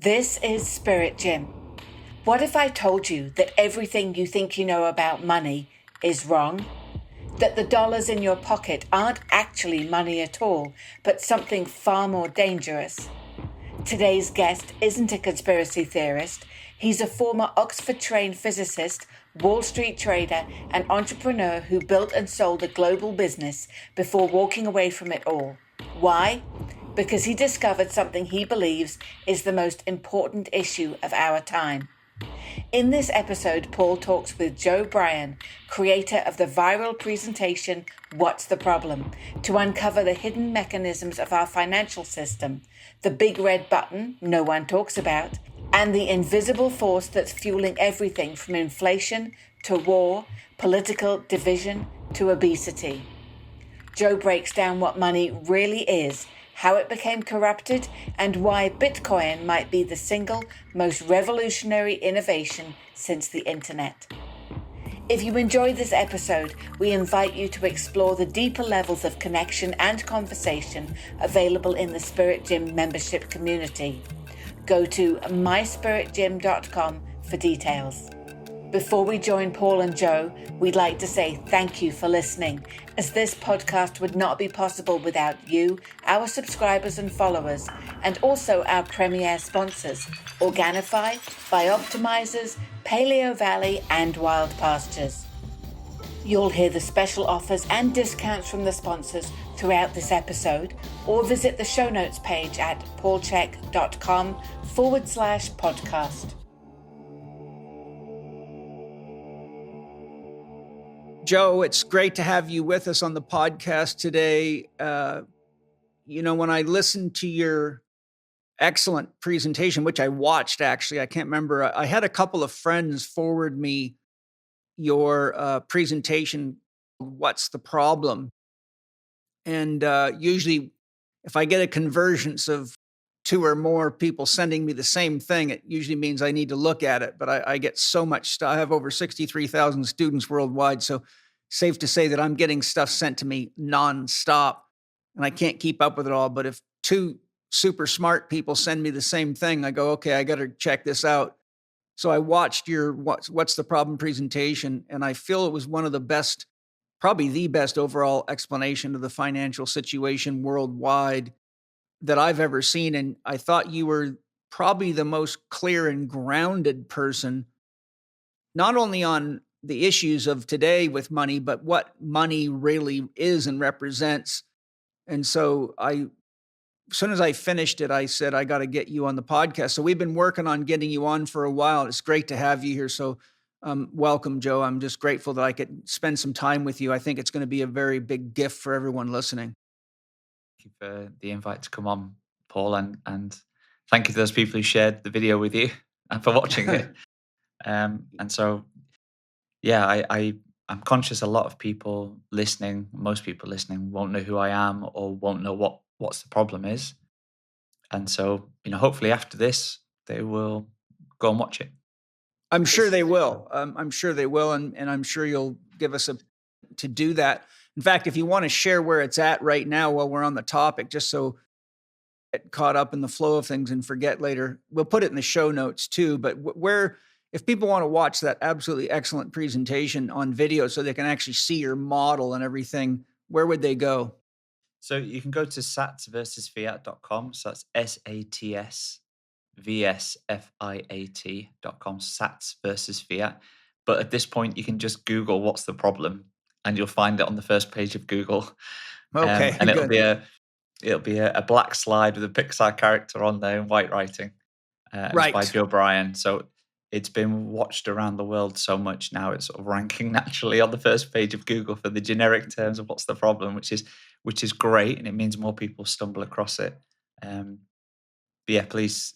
This is Spirit Jim. What if I told you that everything you think you know about money is wrong? That the dollars in your pocket aren't actually money at all, but something far more dangerous? Today's guest isn't a conspiracy theorist. He's a former Oxford-trained physicist, Wall Street trader, and entrepreneur who built and sold a global business before walking away from it all. Why? Because he discovered something he believes is the most important issue of our time. In this episode, Paul talks with Joe Bryan, creator of the viral presentation, What's the Problem?, to uncover the hidden mechanisms of our financial system, the big red button no one talks about, and the invisible force that's fueling everything from inflation to war, political division to obesity. Joe breaks down what money really is, how it became corrupted, and why Bitcoin might be the single most revolutionary innovation since the internet. If you enjoyed this episode, we invite you to explore the deeper levels of connection and conversation available in the Spirit Gym membership community. Go to myspiritgym.com for details. Before we join Paul and Joe, we'd like to say thank you for listening, as this podcast would not be possible without you, our subscribers and followers, and also our premier sponsors, Organifi, Bioptimizers, Paleo Valley, and Wild Pastures. You'll hear the special offers and discounts from the sponsors throughout this episode, or visit the show notes page at paulchek.com/podcast. Joe, it's great to have you with us on the podcast today. When I listened to your excellent presentation, which I watched, actually, I can't remember. I had a couple of friends forward me your presentation, What's the Problem? And usually if I get a convergence of two or more people sending me the same thing, it usually means I need to look at it. But I get so much stuff. I have over 63,000 students worldwide. So safe to say that I'm getting stuff sent to me nonstop and I can't keep up with it all. But if two super smart people send me the same thing, I go, okay, I got to check this out. So I watched your What's the Problem presentation, and I feel it was one of the best, probably the best overall explanation of the financial situation worldwide that I've ever seen. And I thought you were probably the most clear and grounded person, not only on the issues of today with money, but what money really is and represents. And so as soon as I finished it, I said, I got to get you on the podcast. So we've been working on getting you on for a while. It's great to have you here. So welcome, Joe. I'm just grateful that I could spend some time with you. I think it's going to be a very big gift for everyone listening. Thank you for the invite to come on, Paul, and thank you to those people who shared the video with you and for watching it. And so, yeah, I'm conscious a lot of people listening, most people listening, won't know who I am or won't know what's the problem is. And so, hopefully after this, they will go and watch it. I'm sure they will. I'm sure they will. And I'm sure you'll give us to do that. In fact, if you want to share where it's at right now while we're on the topic, just so get caught up in the flow of things and forget later, we'll put it in the show notes too. But if people want to watch that absolutely excellent presentation on video so they can actually see your model and everything, where would they go? So you can go to satsversusfiat.com. So that's SATSVSFIAT.com, Sats versus Fiat. But at this point, you can just Google What's the Problem, and you'll find it on the first page of Google. Okay, and it'll be a black slide with a Pixar character on there in white writing. Right. It's by Joe Bryan. So it's been watched around the world so much now, it's sort of ranking naturally on the first page of Google for the generic terms of what's the problem, which is great, and it means more people stumble across it. But yeah, please,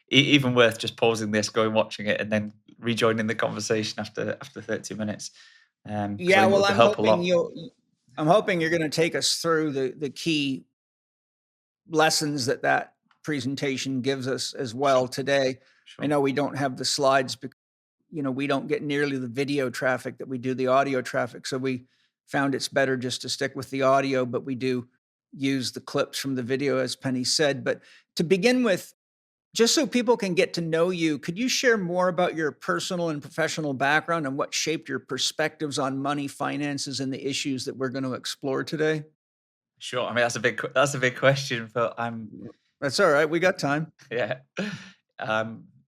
even worth just pausing this, going watching it, and then rejoining the conversation after 30 minutes. I'm hoping you're going to take us through the key lessons that presentation gives us as well today. Sure. I know we don't have the slides because, we don't get nearly the video traffic that we do the audio traffic. So we found it's better just to stick with the audio, but we do use the clips from the video, as Penny said. But to begin with, Just so people can get to know you, could you share more about your personal and professional background and what shaped your perspectives on money, finances, and the issues that we're going to explore today? Sure. I mean, that's a big question, but I'm That's all right. We got time. yeah.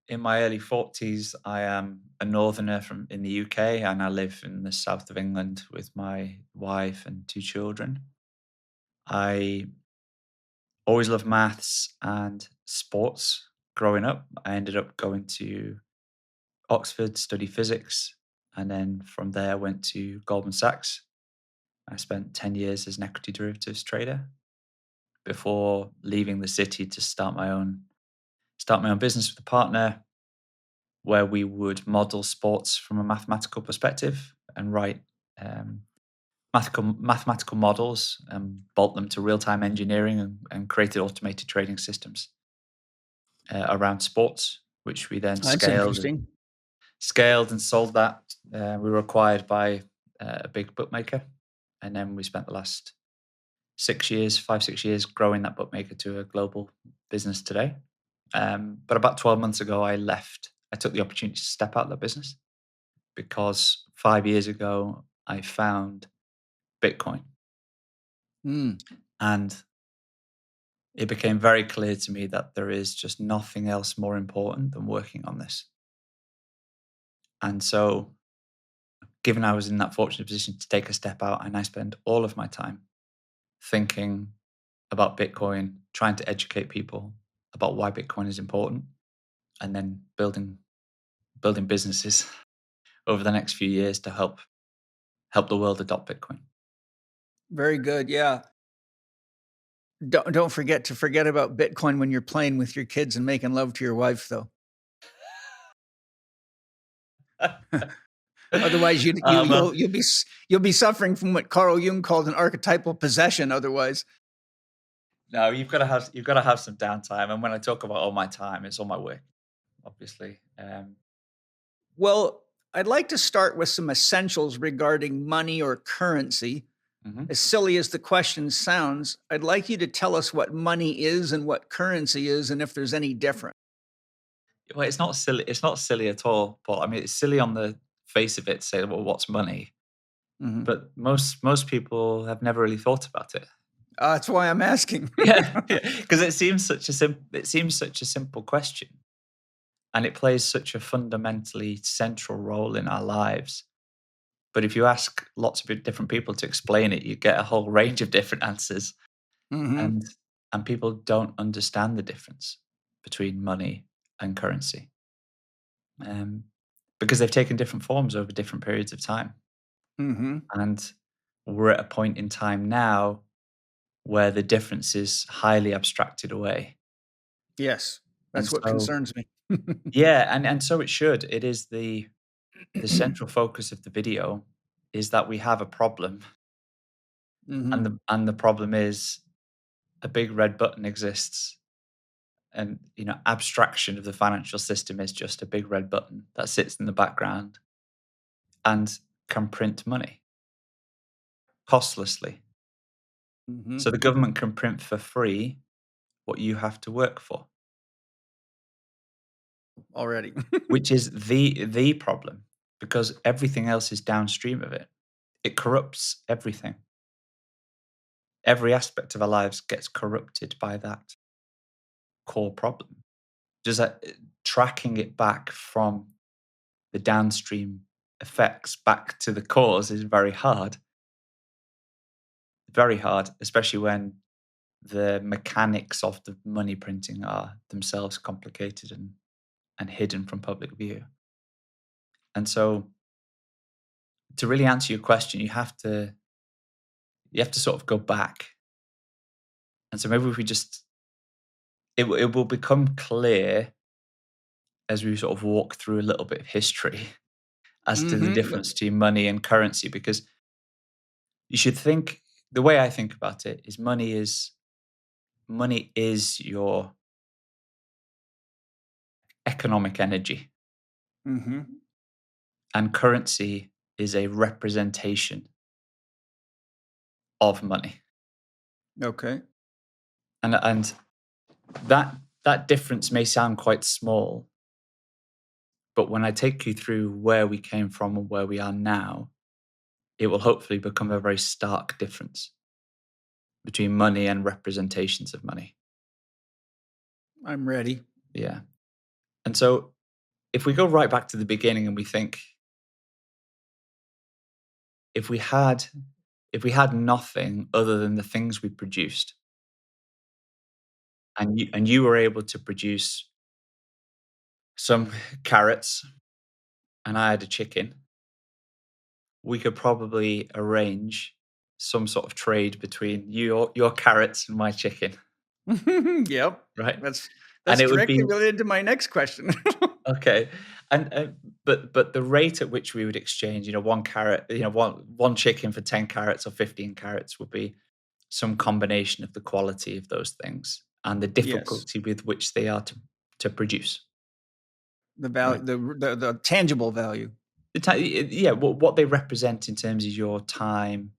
In my early 40s, I am a northerner from in the UK, and I live in the south of England with my wife and two children. I always loved maths and sports growing up. I ended up going to Oxford, study physics, and then from there I went to Goldman Sachs. I spent 10 years as an equity derivatives trader before leaving the city to start my own business with a partner where we would model sports from a mathematical perspective and write um, mathematical models and bolt them to real-time engineering and created automated trading systems around sports, which we then That's interesting. scaled and sold that. We were acquired by a big bookmaker, and then we spent the last 6 years growing that bookmaker to a global business today. But about 12 months ago, I left. I took the opportunity to step out of that business because 5 years ago, I found Bitcoin. Mm. And it became very clear to me that there is just nothing else more important than working on this. And so, given I was in that fortunate position to take a step out, and I spend all of my time thinking about Bitcoin, trying to educate people about why Bitcoin is important, and then building businesses over the next few years to help the world adopt Bitcoin. Very good. Yeah. Don't forget about Bitcoin when you're playing with your kids and making love to your wife, though. Otherwise, Well, you'll be suffering from what Carl Jung called an archetypal possession. Otherwise, no, you've got to have some downtime. And when I talk about all my time, it's all my work, obviously. well, I'd like to start with some essentials regarding money or currency. Mhm. As silly as the question sounds, I'd like you to tell us what money is and what currency is, and if there's any difference. Well, it's not silly. It's not silly at all. But I mean, it's silly on the face of it to say, "Well, what's money?" Mhm. But most people have never really thought about it. That's why I'm asking. Yeah, because it seems such a simple question, and it plays such a fundamentally central role in our lives. But if you ask lots of different people to explain it, you get a whole range of different answers, Hmm. and people don't understand the difference between money and currency, um, because they've taken different forms over different periods of time. Hmm. And we're at a point in time now where the difference is highly abstracted away. Yes, And that's what so, concerns me. yeah, and so it should. It is the central focus of the video is that we have a problem, and Hmm. the problem is a big red button exists, and abstraction of the financial system is just a big red button that sits in the background and can print money costlessly. Hmm. So the government can print for free what you have to work for, Already. which is the problem, because everything else is downstream of it. It corrupts everything. Every aspect of our lives gets corrupted by that core problem. Just that tracking it back from the downstream effects back to the cause is very hard. Very hard, especially when the mechanics of the money printing are themselves complicated and hidden from public view. And so, to really answer your question, you have to sort of go back. And so maybe if we just it will become clear as we sort of walk through a little bit of history as to the Hmm. difference between money and currency, because you should think the way I think about it is money is your economic energy, Hmm. and currency is a representation of money. Okay. And that that difference may sound quite small, but when I take you through where we came from and where we are now, it will hopefully become a very stark difference between money and representations of money. I'm ready. Yeah. And so if we go right back to the beginning and we think, if we had nothing other than the things we produced, and you were able to produce some carrots and I had a chicken, we could probably arrange some sort of trade between your carrots and my chicken. Yep. Right? That's And it would directly be related to my next question. okay. And but the rate at which we would exchange, one carrot, one chicken for 10 carrots or 15 carrots would be some combination of the quality of those things and the Yes. difficulty with which they are to produce. The Right. value, the tangible value. Yeah, what they represent in terms of your time,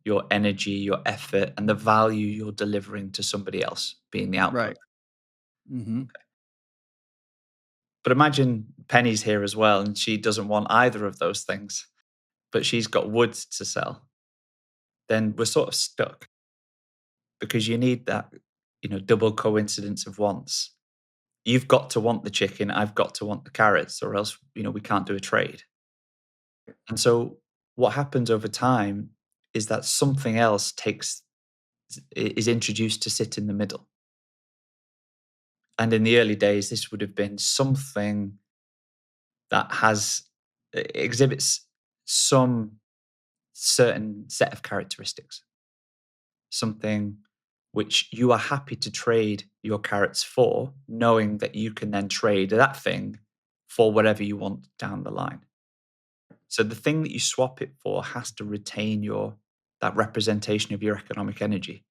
your energy, your effort, and the value you're delivering to somebody else being the output. Right. Mm-hmm. But imagine Penny's here as well, and she doesn't want either of those things, but she's got wood to sell. Then we're sort of stuck because you need that, double coincidence of wants. You've got to want the chicken, I've got to want the carrots, or else, we can't do a trade. And so what happens over time is that something else is introduced to sit in the middle. And in the early days, this would have been something that exhibits some certain set of characteristics, something which you are happy to trade your carrots for, knowing that you can then trade that thing for whatever you want down the line. So the thing that you swap it for has to retain that representation of your economic energy.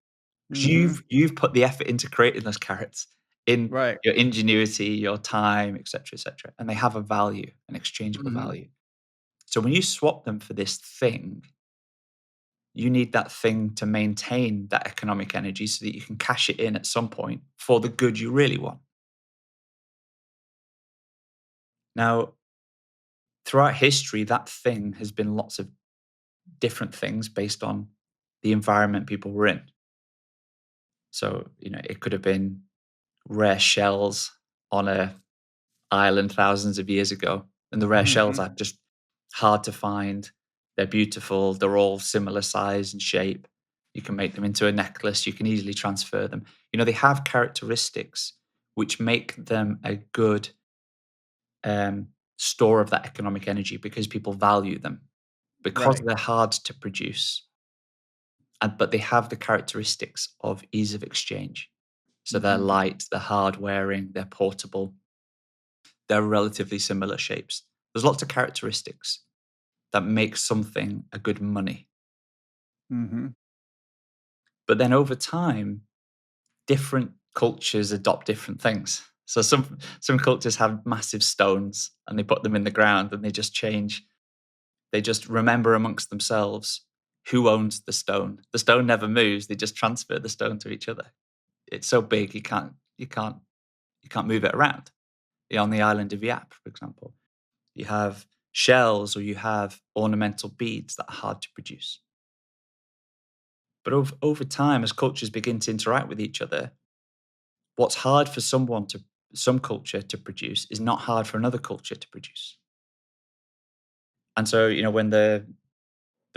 Because Mm-hmm. you've put the effort into creating those carrots in Right. your ingenuity, your time, etc., etc., and they have a value, an exchangeable Mm-hmm. value. So when you swap them for this thing, you need that thing to maintain that economic energy so that you can cash it in at some point for the good you really want. Now, throughout history, that thing has been lots of different things based on the environment people were in. So, it could have been rare shells on a island thousands of years ago, and the rare shells Mm-hmm. are just hard to find. They're beautiful. They're all similar size and shape. You can make them into a necklace. You can easily transfer them. They have characteristics which make them a good store of that economic energy because people value them because Right. they're hard to produce, but they have the characteristics of ease of exchange. So they're Mm-hmm. light, they're hard wearing, they're portable, they're relatively similar shapes. There's lots of characteristics that make something a good money. Mm-hmm. But then over time, different cultures adopt different things. So some cultures have massive stones and they put them in the ground and they just change. They just remember amongst themselves who owns the stone. The stone never moves. They just transfer the stone to each other. It's so big you can't move it around. On the island of Yap, for example, you have shells or you have ornamental beads that are hard to produce. But over time, as cultures begin to interact with each other, what's hard for some culture to produce is not hard for another culture to produce. And so, when the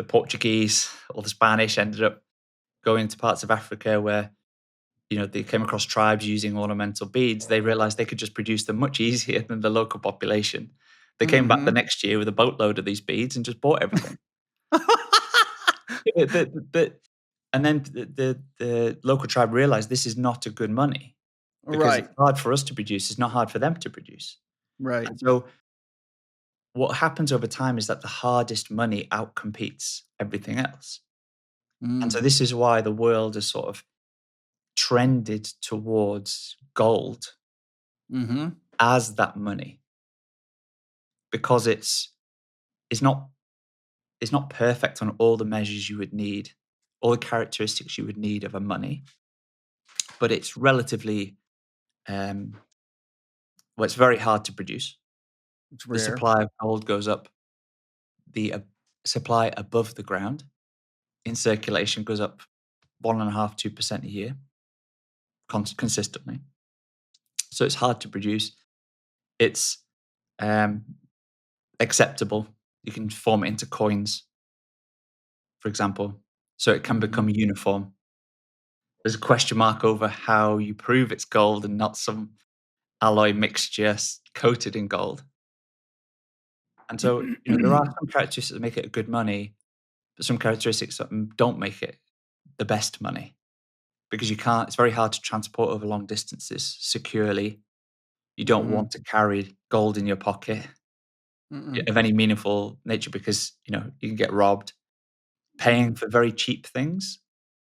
Portuguese or the Spanish ended up going to parts of Africa where, they came across tribes using ornamental beads, they realized they could just produce them much easier than the local population. They came back the Mm-hmm. next year with a boatload of these beads and just bought everything. But and then the local tribe realized this is not a good money because Right. it's hard for us to produce. It's not hard for them to produce. Right. And so what happens over time is that the hardest money outcompetes everything else. And so Mm. this is why the world has sort of trended towards gold Mm-hmm. as that money because it's not it's not perfect on all the measures you would need, all the characteristics you would need of a money, but it's relatively well, it's very hard to produce. It's The rare. supply of gold goes up. The supply above the ground in circulation goes up 1.5–2% a year consistently. So it's hard to produce. It's acceptable. You can form it into coins, for example, so it can become uniform. There's a question mark over how you prove it's gold and not some alloy mixture coated in gold. And so, there are some characteristics that make it a good money, but some characteristics that don't make it the best money, because it's very hard to transport over long distances securely. You don't want to carry gold in your pocket of any meaningful nature because, you can get robbed. Paying for very cheap things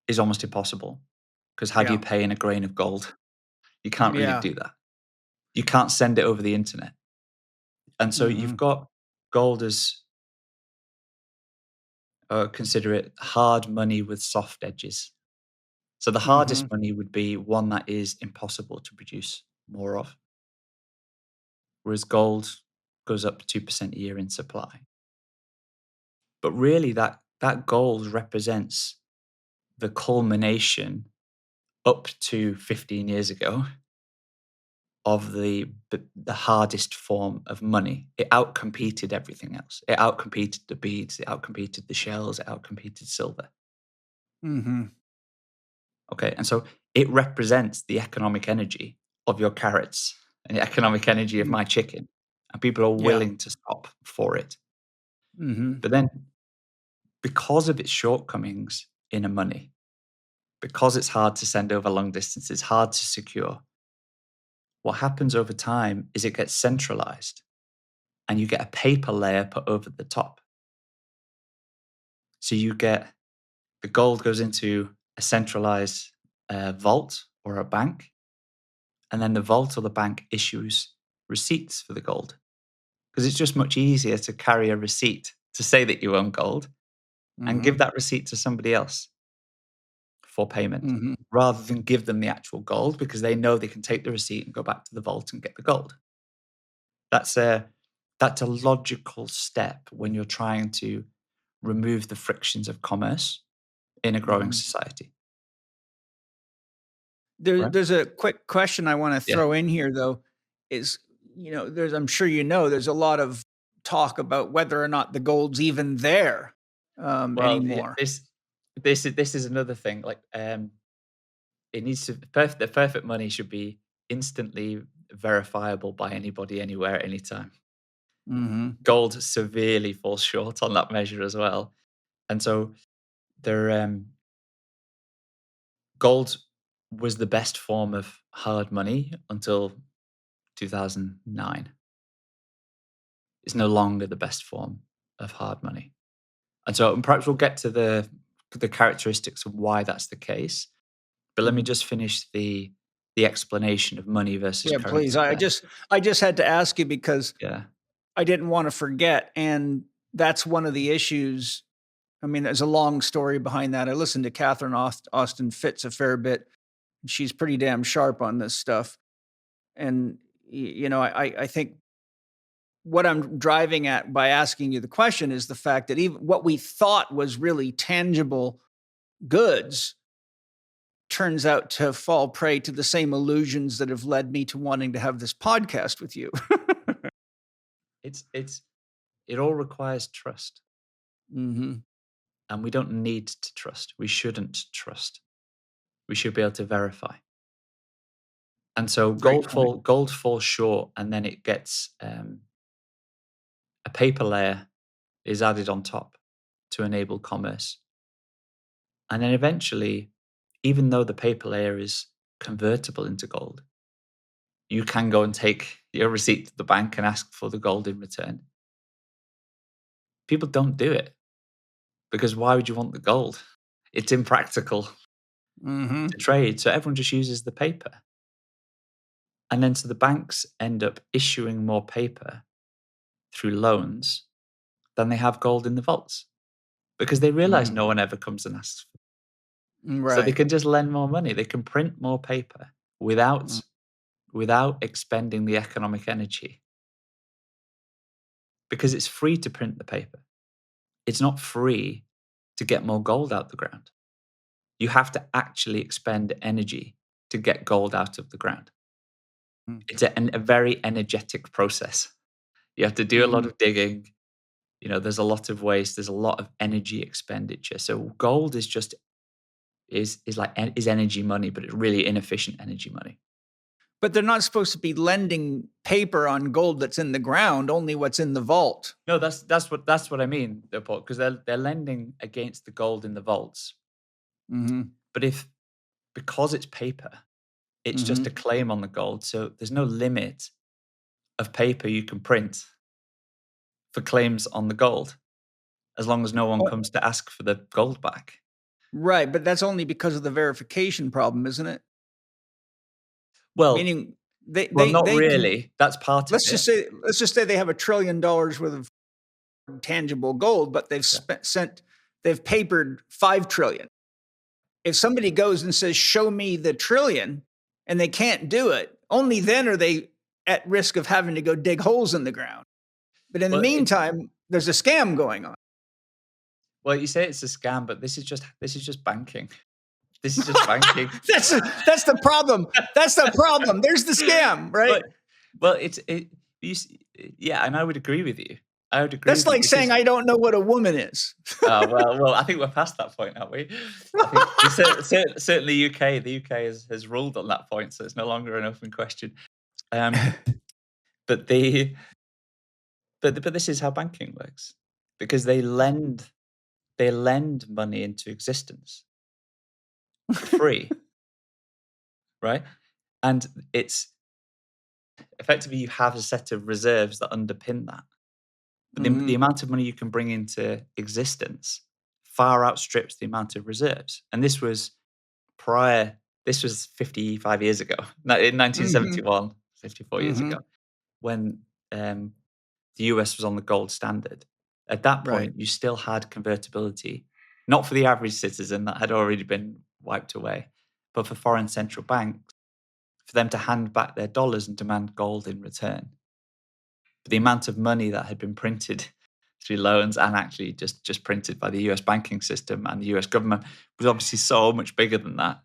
is almost impossible, because how do you pay in a grain of gold? You can't really do that. You can't send it over the internet. And so you've got gold as, consider it hard money with soft edges. So the hardest money would be one that is impossible to produce more of, whereas gold goes up 2% a year in supply. But really, that gold represents the culmination up to 15 years ago of the hardest form of money. It outcompeted everything else. It outcompeted the beads, it outcompeted the shells, it outcompeted silver. Okay, and so it represents the economic energy of your carrots and the economic energy of my chicken, and people are willing to stop for it. But then, because of its shortcomings in money, because it's hard to send over long distances, hard to secure, what happens over time is it gets centralized and you get a paper layer put over the top. So you get the gold goes into a centralized vault or a bank, and then the vault or the bank issues receipts for the gold, because it's just much easier to carry a receipt to say that you own gold and give that receipt to somebody else for payment, rather than give them the actual gold, because they know they can take the receipt and go back to the vault and get the gold. That's a logical step when you're trying to remove the frictions of commerce in a growing society. Right? There's a quick question I want to Yeah. throw in here, though, is, I'm sure there's a lot of talk about whether or not the gold's even there Well, anymore. this is another thing. Like, it needs to the perfect money should be instantly verifiable by anybody, anywhere, anytime. Gold severely falls short on that measure as well, and so gold was the best form of hard money until 2009. It's no longer the best form of hard money. And so perhaps we'll get to the characteristics of why that's the case. But let me just finish the explanation of money versus Yeah, please. currency I there. just had to ask you because Yeah. I didn't want to forget, and that's one of the issues. I mean, there's a long story behind that. I listened to Catherine Austin Fitz a fair bit. She's pretty damn sharp on this stuff. And, I think what I'm driving at by asking you the question is the fact that even what we thought was really tangible goods turns out to fall prey to the same illusions that have led me to wanting to have this podcast with you. It all requires trust. Mm-hmm. And we don't need to trust. We shouldn't trust. We should be able to verify. And so gold falls short, and then it gets a paper layer is added on top to enable commerce. And then eventually, even though the paper layer is convertible into gold, you can go and take your receipt to the bank and ask for the gold in return. People don't do it, because why would you want the gold? It's impractical to trade. So everyone just uses the paper. And then so the banks end up issuing more paper through loans than they have gold in the vaults, because they realize no one ever comes and asks. Right. So they can just lend more money. They can print more paper without without expending the economic energy. Because it's free to print the paper. It's not free to get more gold out the ground. You have to actually expend energy to get gold out of the ground. It's a very energetic process. You have to do a lot of digging. There's a lot of waste. There's a lot of energy expenditure. So gold is just is energy money, but it's really inefficient energy money. But they're not supposed to be lending paper on gold that's in the ground, only what's in the vault. No, that's what I mean, Paul, because they're lending against the gold in the vaults. But because it's paper, it's just a claim on the gold. So there's no limit of paper you can print for claims on the gold, as long as no one comes to ask for the gold back. Right, but that's only because of the verification problem, isn't it? Well, meaning not really. That's part of it. Let's just say they have $1 trillion worth of tangible gold, but they've papered 5 trillion. If somebody goes and says, "Show me the trillion," and they can't do it, only then are they at risk of having to go dig holes in the ground. But in the meantime, there's a scam going on. Well, you say it's a scam, but this is just banking. This is just banking. That's the problem. That's the problem. There's the scam, right? Yeah, and I would agree with you. I would agree. That's like saying I don't know what a woman is. Well, I think we're past that point, aren't we? I think certainly UK. The UK has ruled on that point, so it's no longer an open question. But this is how banking works, because they lend money into existence for free, right? And it's effectively you have a set of reserves that underpin that. But the amount of money you can bring into existence far outstrips the amount of reserves. And this was 55 years ago, in 1971, 54 years ago, when the US was on the gold standard. At that point, you still had convertibility, not for the average citizen, that had already been wiped away, but for foreign central banks, for them to hand back their dollars and demand gold in return. But the amount of money that had been printed through loans and actually just printed by the US banking system and the US government was obviously so much bigger than that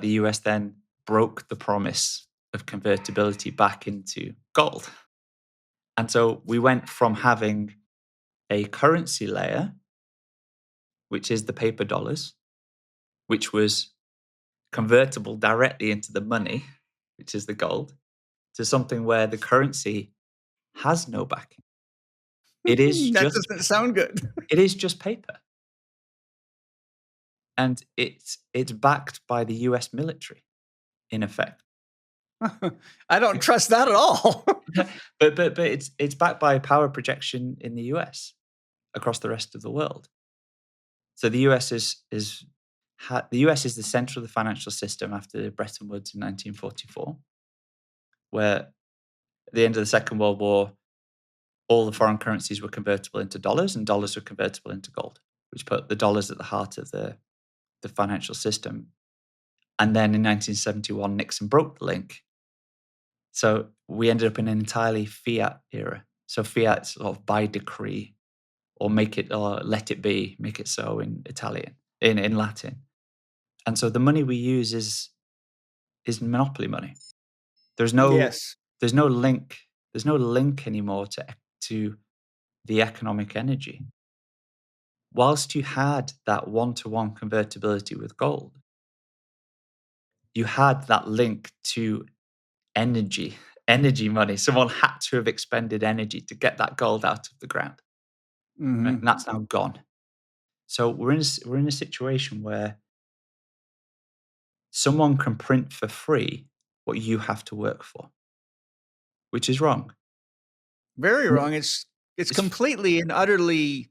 the US then broke the promise of convertibility back into gold. And so we went from having a currency layer, which is the paper dollars, which was convertible directly into the money, which is the gold, to something where the currency has no backing. It is that doesn't sound good. It is just paper. And it's backed by the US military, in effect. I don't trust that at all. but it's backed by power projection in the US across the rest of the world. So the US is the center of the financial system after Bretton Woods in 1944, where at the end of the Second World War, all the foreign currencies were convertible into dollars, and dollars were convertible into gold, which put the dollars at the heart of the financial system. And then in 1971, Nixon broke the link. So we ended up in an entirely fiat era. So fiat sort of by decree, or let it be, make it so in Italian, in Latin. And so the money we use is monopoly money. There's no link. There's no link anymore to the economic energy. Whilst you had that one-to-one convertibility with gold, you had that link to energy money. Someone had to have expended energy to get that gold out of the ground. Right? And that's now gone. So we're in a situation where someone can print for free what you have to work for, which is wrong. Very wrong. It's completely and utterly,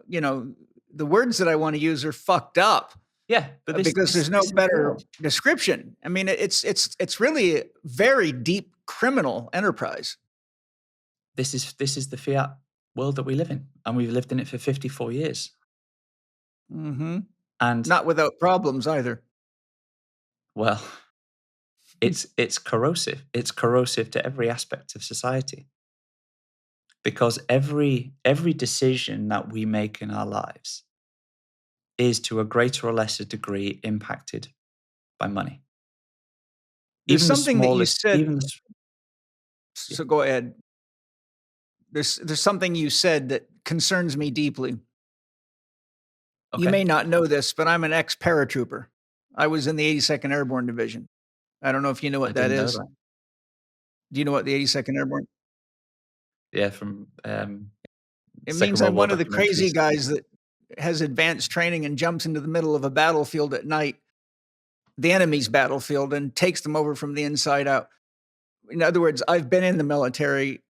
the words that I want to use are fucked up. Yeah, but because there's no better description. I mean, it's really a very deep criminal enterprise. This is the fiat world that we live in, and we've lived in it for 54 years. And not without problems either. Well, It's corrosive. It's corrosive to every aspect of society. Because every decision that we make in our lives is to a greater or lesser degree impacted by money. There's Even the something that you smallest, said. even the, So go ahead. There's something you said that concerns me deeply. You may not know this, but I'm an ex-paratrooper. I was in the 82nd Airborne Division. I don't know if you know what that didn't know is. that. Do you know what the 82nd Airborne? Yeah, from It Second means World I'm War one of the crazy documentaries. guys that has advanced training and jumps into the middle of a battlefield at night, the enemy's battlefield, and takes them over from the inside out. In other words, I've been in the military,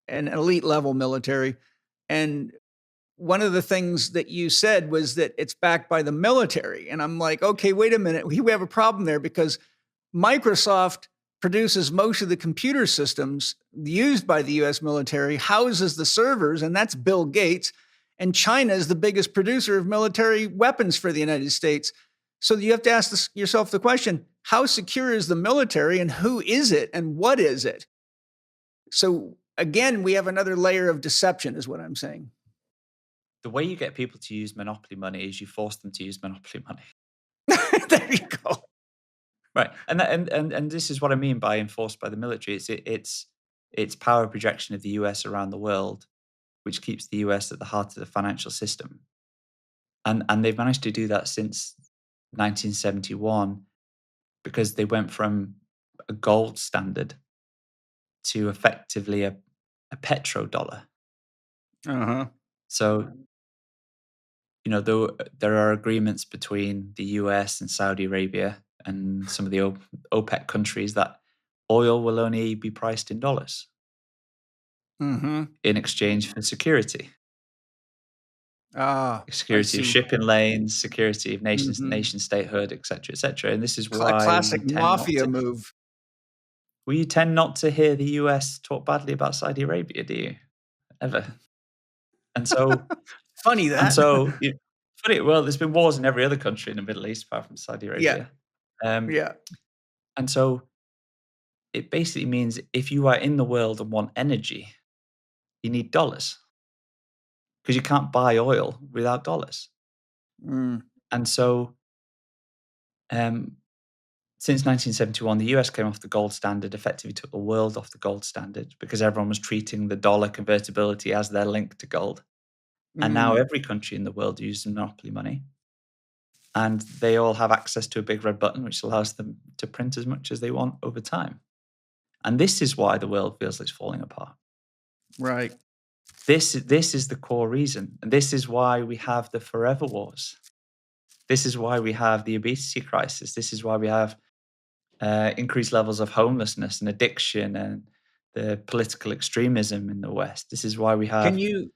an elite level military, and one of the things that you said was that it's backed by the military. And I'm like, okay, wait a minute. We have a problem there because Microsoft produces most of the computer systems used by the US military, houses the servers, and that's Bill Gates. And China is the biggest producer of military weapons for the United States. So you have to ask yourself the question, how secure is the military and who is it and what is it? So again, we have another layer of deception is what I'm saying. The way you get people to use monopoly money is you force them to use monopoly money. There you go. Right, and this is what I mean by enforced by the military. It's power projection of the US around the world, which keeps the US at the heart of the financial system, and they've managed to do that since 1971 because they went from a gold standard to effectively a petrodollar. So, there are agreements between the US and Saudi Arabia and some of the OPEC countries that oil will only be priced in dollars in exchange for security. Security of shipping lanes, security of nation statehood, etc. And this is why classic mafia move. Well, you tend not to hear the US talk badly about Saudi Arabia, do you? Ever? And so funny that. And so funny. Well, there's been wars in every other country in the Middle East apart from Saudi Arabia. Yeah. And so it basically means if you are in the world and want energy, you need dollars because you can't buy oil without dollars. And so since 1971, the US came off the gold standard, effectively took the world off the gold standard because everyone was treating the dollar convertibility as their link to gold. And now every country in the world uses monopoly money. And they all have access to a big red button, which allows them to print as much as they want over time. And this is why the world feels like it's falling apart. Right. This is the core reason. And this is why we have the forever wars. This is why we have the obesity crisis. This is why we have increased levels of homelessness and addiction and the political extremism in the West. This is why we have... Can you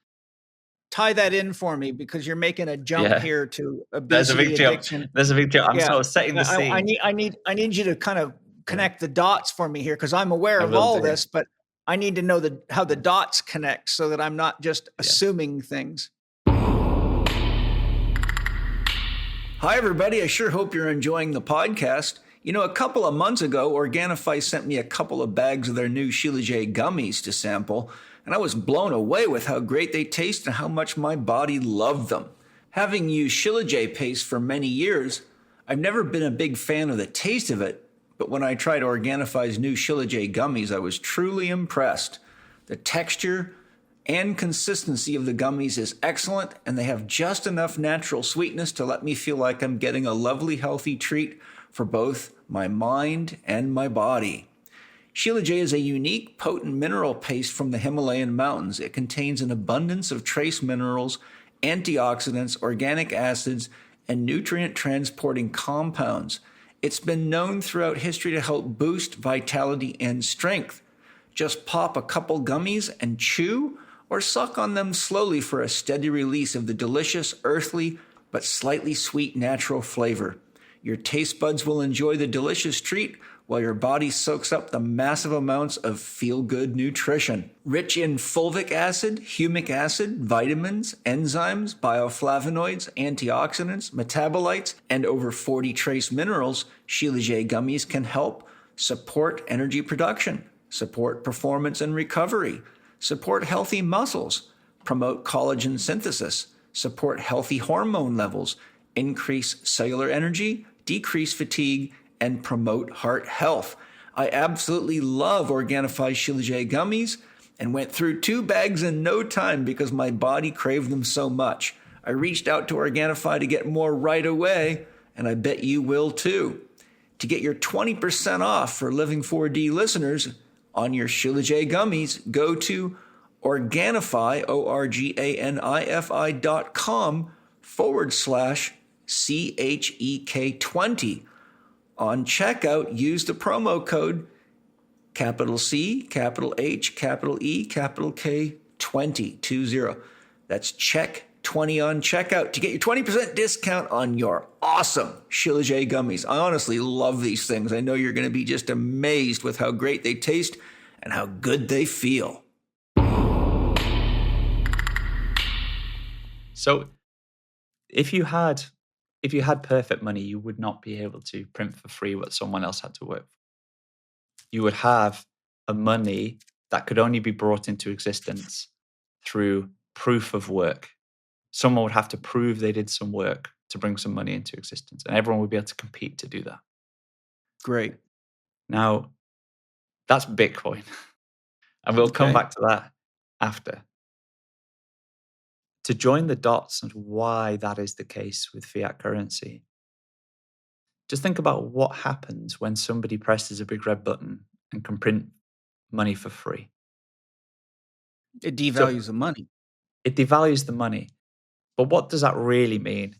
tie that in for me? Because you're making a jump here to obesity, addiction. There's a big jump. I'm sort of setting the scene. I need you to kind of connect the dots for me here because I'm aware of all this, but I need to know how the dots connect so that I'm not just assuming things. Hi, everybody. I sure hope you're enjoying the podcast. A couple of months ago, Organifi sent me a couple of bags of their new Shilajit gummies to sample, and I was blown away with how great they taste and how much my body loved them. Having used Shilajit paste for many years, I've never been a big fan of the taste of it, but when I tried Organifi's new Shilajit gummies, I was truly impressed. The texture and consistency of the gummies is excellent, and they have just enough natural sweetness to let me feel like I'm getting a lovely, healthy treat for both my mind and my body. Shilajit is a unique, potent mineral paste from the Himalayan mountains. It contains an abundance of trace minerals, antioxidants, organic acids, and nutrient-transporting compounds. It's been known throughout history to help boost vitality and strength. Just pop a couple gummies and chew, or suck on them slowly for a steady release of the delicious, earthly, but slightly sweet natural flavor. Your taste buds will enjoy the delicious treat while your body soaks up the massive amounts of feel-good nutrition. Rich in fulvic acid, humic acid, vitamins, enzymes, bioflavonoids, antioxidants, metabolites, and over 40 trace minerals, Shilajit gummies can help support energy production, support performance and recovery, support healthy muscles, promote collagen synthesis, support healthy hormone levels, increase cellular energy, decrease fatigue, and promote heart health. I absolutely love Organifi's Shilajit gummies and went through 2 bags in no time because my body craved them so much. I reached out to Organifi to get more right away, and I bet you will too. To get your 20% off for Living 4D listeners on your Shilajit gummies, go to Organifi, Organifi.com/CHEK20. On checkout, use the promo code capital C, capital H, capital E, capital K, 20. That's Chek 20 on checkout to get your 20% discount on your awesome Shilajit gummies. I honestly love these things. I know you're going to be just amazed with how great they taste and how good they feel. So if you had perfect money, you would not be able to print for free what someone else had to work for. You would have a money that could only be brought into existence through proof of work. Someone would have to prove they did some work to bring some money into existence, and everyone would be able to compete to do that. Great. Now, that's Bitcoin. And we'll come back to that after. To join the dots and why that is the case with fiat currency, just think about what happens when somebody presses a big red button and can print money for free. It devalues the money. It devalues the money. But what does that really mean?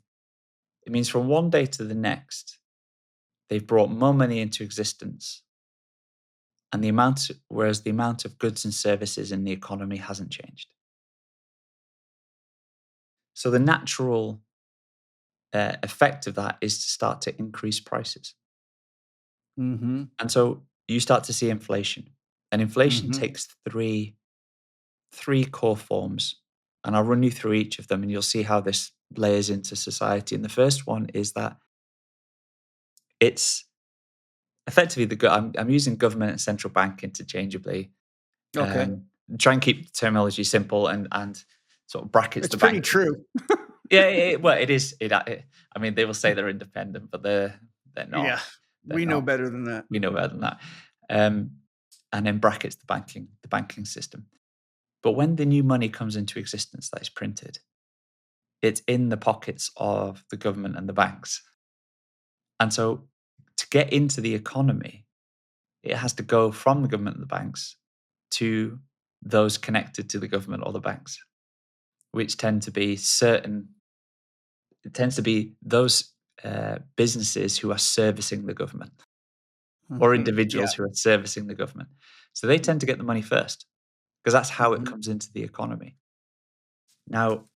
It means from one day to the next, they've brought more money into existence. And whereas the amount of goods and services in the economy hasn't changed. So the natural effect of that is to start to increase prices. Mm-hmm. And so you start to see inflation. And inflation takes three core forms. And I'll run you through each of them and you'll see how this layers into society. And the first one is that it's effectively I'm using government and central bank interchangeably. Okay. Try and keep the terminology simple and sort of brackets it's the pretty bank. True. Well, it is. I mean, they will say they're independent, but they're not. Yeah, we know better than that. We know better than that. And then brackets the banking system. But when the new money comes into existence that is printed, it's in the pockets of the government and the banks. And so to get into the economy, it has to go from the government and the banks to those connected to the government or the banks, which tend to be those businesses who are servicing the government or individuals who are servicing the government. So they tend to get the money first because that's how it comes into the economy. Now,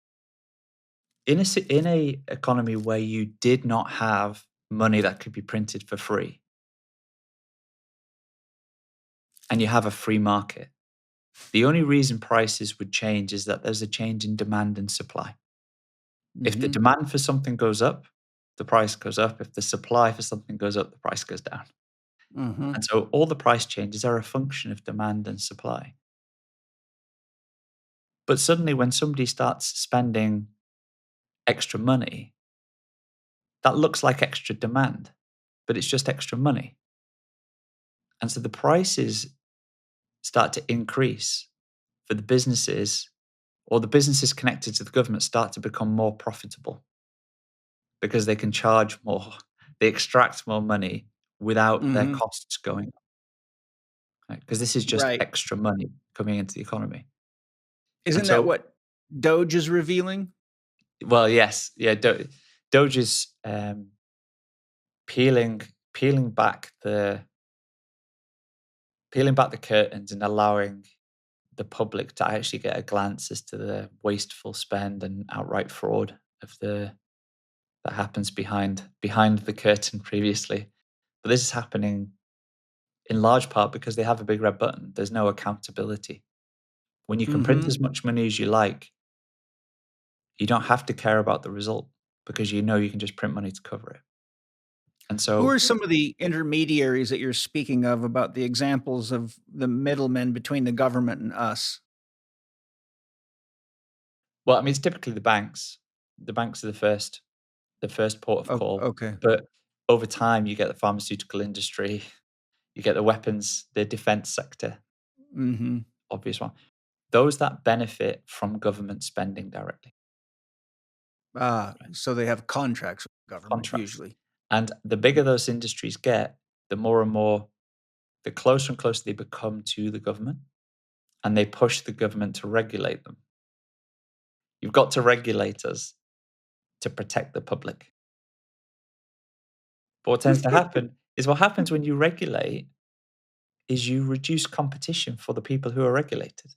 in a economy where you did not have money that could be printed for free, and you have a free market, the only reason prices would change is that there's a change in demand and supply. If the demand for something goes up, the price goes up. If the supply for something goes up, the price goes down. And so all the price changes are a function of demand and supply. But suddenly when somebody starts spending extra money, that looks like extra demand, but it's just extra money. And so the prices start to increase for the businesses, or the businesses connected to the government start to become more profitable because they can charge more, they extract more money without their costs going up. Right? Because this is just extra money coming into the economy. Isn't that what Doge is revealing? Well, yes. Yeah, Doge is peeling back the curtains and allowing the public to actually get a glance as to the wasteful spend and outright fraud that happens behind the curtain previously. But this is happening in large part because they have a big red button. There's no accountability. When you can print as much money as you like, you don't have to care about the result because you know you can just print money to cover it. And Who so, are some of the intermediaries that you're speaking of about the examples of the middlemen between the government and us? well, I mean, it's typically the banks. The banks are the first port of Oh, call. okay. But over time, you get the pharmaceutical industry, you get the weapons, the defense sector, Hmm. obvious one. Those that benefit from government spending directly, So they have contracts with the government contracts. usually. And the bigger those industries get, the more and more, the closer and closer they become to the government, and they push the government to regulate them. You've got to regulate us to protect the public. But what tends to happen is what happens when you regulate is you reduce competition for the people who are regulated.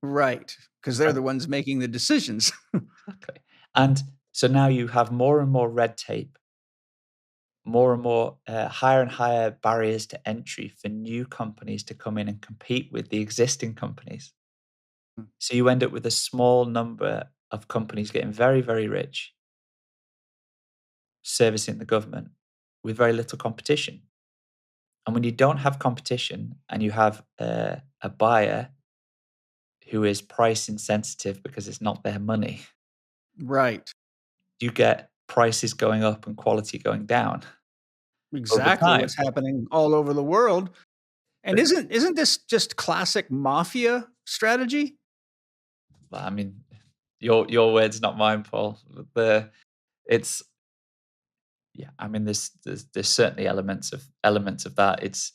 Right, because they're And the ones making the decisions. exactly. And so now you have more and more red tape, more and more higher and higher barriers to entry for new companies to come in and compete with the existing companies. So you end up with a small number of companies getting very, very rich, servicing the government with very little competition. And when you don't have competition and you have a buyer who is price insensitive because it's not their money, Right. you get prices going up and quality going down over Exactly time. what's happening all over the world. And But, isn't this just classic mafia strategy? well, I mean, your words, not mine, Paul. It's yeah. I mean, there's certainly elements of that. It's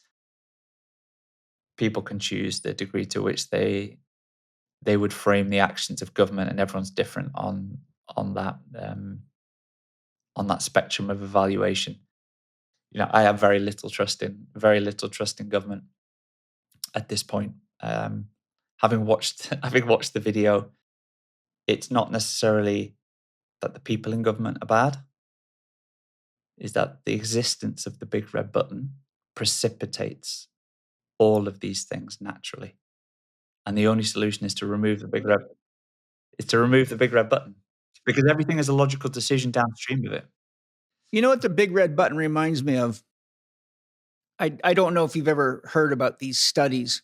people can choose the degree to which they would frame the actions of government, and everyone's different on that on that spectrum of evaluation. I have very little trust in government at this point. Having watched having watched the video, it's not necessarily that the people in government are bad. Is that the existence of the big red button precipitates all of these things naturally, and the only solution is to remove the big red button because everything is a logical decision downstream of it. You know what the big red button reminds me of? I don't know if you've ever heard about these studies.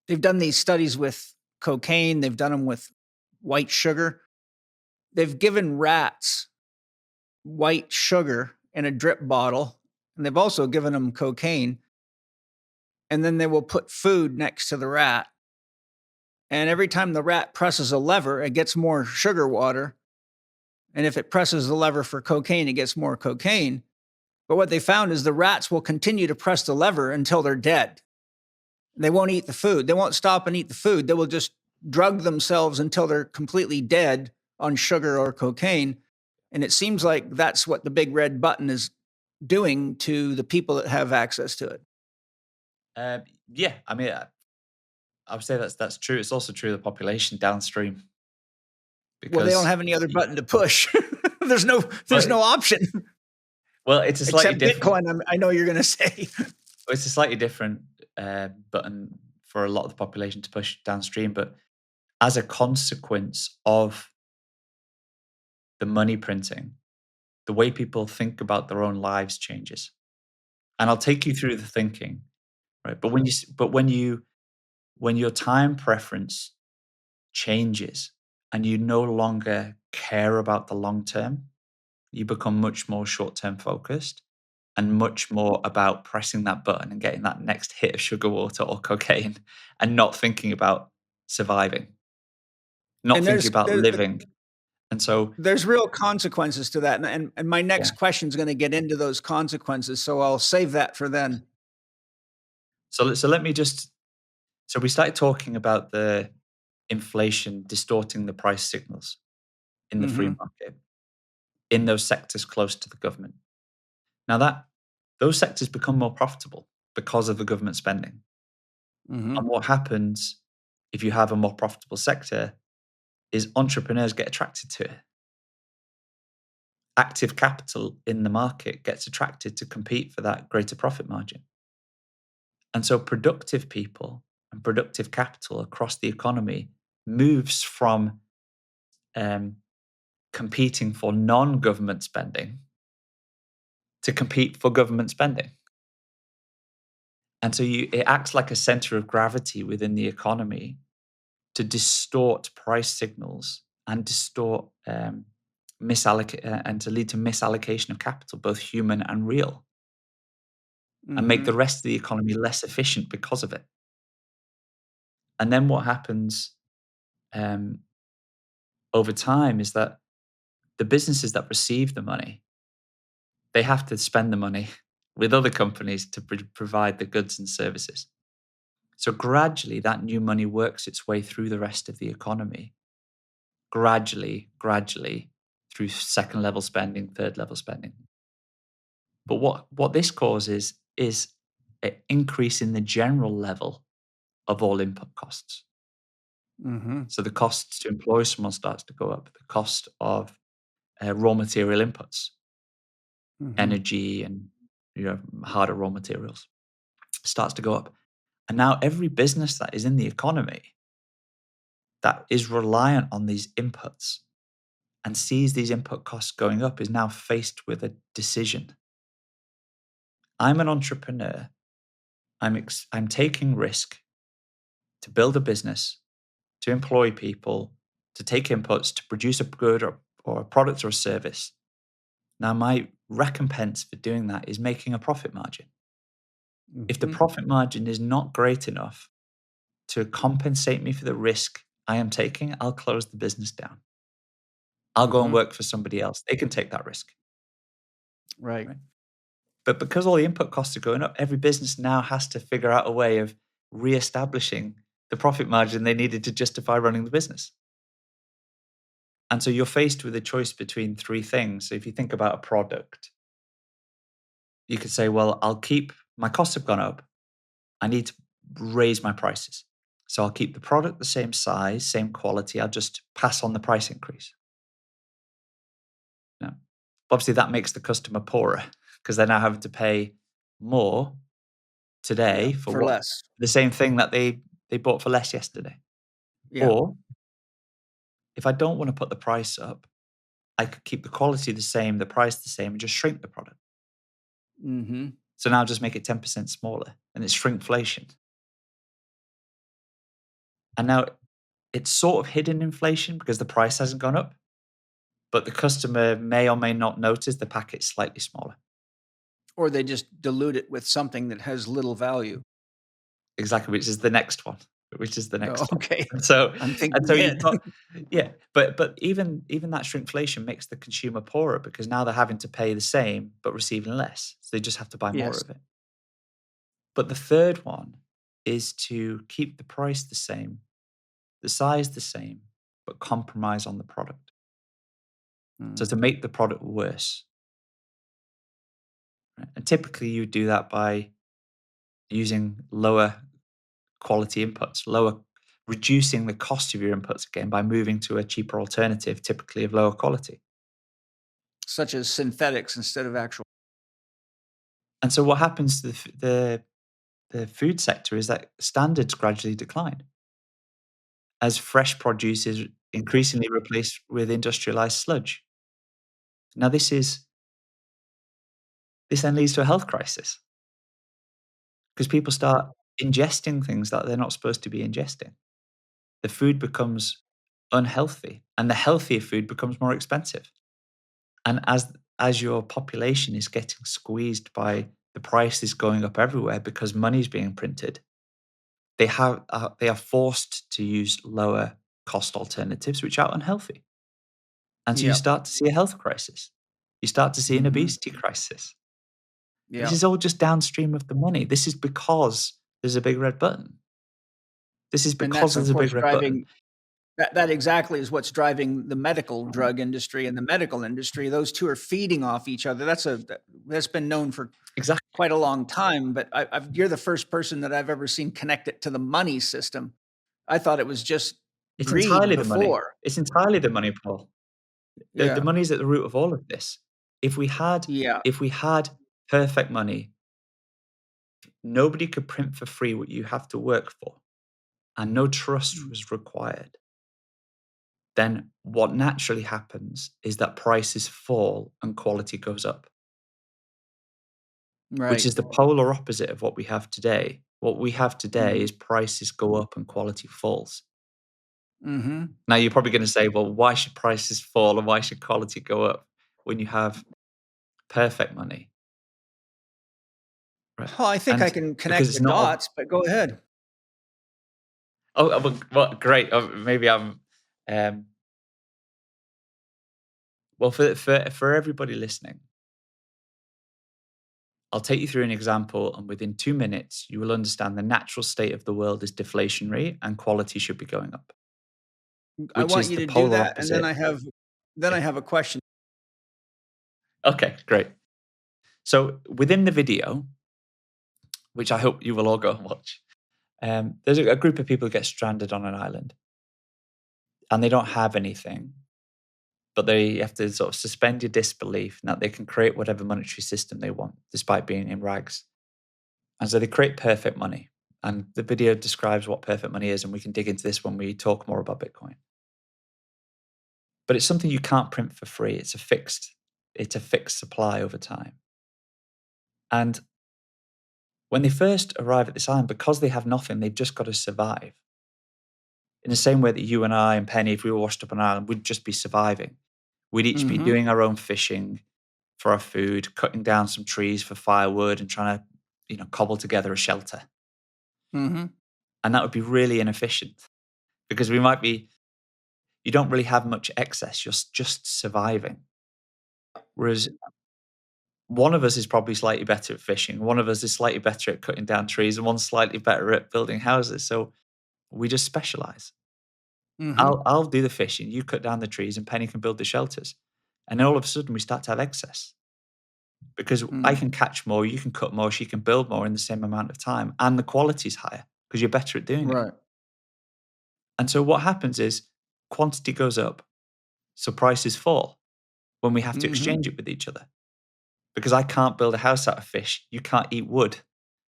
They've done these studies with cocaine, they've done them with white sugar. They've given rats white sugar in a drip bottle, and they've also given them cocaine. And then they will put food next to the rat. And every time the rat presses a lever, it gets more sugar water. And if it presses the lever for cocaine, it gets more cocaine. But what they found is the rats will continue to press the lever until they're dead. They won't eat the food. They won't stop and eat the food. They will just drug themselves until they're completely dead on sugar or cocaine. And it seems like that's what the big red button is doing to the people that have access to it. Yeah, I mean, I would say that's true. It's also true of the population downstream Well, they don't because have any other button to push. there's no well, there's no option well, it's a slightly except different. Bitcoin. I know you're going to say. It's a slightly different button for a lot of the population to push downstream, but as a consequence of the money printing, the way people think about their own lives changes. And I'll take you through the thinking, right? But when your time preference changes and you no longer care about the long term, you become much more short term focused and much more about pressing that button and getting that next hit of sugar water or cocaine and not thinking about surviving, not And thinking about living. And so, there's real consequences to that. And my yeah. next question is going to get into those consequences. So I'll save that for then. So let me just, so we started talking about the inflation distorting the price signals in the free Hmm. market in those sectors close to the government. Now those sectors become more profitable because of the government spending. Hmm. And what happens if you have a more profitable sector is entrepreneurs get attracted to it. Active capital in the market gets attracted to compete for that greater profit margin. And so productive people and productive capital across the economy moves from competing for non-government spending to compete for government spending. And so it acts like a center of gravity within the economy to distort price signals and distort and to lead to misallocation of capital, both human and real, and make the rest of the economy less efficient because of it. And then what happens over time is that the businesses that receive the money, they have to spend the money with other companies to provide the goods and services. So gradually, that new money works its way through the rest of the economy, gradually through second level spending, third level spending. But what this causes is an increase in the general level of all input costs. So the costs to employ someone starts to go up. The cost of raw material inputs, energy, and harder raw materials starts to go up. And now every business that is in the economy that is reliant on these inputs and sees these input costs going up is now faced with a decision. I'm an entrepreneur. I'm taking risk to build a business, to employ people, to take inputs, to produce a good or a product or a service. Now, my recompense for doing that is making a profit margin. If the profit margin is not great enough to compensate me for the risk I am taking, I'll close the business down. I'll go and work for somebody else. They can take that risk. Right. But because all the input costs are going up, every business now has to figure out a way of reestablishing the profit margin they needed to justify running the business. And so you're faced with a choice between three things. So if you think about a product, you could say, well, my costs have gone up. I need to raise my prices. So I'll keep the product the same size, same quality. I'll just pass on the price increase. Now, obviously, that makes the customer poorer because they're now having to pay more today for less. The same thing that they bought for less yesterday. Yeah. Or if I don't want to put the price up, I could keep the quality the same, the price the same, and just shrink the product. So now just make it 10% smaller, and it's shrinkflation. And now it's sort of hidden inflation because the price hasn't gone up, but the customer may or may not notice the packet's slightly smaller. Or they just dilute it with something that has little value. Exactly, which is the next one. Okay. And so, I'm thinking you've got, but even that shrinkflation makes the consumer poorer because now they're having to pay the same but receiving less. So they just have to buy more of it. But the third one is to keep the price the same, the size the same, but compromise on the product. So to make the product worse. Right? And typically you do that by using lower quality inputs, reducing the cost of your inputs again by moving to a cheaper alternative, typically of lower quality. Such as synthetics instead of actual. And so what happens to the food sector is that standards gradually decline as fresh produce is increasingly replaced with industrialized sludge. Now this then leads to a health crisis because people start ingesting things that they're not supposed to be ingesting. The food becomes unhealthy and the healthier food becomes more expensive. And as your population is getting squeezed by the prices going up everywhere because money's being printed, they are forced to use lower cost alternatives, which are unhealthy. And so you start to see a health crisis. You start to see an obesity crisis. This is all just downstream of the money. This is because there's a big red button. This is because there's a big red button. That exactly is what's driving the medical drug industry and the medical industry. Those two are feeding off each other. That's been known for quite a long time. But you're the first person that I've ever seen connect it to the money system. I thought it was just greed entirely before. The money. It's entirely the money, Paul. The money's at the root of all of this. If we had perfect money, nobody could print for free what you have to work for, and no trust was required. Then what naturally happens is that prices fall and quality goes up. which is the polar opposite of what we have today. What we have today is prices go up and quality falls. Now, you're probably going to say, well, why should prices fall and why should quality go up when you have perfect money? Right. Well, I think I can connect the dots, but go ahead. Oh, well, great. Maybe I'm... well, for everybody listening, I'll take you through an example, and within 2 minutes, you will understand the natural state of the world is deflationary and quality should be going up. I want you to do that, and then I have a question. Okay, great. So within the video, which I hope you will all go and watch, there's a group of people who get stranded on an island, and they don't have anything, but they have to sort of suspend your disbelief that they can create whatever monetary system they want, despite being in rags. And so they create perfect money. And the video describes what perfect money is, and we can dig into this when we talk more about Bitcoin. But it's something you can't print for free. It's a fixed supply over time. And when they first arrive at this island, because they have nothing, they've just got to survive. In the same way that you and I and Penny, if we were washed up on an island, we'd just be surviving. We'd each be doing our own fishing for our food, cutting down some trees for firewood and trying to, cobble together a shelter. And that would be really inefficient because you don't really have much excess. You're just surviving. Whereas one of us is probably slightly better at fishing. One of us is slightly better at cutting down trees and one's slightly better at building houses. So we just specialize. I'll do the fishing, you cut down the trees, and Penny can build the shelters. And then all of a sudden we start to have excess. Because I can catch more, you can cut more, she can build more in the same amount of time. And the quality's higher because you're better at doing it. And so what happens is quantity goes up, so prices fall when we have to exchange it with each other. Because I can't build a house out of fish, you can't eat wood,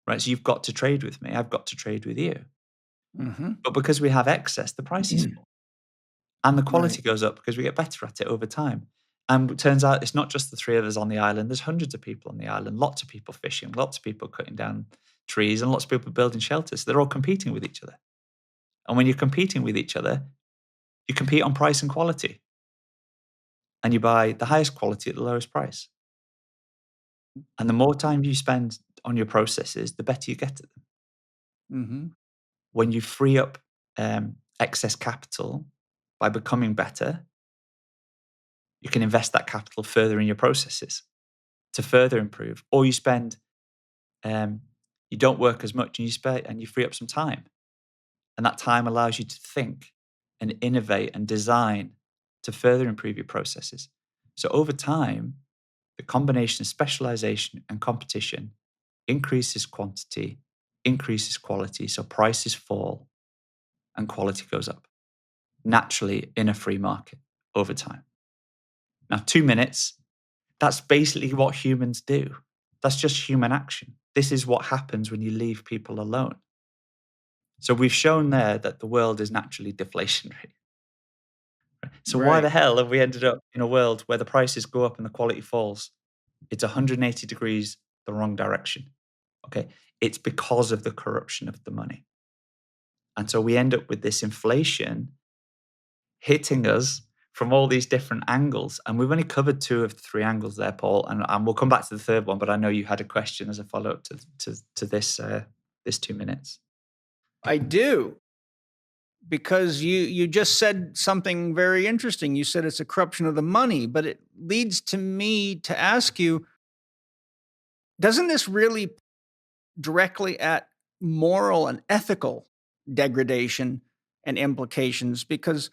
right? So you've got to trade with me, I've got to trade with you. But because we have excess, the prices fall. And the quality goes up because we get better at it over time. And it turns out it's not just the three of us on the island. There's hundreds of people on the island, lots of people fishing, lots of people cutting down trees, and lots of people building shelters. They're all competing with each other. And when you're competing with each other, you compete on price and quality. And you buy the highest quality at the lowest price. And the more time you spend on your processes, the better you get at them. When you free up excess capital by becoming better, you can invest that capital further in your processes to further improve. Or you spend, you don't work as much and you free up some time. And that time allows you to think and innovate and design to further improve your processes. So over time, the combination of specialization and competition increases quantity, increases quality. So prices fall and quality goes up naturally in a free market over time. Now, 2 minutes, that's basically what humans do. That's just human action. This is what happens when you leave people alone. So we've shown there that the world is naturally deflationary. So why the hell have we ended up in a world where the prices go up and the quality falls? It's 180 degrees the wrong direction. Okay, it's because of the corruption of the money. And so we end up with this inflation hitting us from all these different angles. And we've only covered 2 of the 3 angles there, Paul. And we'll come back to the third one, but I know you had a question as a follow-up to this 2 minutes. I do. Because you just said something very interesting. You said it's a corruption of the money, but it leads to me to ask you, doesn't this really directly at moral and ethical degradation and implications? Because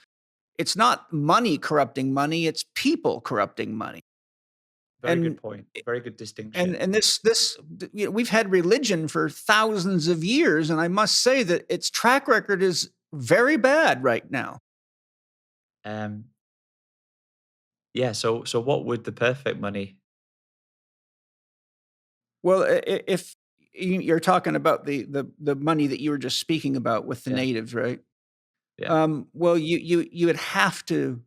it's not money corrupting money, it's people corrupting money. Very good point. Very good distinction. And this we've had religion for thousands of years, and I must say that its track record is very bad right now. Yeah. So what would the perfect money? Well, if you're talking about the money that you were just speaking about with the natives, right? Yeah. Well, you would have to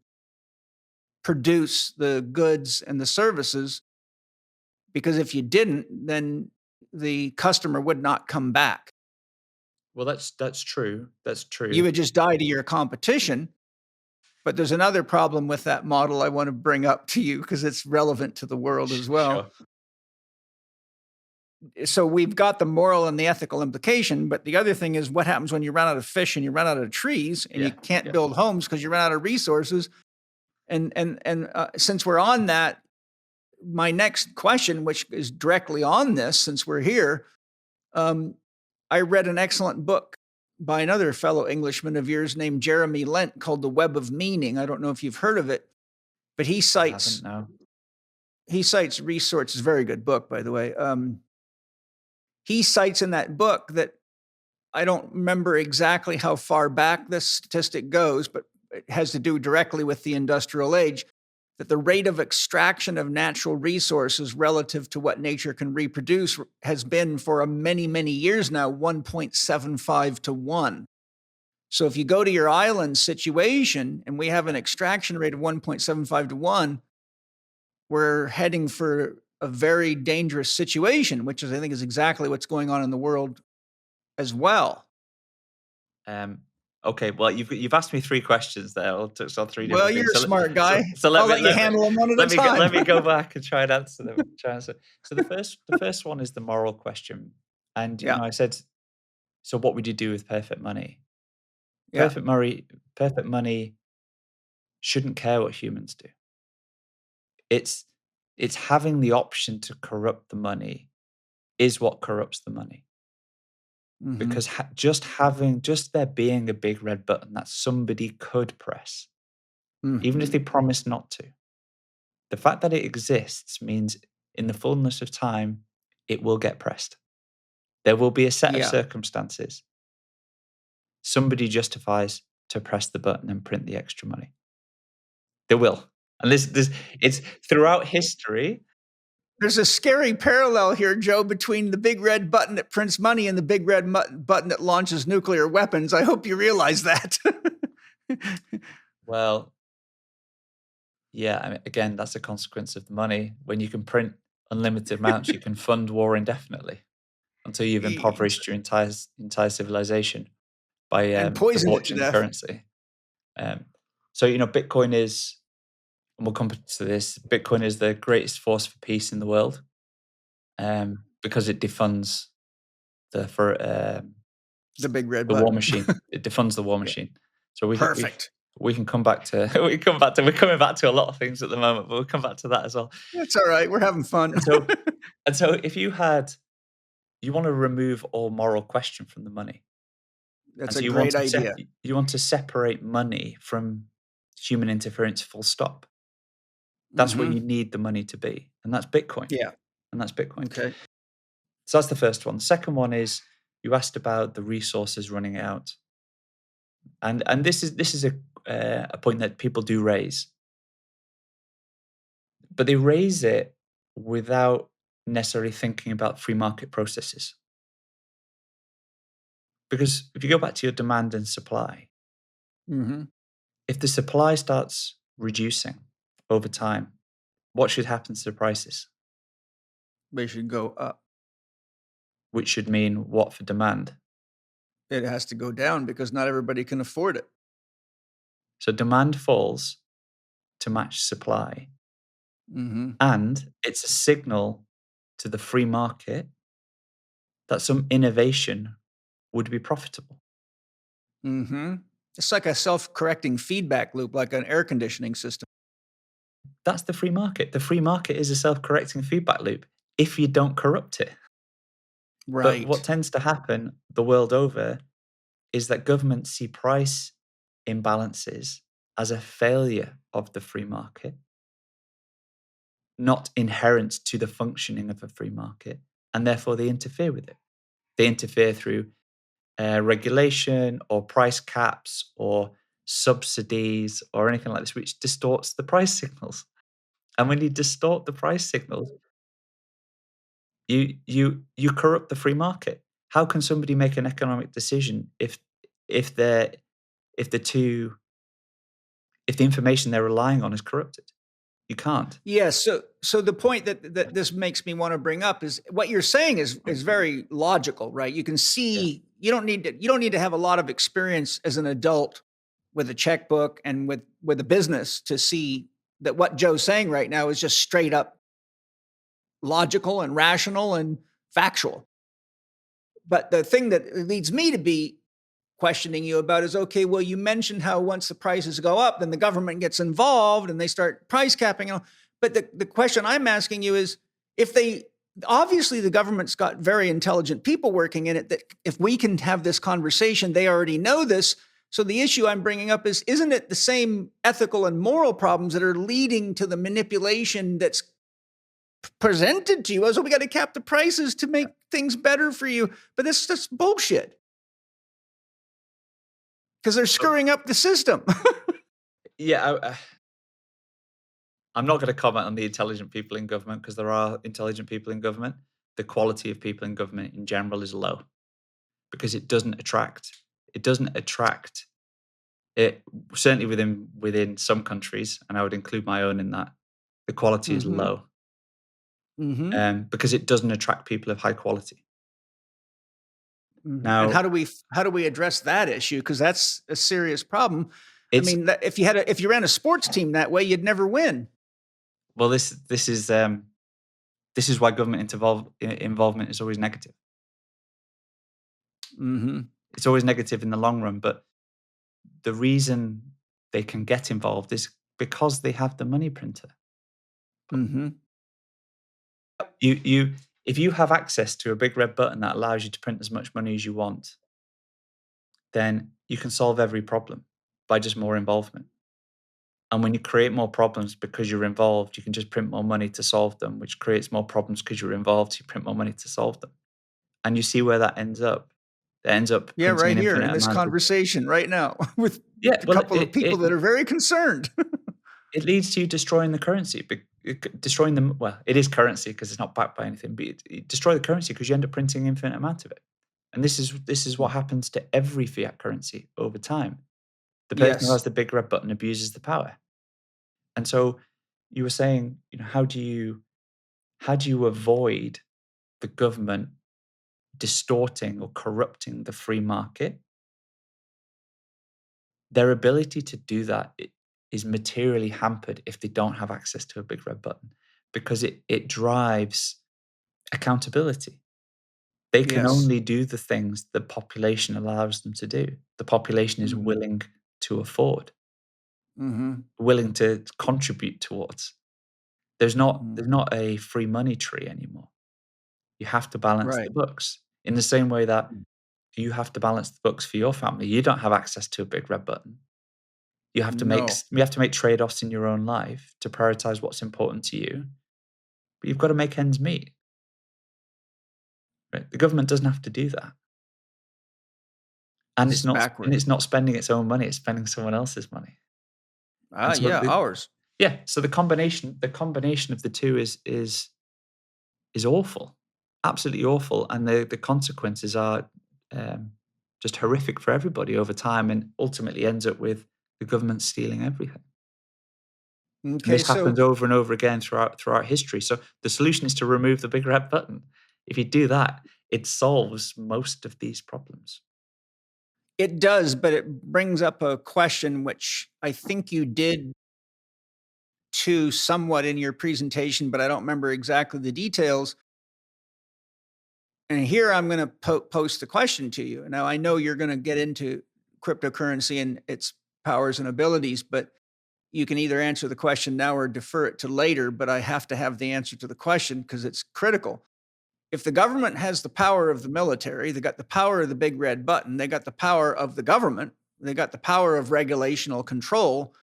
produce the goods and the services because if you didn't, then the customer would not come back. Well, that's true. That's true. You would just die to your competition. But there's another problem with that model I want to bring up to you because it's relevant to the world as well. Sure. So we've got the moral and the ethical implication, but the other thing is what happens when you run out of fish and you run out of trees and you can't build homes because you run out of resources. And since we're on that, my next question, which is directly on this, since we're here, I read an excellent book by another fellow Englishman of yours named Jeremy Lent called The Web of Meaning. I don't know if you've heard of it, but he cites resources. Very good book, by the way. He cites in that book that I don't remember exactly how far back this statistic goes, but it has to do directly with the industrial age, that the rate of extraction of natural resources relative to what nature can reproduce has been for many, many years now 1.75 to 1. So if you go to your island situation and we have an extraction rate of 1.75 to 1, we're heading for a very dangerous situation, which is, I think, is exactly what's going on in the world as well. Okay, well, you've asked me 3 questions there. I'll touch on 3 different things. Well, you're a smart guy. So I'll let you handle them one at a time. Let me go back and try and answer them. So the first one is the moral question. And I said, so what would you do with perfect money? Perfect money shouldn't care what humans do. It's having the option to corrupt the money is what corrupts the money. Mm-hmm. Because just there being a big red button that somebody could press, even if they promise not to, the fact that it exists means in the fullness of time, it will get pressed. There will be a set of circumstances. Somebody justifies to press the button and print the extra money. They will. And this it's throughout history. There's a scary parallel here, Joe, between the big red button that prints money and the big red button that launches nuclear weapons. I hope you realize that. Well, yeah, I mean, again, that's a consequence of the money. When you can print unlimited amounts, you can fund war indefinitely until you've impoverished your entire civilization by debauching the currency. So, Bitcoin is, and we'll come to this, Bitcoin is the greatest force for peace in the world because it defunds the big red the war machine. It defunds the war machine. So we can come back to we're coming back to a lot of things at the moment, but we'll come back to that as well. That's all right. We're having fun. And so if you want to remove all moral question from the money. That's a great idea. You want to separate money from human interference, full stop. That's what you need the money to be. And that's Bitcoin. Yeah. And that's Bitcoin. Okay. So that's the first one. The second one is you asked about the resources running out. And this is a point that people do raise. But they raise it without necessarily thinking about free market processes. Because if you go back to your demand and supply, if the supply starts reducing over time, what should happen to the prices? They should go up. Which should mean what for demand? It has to go down because not everybody can afford it. So demand falls to match supply. And it's a signal to the free market that some innovation would be profitable. It's like a self-correcting feedback loop, like an air conditioning system. That's the free market. The free market is a self-correcting feedback loop if you don't corrupt it. Right. But what tends to happen the world over is that governments see price imbalances as a failure of the free market, not inherent to the functioning of a free market, and therefore they interfere with it. They interfere through regulation or price caps or subsidies or anything like this, which distorts the price signals. And when you distort the price signals, you corrupt the free market. How can somebody make an economic decision if the information they're relying on is corrupted? You can't. Yes. So the point that this makes me want to bring up is what you're saying is very logical, right? You can see you don't need to have a lot of experience as an adult with a checkbook and with a business to see that what Joe's saying right now is just straight up logical and rational and factual. But the thing that leads me to be questioning you about is, okay, well, you mentioned how once the prices go up, then the government gets involved and they start price capping. But the question I'm asking you is, obviously the government's got very intelligent people working in it, that if we can have this conversation, they already know this. So the issue I'm bringing up is, isn't it the same ethical and moral problems that are leading to the manipulation that's presented to you? Oh, so we got to cap the prices to make things better for you. But this is just bullshit. Because they're screwing up the system. I'm not going to comment on the intelligent people in government, because there are intelligent people in government. The quality of people in government in general is low, because it doesn't attract. It certainly within some countries, and I would include my own in that. The quality is low, because it doesn't attract people of high quality. Now, and how do we address that issue? Because that's a serious problem. I mean, if you ran a sports team that way, you'd never win. Well, this is why government involvement is always negative. It's always negative in the long run, but the reason they can get involved is because they have the money printer. If you have access to a big red button that allows you to print as much money as you want, then you can solve every problem by just more involvement. And when you create more problems because you're involved, you can just print more money to solve them, which creates more problems because you're involved. So you print more money to solve them. And you see where that ends up. It ends up right here in this conversation right now with a couple of people that are very concerned. It leads to you destroying the currency, destroying them. Well, it is currency because it's not backed by anything, but you destroy the currency because you end up printing an infinite amount of it. And this is what happens to every fiat currency over time. The person who has the big red button abuses the power. And so you were saying, how do you avoid the government distorting or corrupting the free market? Their ability to do that is materially hampered if they don't have access to a big red button, because it drives accountability. They can only do the things the population allows them to do. The population is willing to afford, willing to contribute towards. There's not a free money tree anymore. You have to balance the books in the same way that you have to balance the books for your family. You don't have access to a big red button. You have to make trade-offs in your own life to prioritize what's important to you. But you've got to make ends meet. Right? The government doesn't have to do that. And it's not spending its own money, it's spending someone else's money. Ours. Yeah. So the combination of the two is awful. Absolutely awful. And the consequences are just horrific for everybody over time, and ultimately ends up with the government stealing everything. And this happens over and over again throughout history. So the solution is to remove the big red button. If you do that, it solves most of these problems. It does, but it brings up a question which I think you did too somewhat in your presentation, but I don't remember exactly the details. And here I'm going to post the question to you. Now, I know you're going to get into cryptocurrency and its powers and abilities, but you can either answer the question now or defer it to later, but I have to have the answer to the question because it's critical. If the government has the power of the military, they got the power of the big red button, they got the power of the government, they got the power of regulational control,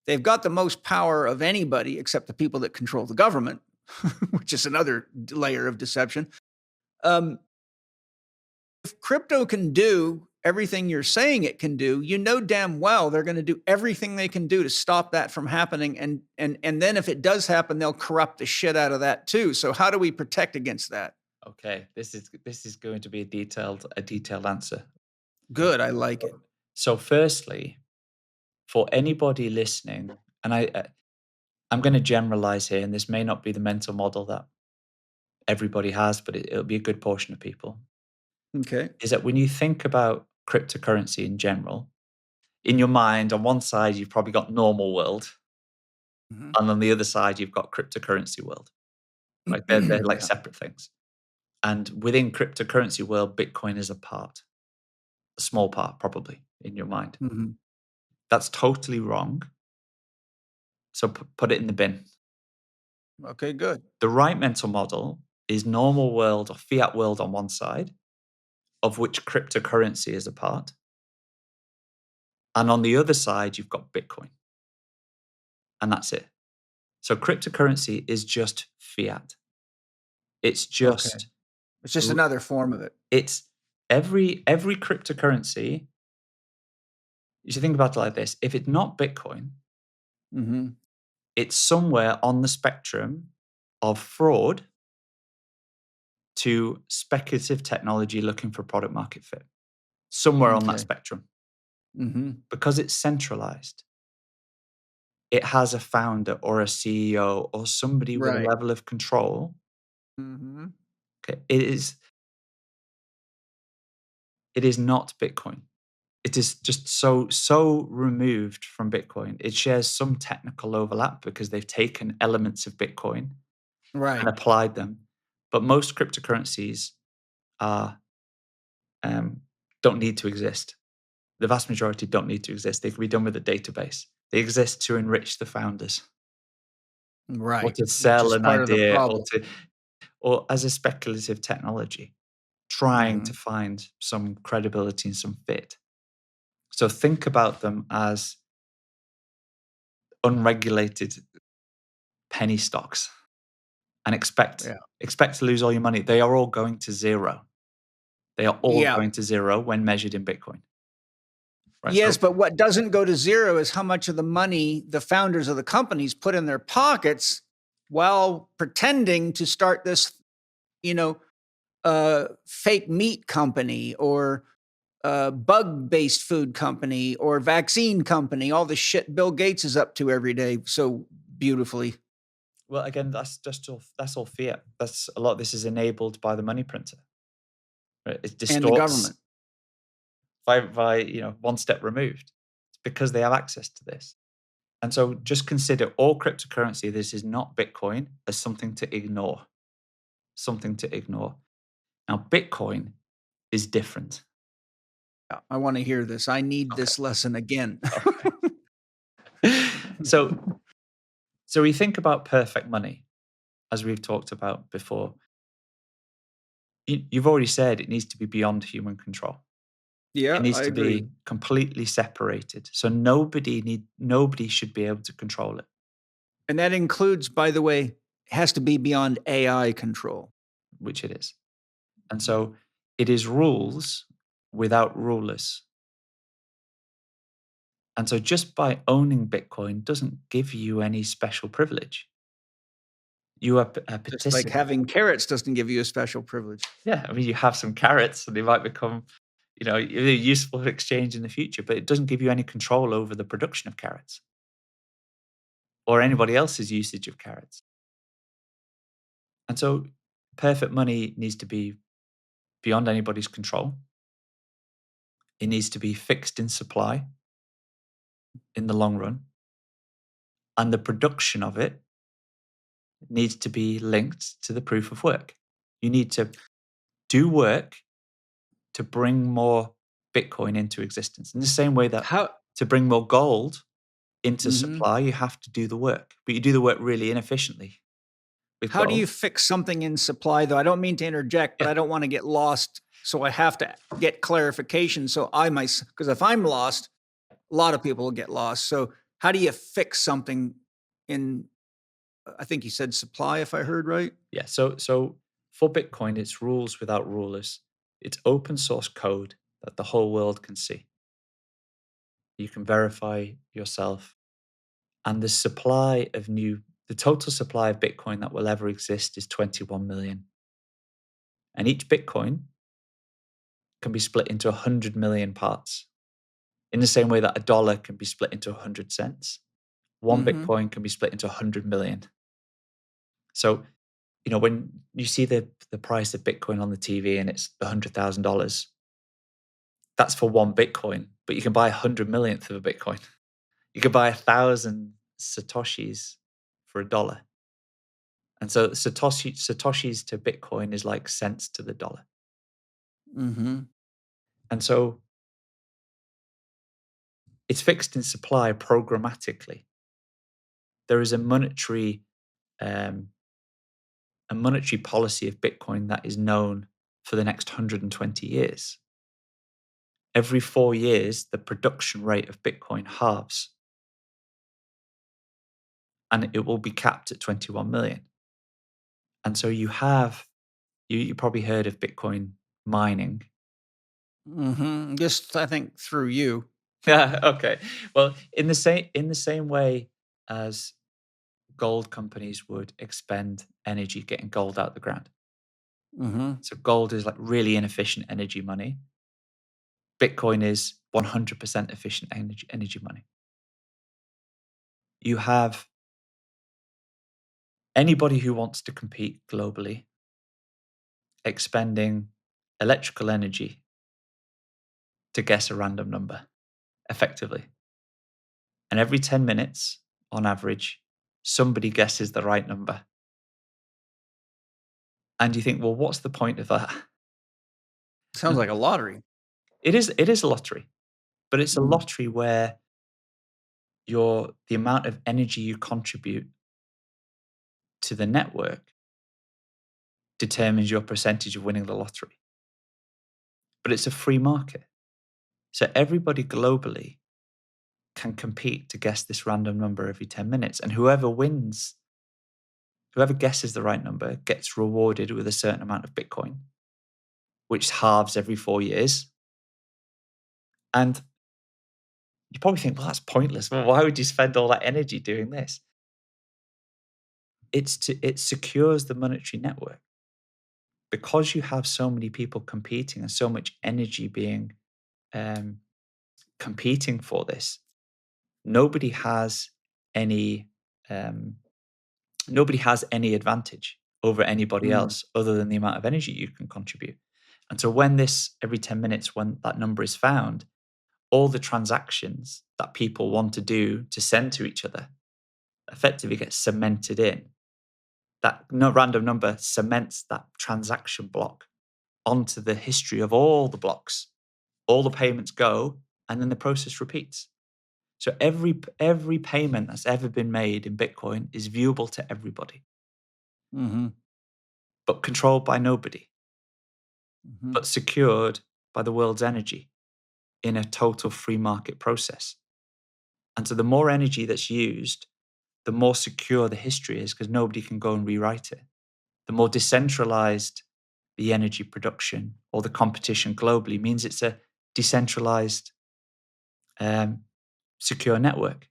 they've got the most power of anybody except the people that control the government, which is another layer of deception. If crypto can do everything you're saying it can do, you know damn well they're going to do everything they can do to stop that from happening. And then if it does happen, they'll corrupt the shit out of that too. So how do we protect against that? Okay, this is going to be a detailed answer. Good, I like it. So firstly, for anybody listening, and I'm going to generalize here, and this may not be the mental model that everybody has, but it'll be a good portion of people. Okay. Is that when you think about cryptocurrency in general, in your mind, on one side, you've probably got normal world, and on the other side, you've got cryptocurrency world. Like they're like separate things. And within cryptocurrency world, Bitcoin is a part, a small part probably in your mind. That's totally wrong. So put it in the bin. Okay, good. The right mental model is normal world or fiat world on one side, of which cryptocurrency is a part. And on the other side, you've got Bitcoin. And that's it. So cryptocurrency is just fiat. It's just It's just another form of it. It's every cryptocurrency. You should think about it like this. If it's not Bitcoin, it's somewhere on the spectrum of fraud to speculative technology looking for product market fit. Somewhere on that spectrum. Because it's centralized. It has a founder or a CEO or somebody with a level of control. Okay, it is not Bitcoin. It is just so removed from Bitcoin. It shares some technical overlap because they've taken elements of Bitcoin and applied them. But most cryptocurrencies are don't need to exist. The vast majority don't need to exist. They can be done with a database. They exist to enrich the founders. Or to sell an idea or as a speculative technology, trying to find some credibility and some fit. So think about them as unregulated penny stocks and expect to lose all your money. They are all going to zero. They are all going to zero when measured in Bitcoin. Right? Yes, but what doesn't go to zero is how much of the money the founders of the companies put in their pockets while pretending to start this, fake meat company or bug-based food company or vaccine company, all the shit Bill Gates is up to every day so beautifully. Well, again, that's all fiat. That's a lot of this is enabled by the money printer. Right? It distorts and the government. By one step removed. It's because they have access to this. And so just consider all cryptocurrency, this is not Bitcoin, as something to ignore. Something to ignore. Now, Bitcoin is different. I want to hear this. I need this lesson again. So we think about perfect money, as we've talked about before. You've already said it needs to be beyond human control. Yeah, it needs I to agree. be completely separated. So nobody should be able to control it. And that includes, by the way, has to be beyond AI control. Which it is. And so it is rules without rulers. And so just by owning Bitcoin doesn't give you any special privilege. You are a participant. Just like having carrots doesn't give you a special privilege. Yeah, I mean, you have some carrots and they might become, useful for exchange in the future, but it doesn't give you any control over the production of carrots or anybody else's usage of carrots. And so perfect money needs to be beyond anybody's control. It needs to be fixed in supply in the long run. And the production of it needs to be linked to the proof of work. You need to do work to bring more Bitcoin into existence. In the same way that to bring more gold into supply, you have to do the work. But you do the work really inefficiently. How do you fix something in supply, though? I don't mean to interject, but I don't want to get lost. So I have to get clarification. So because if I'm lost, a lot of people will get lost. So how do you fix something in, I think you said supply, if I heard right? Yeah. So for Bitcoin, it's rules without rulers. It's open source code that the whole world can see. You can verify yourself. And the total supply of Bitcoin that will ever exist is 21 million. And each Bitcoin can be split into 100 million parts in the same way that $1 can be split into 100 cents. One Bitcoin can be split into 100 million. So, when you see the price of Bitcoin on the TV and it's $100,000, that's for one Bitcoin, but you can buy 100 millionth of a Bitcoin. You could buy 1,000 Satoshis for $1. And so Satoshis to Bitcoin is like cents to the dollar. And so it's fixed in supply programmatically. There is a monetary policy of Bitcoin that is known for the next 120 years. Every 4 years, the production rate of Bitcoin halves, and it will be capped at 21 million. And so you probably heard of Bitcoin mining. Just I think through you. Yeah. Okay. Well, in the same way as gold companies would expend energy getting gold out the ground. So gold is like really inefficient energy money. Bitcoin is 100% efficient energy money. You have anybody who wants to compete globally expending electrical energy to guess a random number effectively. And every 10 minutes, on average, somebody guesses the right number. And you think, well, what's the point of that? Sounds like a lottery. It is a lottery, but it's a lottery where the amount of energy you contribute to the network determines your percentage of winning the lottery. But it's a free market. So everybody globally can compete to guess this random number every 10 minutes. And whoever guesses the right number gets rewarded with a certain amount of Bitcoin, which halves every 4 years. And you probably think, well, that's pointless. Well, why would you spend all that energy doing this? It secures the monetary network. Because you have so many people competing and so much energy being competing for this, nobody has any advantage over anybody else other than the amount of energy you can contribute. And so when every 10 minutes, when that number is found, all the transactions that people want to do to send to each other effectively get cemented in. That random number cements that transaction block onto the history of all the blocks. All the payments go, and then the process repeats. So every payment that's ever been made in Bitcoin is viewable to everybody, but controlled by nobody, but secured by the world's energy in a total free market process. And so the more energy that's used, the more secure the history is because nobody can go and rewrite it. The more decentralized the energy production or the competition globally means it's a decentralized, secure network.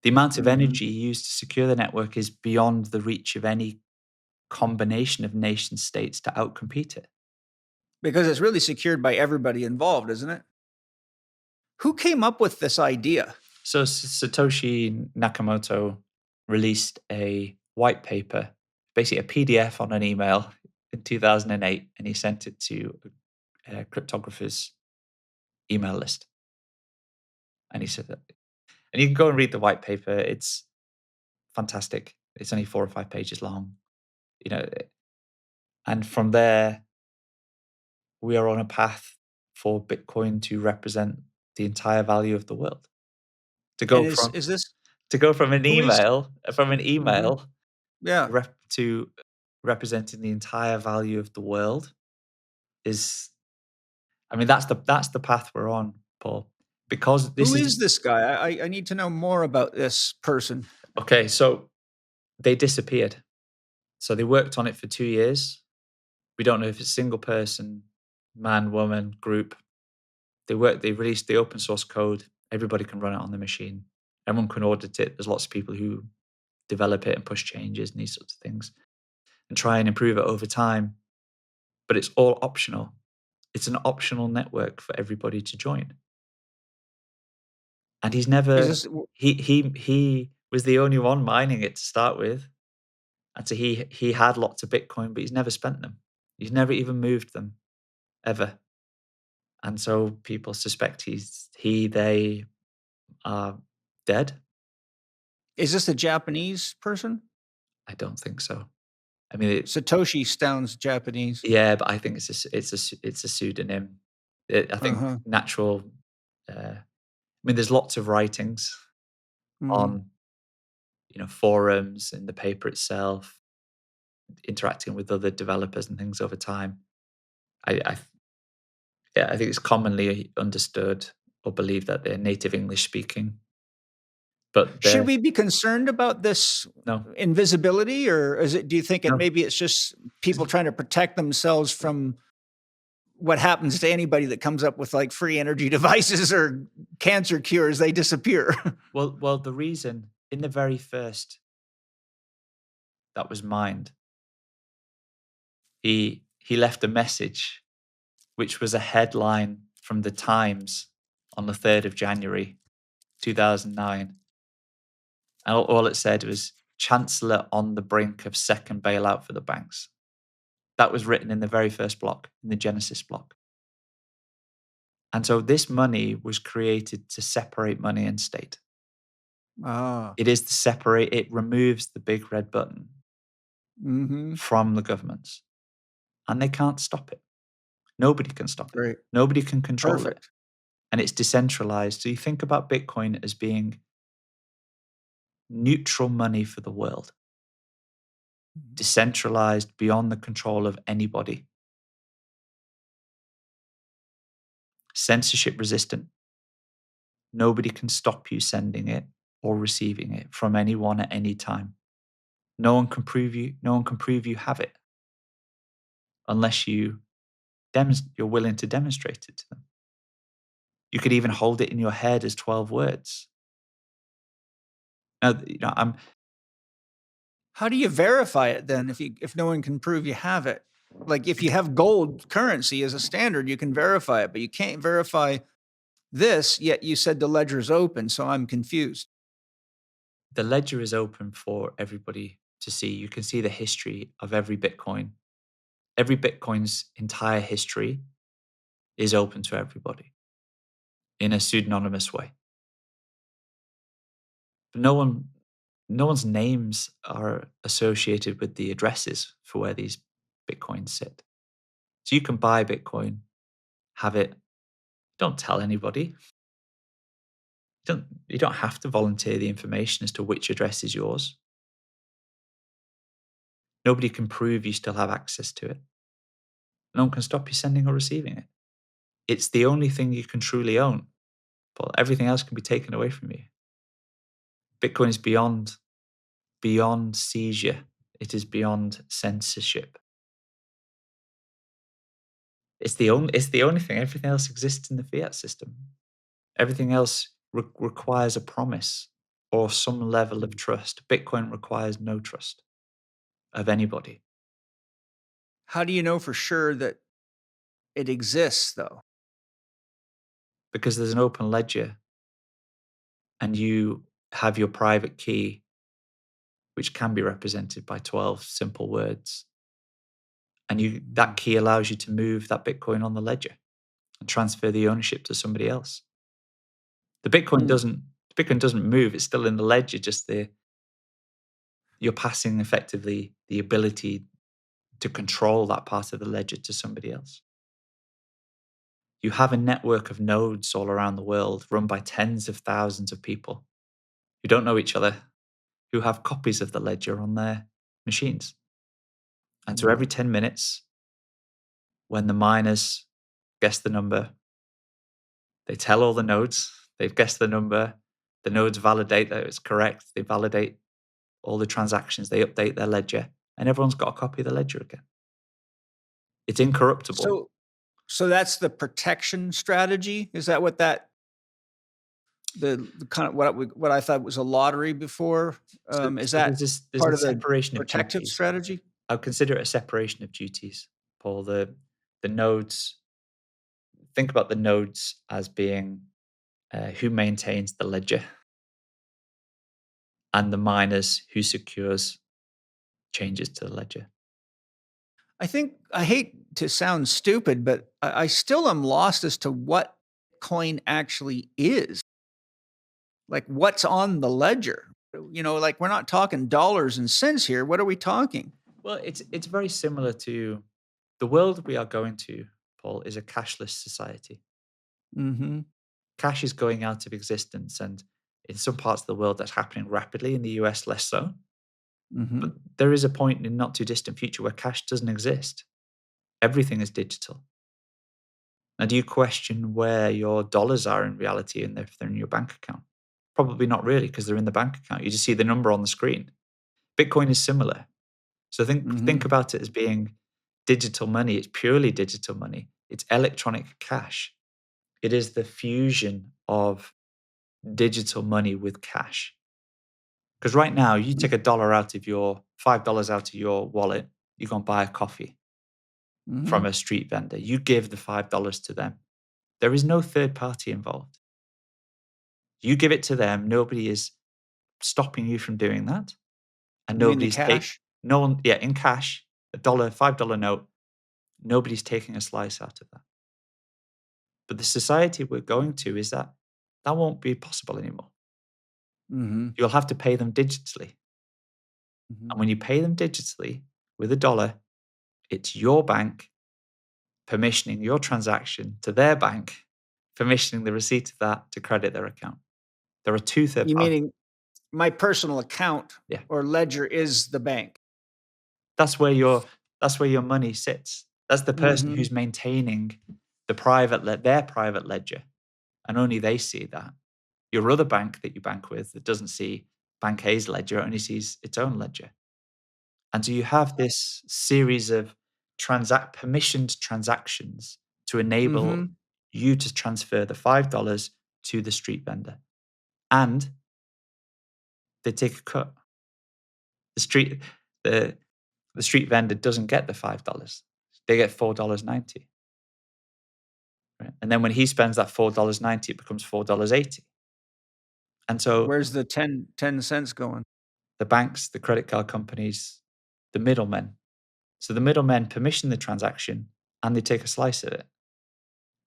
The amount of energy used to secure the network is beyond the reach of any combination of nation states to outcompete it. Because it's really secured by everybody involved, isn't it? Who came up with this idea? So Satoshi Nakamoto released a white paper, basically a PDF on an email in 2008, and he sent it to a cryptographer's email list. And he said that, and you can go and read the white paper. It's fantastic. It's only 4 or 5 pages long, and from there, we are on a path for Bitcoin to represent the entire value of the world. To go from an email to representing the entire value of the world is, that's the path we're on, Paul. Because who is this guy? I need to know more about this person. Okay, so they disappeared. So they worked on it for 2 years. We don't know if it's single person, man, woman, group. They released the open source code. Everybody can run it on the machine. Everyone can audit it. There's lots of people who develop it and push changes and these sorts of things and try and improve it over time. But it's all optional. It's an optional network for everybody to join. And he's never he was the only one mining it to start with. And so he had lots of Bitcoin, but he's never spent them. He's never even moved them, ever. And so people suspect they are dead. Is this a Japanese person? I don't think so. I mean, Satoshi sounds Japanese. Yeah, but I think it's a pseudonym. I think natural. I mean, there's lots of writings on, forums and the paper itself, interacting with other developers and things over time. I think it's commonly understood or believed that they're native English speaking. But should we be concerned about this invisibility, or do you think maybe it's just people trying to protect themselves from what happens to anybody that comes up with like free energy devices or cancer cures? They disappear. Well, the reason in the very first that was mined, he left a message, which was a headline from the Times on the 3rd of January, 2009. And all it said was, Chancellor on the brink of second bailout for the banks. That was written in the very first block, in the Genesis block. And so this money was created to separate money and state. It is to separate, it removes the big red button from the governments. And they can't stop it. Nobody can stop it. Nobody can control it. And it's decentralized. So you think about Bitcoin as being neutral money for the world. Decentralized, beyond the control of anybody. Censorship resistant. Nobody can stop you sending it or receiving it from anyone at any time. No one can prove you have it unless you're willing to demonstrate it to them. You could even hold it in your head as 12 words. Now, how do you verify it then if no one can prove you have it? Like if you have gold currency as a standard, you can verify it, but you can't verify this, yet you said the ledger is open, so I'm confused. The ledger is open for everybody to see. You can see the history of every Bitcoin. Every Bitcoin's entire history is open to everybody in a pseudonymous way. But no one's names are associated with the addresses for where these Bitcoins sit. So you can buy Bitcoin, have it, don't tell anybody. You don't have to volunteer the information as to which address is yours. Nobody can prove you still have access to it. No one can stop you sending or receiving it. It's the only thing you can truly own, but everything else can be taken away from you. Bitcoin is beyond seizure. It is beyond censorship. It's the only thing. Everything else exists in the fiat system. Everything else requires a promise or some level of trust. Bitcoin requires no trust of anybody. How do you know for sure that it exists, though? Because there's an open ledger and you have your private key, which can be represented by 12 simple words. And that key allows you to move that Bitcoin on the ledger and transfer the ownership to somebody else. The Bitcoin doesn't move. It's still in the ledger, just you're passing effectively the ability to control that part of the ledger to somebody else. You have a network of nodes all around the world run by tens of thousands of people who don't know each other, who have copies of the ledger on their machines. And so every 10 minutes, when the miners guess the number, they tell all the nodes, they've guessed the number, the nodes validate that it's correct, they validate all the transactions, they update their ledger, and everyone's got a copy of the ledger again. It's incorruptible. So that's the protection strategy? Is that what the kind of what I thought was a lottery before? Is that there's part a of the separation protective of strategy? I would consider it a separation of duties, Paul. The nodes, think about the nodes as being who maintains the ledger. and the miners who secures changes to the ledger. I hate to sound stupid, but I still am lost as to what coin actually is. Like, what's on the ledger? Like, we're not talking dollars and cents here. What are we talking? Well, it's very similar to the world we are going to, Paul, is a cashless society. Mm-hmm. Cash is going out of existence, and in some parts of the world that's happening rapidly. In the US, less so. Mm-hmm. But there is a point in not too distant future where cash doesn't exist. Everything is digital. Now, do you question where your dollars are in reality and if they're in your bank account? Probably not really, because they're in the bank account. You just see the number on the screen. Bitcoin is similar. So think about it as being digital money. It's purely digital money. It's electronic cash. It is the fusion of digital money with cash. Because right now, you take $5 out of your wallet, you go and buy a coffee from a street vendor. You give the $5 to them. There is no third party involved. You give it to them. Nobody is stopping you from doing that. And nobody's cash? In cash, $5 note, nobody's taking a slice out of that. But the society we're going to is that won't be possible anymore. Mm-hmm. You'll have to pay them digitally. Mm-hmm. And when you pay them digitally with $1, it's your bank permissioning your transaction to their bank, permissioning the receipt of that to credit their account. There are two third You parties. meaning my personal account or ledger is the bank? That's where your money sits. That's the person who's maintaining their private ledger, and only they see that. Your other bank that you bank with that doesn't see Bank A's ledger only sees its own ledger. And so you have this series of permissioned transactions to enable you to transfer the $5 to the street vendor. And they take a cut. The street vendor doesn't get the $5. They get $4.90. Right? And then when he spends that $4.90, it becomes $4.80. And so where's the 10 cents going? The banks, the credit card companies, the middlemen. So the middlemen permission the transaction and they take a slice of it.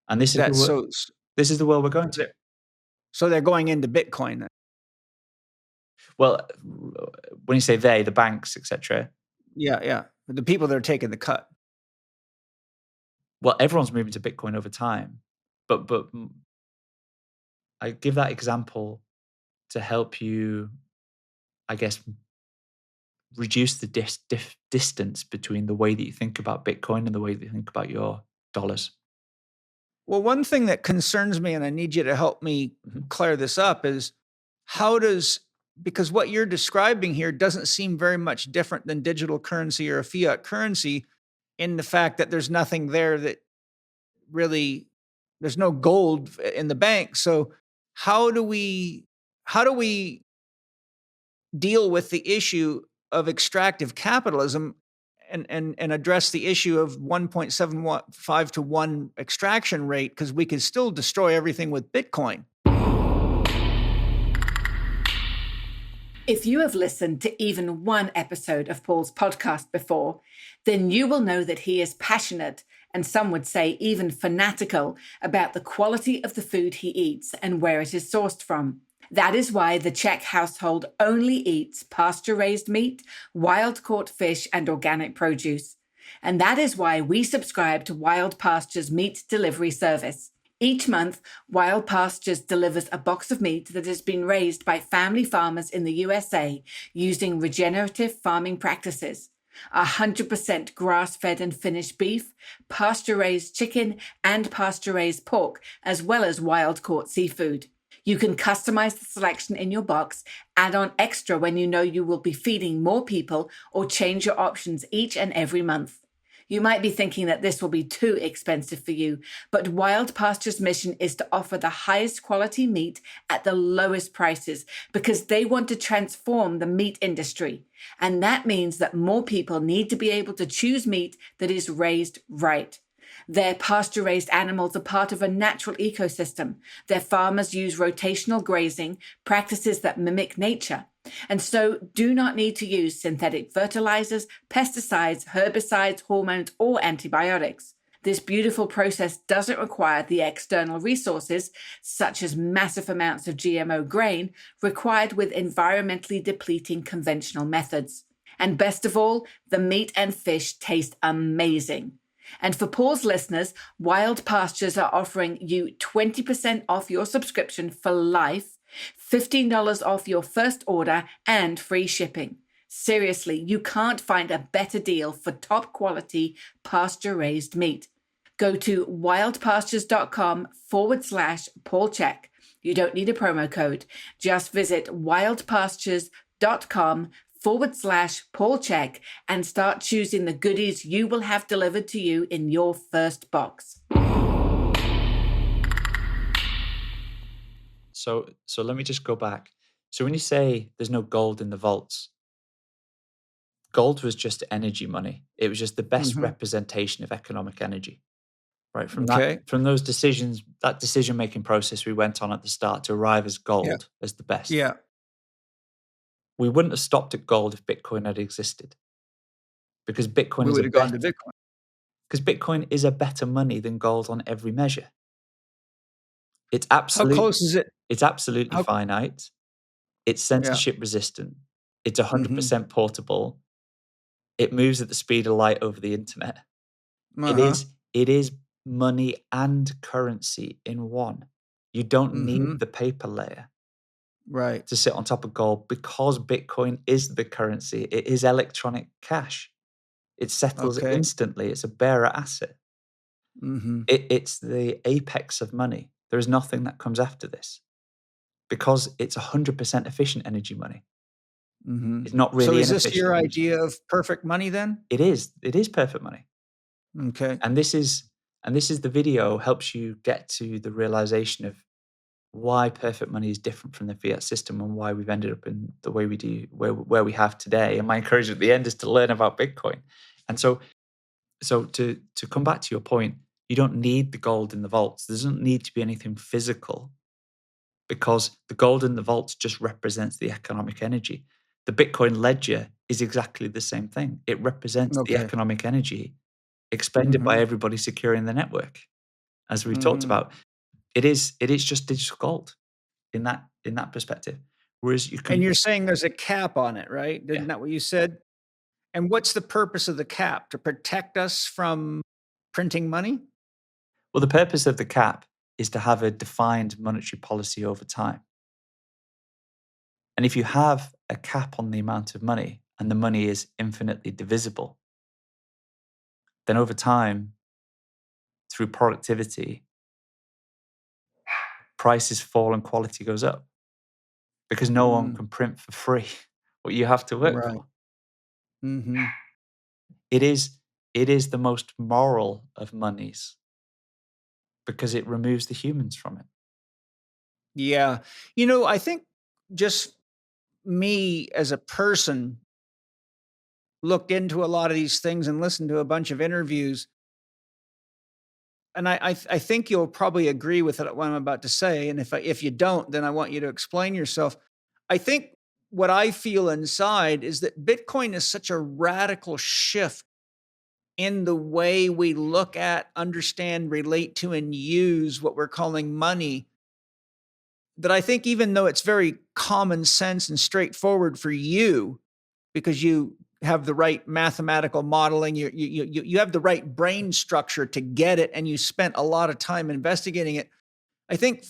And this is the world we're going to. So they're going into Bitcoin then? Well, when you say they, the banks, etc. Yeah. The people that are taking the cut. Well, everyone's moving to Bitcoin over time. But I give that example to help you, I guess, reduce the distance between the way that you think about Bitcoin and the way that you think about your dollars. Well, one thing that concerns me, and I need you to help me clear this up, is because what you're describing here doesn't seem very much different than digital currency or a fiat currency, in the fact that there's nothing there that really, there's no gold in the bank. So how do we deal with the issue of extractive capitalism and address the issue of 1.75 to 1 extraction rate, because we could still destroy everything with Bitcoin? If you have listened to even one episode of Paul's podcast before, then you will know that he is passionate, and some would say even fanatical, about the quality of the food he eats and where it is sourced from. That is why the Chek household only eats pasture-raised meat, wild-caught fish, and organic produce. And that is why we subscribe to Wild Pasture's meat delivery service. Each month, Wild Pastures delivers a box of meat that has been raised by family farmers in the USA using regenerative farming practices. 100% grass-fed and finished beef, pasture-raised chicken, and pasture-raised pork, as well as wild-caught seafood. You can customize the selection in your box, add on extra when you know you will be feeding more people, or change your options each and every month. You might be thinking that this will be too expensive for you, but Wild Pasture's mission is to offer the highest quality meat at the lowest prices because they want to transform the meat industry. And that means that more people need to be able to choose meat that is raised right. Their pasture-raised animals are part of a natural ecosystem. Their farmers use rotational grazing, practices that mimic nature. and so do not need to use synthetic fertilizers, pesticides, herbicides, hormones, or antibiotics. This beautiful process doesn't require the external resources, such as massive amounts of GMO grain, required with environmentally depleting conventional methods. And best of all, the meat and fish taste amazing. And for Paul's listeners, Wild Pastures are offering you 20% off your subscription for life, $15 off your first order, and free shipping. Seriously, you can't find a better deal for top quality pasture-raised meat. Go to wildpastures.com/Paul Chek. You don't need a promo code. Just visit wildpastures.com/Paul Chek and start choosing the goodies you will have delivered to you in your first box. So let me just go back. So when you say there's no gold in the vaults, gold was just energy money. It was just the best representation of economic energy, right? From those decisions, that decision-making process we went on at the start to arrive as gold as the best. Yeah. We wouldn't have stopped at gold if Bitcoin had existed, because Bitcoin We would have gone to Bitcoin. Because Bitcoin is a better money than gold on every measure. It's How close is it? It's absolutely finite. It's censorship resistant. It's 100% portable. It moves at the speed of light over the internet. It is money and currency in one. You don't need the paper layer to sit on top of gold, because Bitcoin is the currency. It is electronic cash. It settles instantly. It's a bearer asset. It's the apex of money. There is nothing that comes after this, because it's 100% efficient energy money. It's not really. So is this your idea of perfect money then? It is. It is perfect money. Okay. And this is the video helps you get to the realization of why perfect money is different from the fiat system and why we've ended up in the way we do, where we have today. And my encouragement at the end is to learn about Bitcoin. And so to come back to your point, you don't need the gold in the vaults. There doesn't need to be anything physical, because the gold in the vaults just represents the economic energy. The Bitcoin ledger is exactly the same thing. It represents the economic energy expended by everybody securing the network, as we've talked about. It is just digital gold in that perspective. Whereas you're saying there's a cap on it, right? Isn't that what you said? And what's the purpose of the cap? To protect us from printing money? Well, the purpose of the cap is to have a defined monetary policy over time. And if you have a cap on the amount of money and the money is infinitely divisible, then over time, through productivity, prices fall and quality goes up, because no one can print for free what you have to work for. It is the most moral of monies, because it removes the humans from it. Yeah. I think just me as a person looked into a lot of these things and listened to a bunch of interviews. And I think you'll probably agree with what I'm about to say. And if you don't, then I want you to explain yourself. I think what I feel inside is that Bitcoin is such a radical shift in the way we look at, understand, relate to, and use what we're calling money, that I think, even though it's very common sense and straightforward for you, because you have the right mathematical modeling, you have the right brain structure to get it, and you spent a lot of time investigating it. I think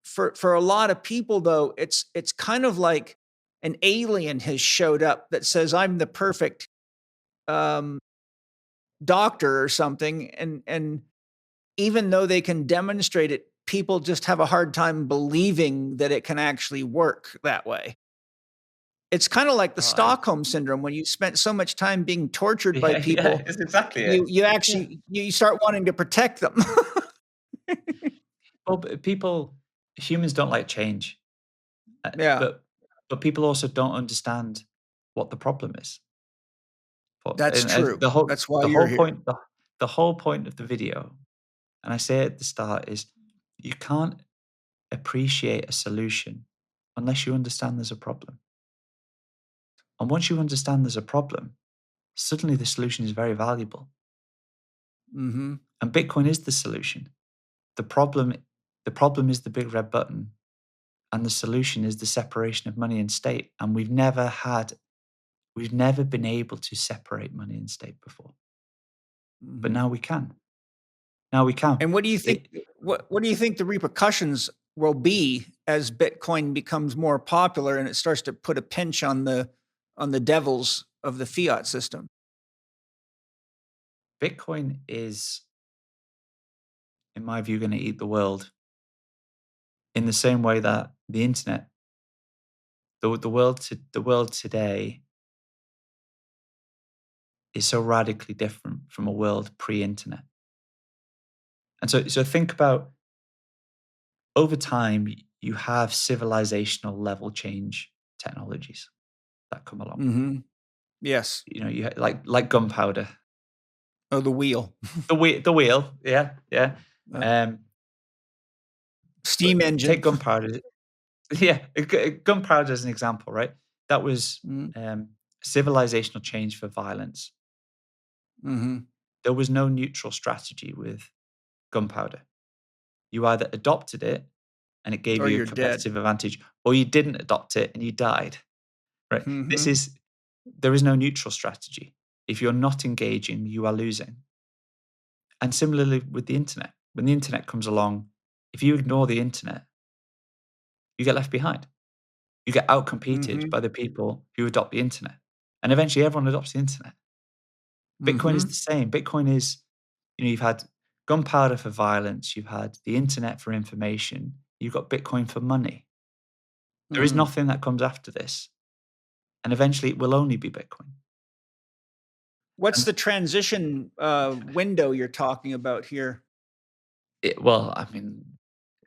for a lot of people, though, it's kind of like an alien has showed up that says, I'm the perfect doctor or something, and even though they can demonstrate it, people just have a hard time believing that it can actually work that way. It's kind of like the Stockholm syndrome, when you spent so much time being tortured by people. Yeah, it's exactly it. You actually you start wanting to protect them. Well, humans don't like change. Yeah. But people also don't understand what the problem is. That's true. That's why you're here. The whole point of the video, and I say at the start, is you can't appreciate a solution unless you understand there's a problem. And once you understand there's a problem, suddenly the solution is very valuable. Mm-hmm. And Bitcoin is the solution. The problem is the big red button, and the solution is the separation of money and state. And we've never been able to separate money and state before. Mm-hmm. But now we can. Now we can. And what do you think? What do you think the repercussions will be as Bitcoin becomes more popular and it starts to put a pinch on the devils of the fiat system? Bitcoin is, in my view, going to eat the world in the same way that the internet, the world today is so radically different from a world pre-internet. And so think about, over time, you have civilizational level change technologies that come along. Mm-hmm. Yes. You know, you like gunpowder. Oh, the wheel. The wheel, yeah. Steam engine. Take gunpowder. Yeah, gunpowder as an example, right? That was civilizational change for violence. Mm-hmm. There was no neutral strategy with gunpowder. You either adopted it and it gave Or you a you're competitive dead. advantage, or you didn't adopt it and you died. Right? Mm-hmm. There is no neutral strategy. If you're not engaging, you are losing. And similarly with the internet, when the internet comes along, if you ignore the internet, you get left behind. You get outcompeted Mm-hmm. by the people who adopt the internet. And eventually everyone adopts the internet. Bitcoin is Mm-hmm. the same. Bitcoin is, you've had gunpowder for violence, you've had the internet for information, you've got Bitcoin for money. There is Mm-hmm. nothing that comes after this. And eventually it will only be Bitcoin. What's And the transition window you're talking about here?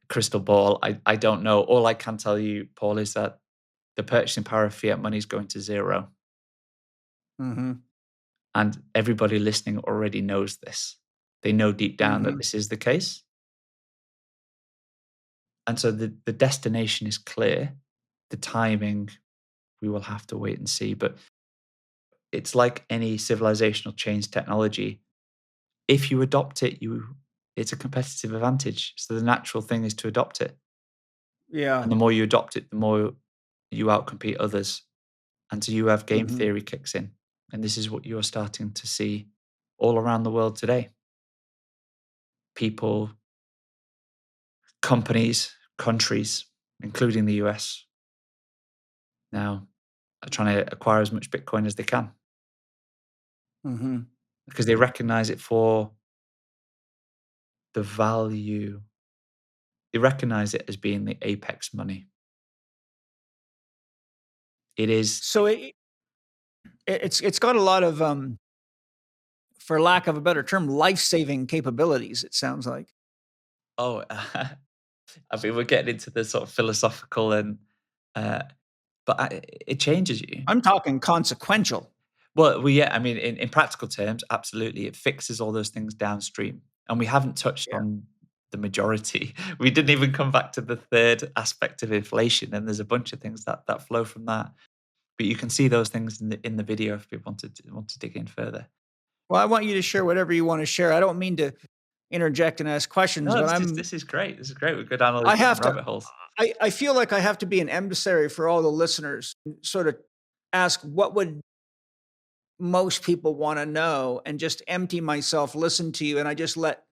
Crystal ball, I don't know. All I can tell you, Paul, is that the purchasing power of fiat money is going to zero. Mm-hmm. And everybody listening already knows this. They know deep down that this is the case. And so the destination is clear. The timing, we will have to wait and see. But it's like any civilizational change technology. If you adopt it, it's a competitive advantage. So the natural thing is to adopt it. Yeah. And the more you adopt it, the more you outcompete others. And so you have game Mm-hmm. theory kicks in. And this is what you're starting to see all around the world today. People, companies, countries, including the US, now are trying to acquire as much Bitcoin as they can. Mm-hmm. Because they recognize it for the value. They recognize it as being the apex money. It is. So it's got a lot of, for lack of a better term, life-saving capabilities, it sounds like. Oh, we're getting into the sort of philosophical but it changes you. I'm talking consequential. Well, yeah. I mean, in practical terms, absolutely, it fixes all those things downstream, and we haven't touched Yeah. on the majority. We didn't even come back to the third aspect of inflation, and there's a bunch of things that flow from that. But you can see those things in the video if people want to dig in further. Well, I want you to share whatever you want to share. I don't mean to interject and ask questions, No, but this is great. This is great. We go down all these different rabbit holes. I feel like I have to be an emissary for all the listeners, sort of ask what would most people want to know and just empty myself, listen to you, and I just let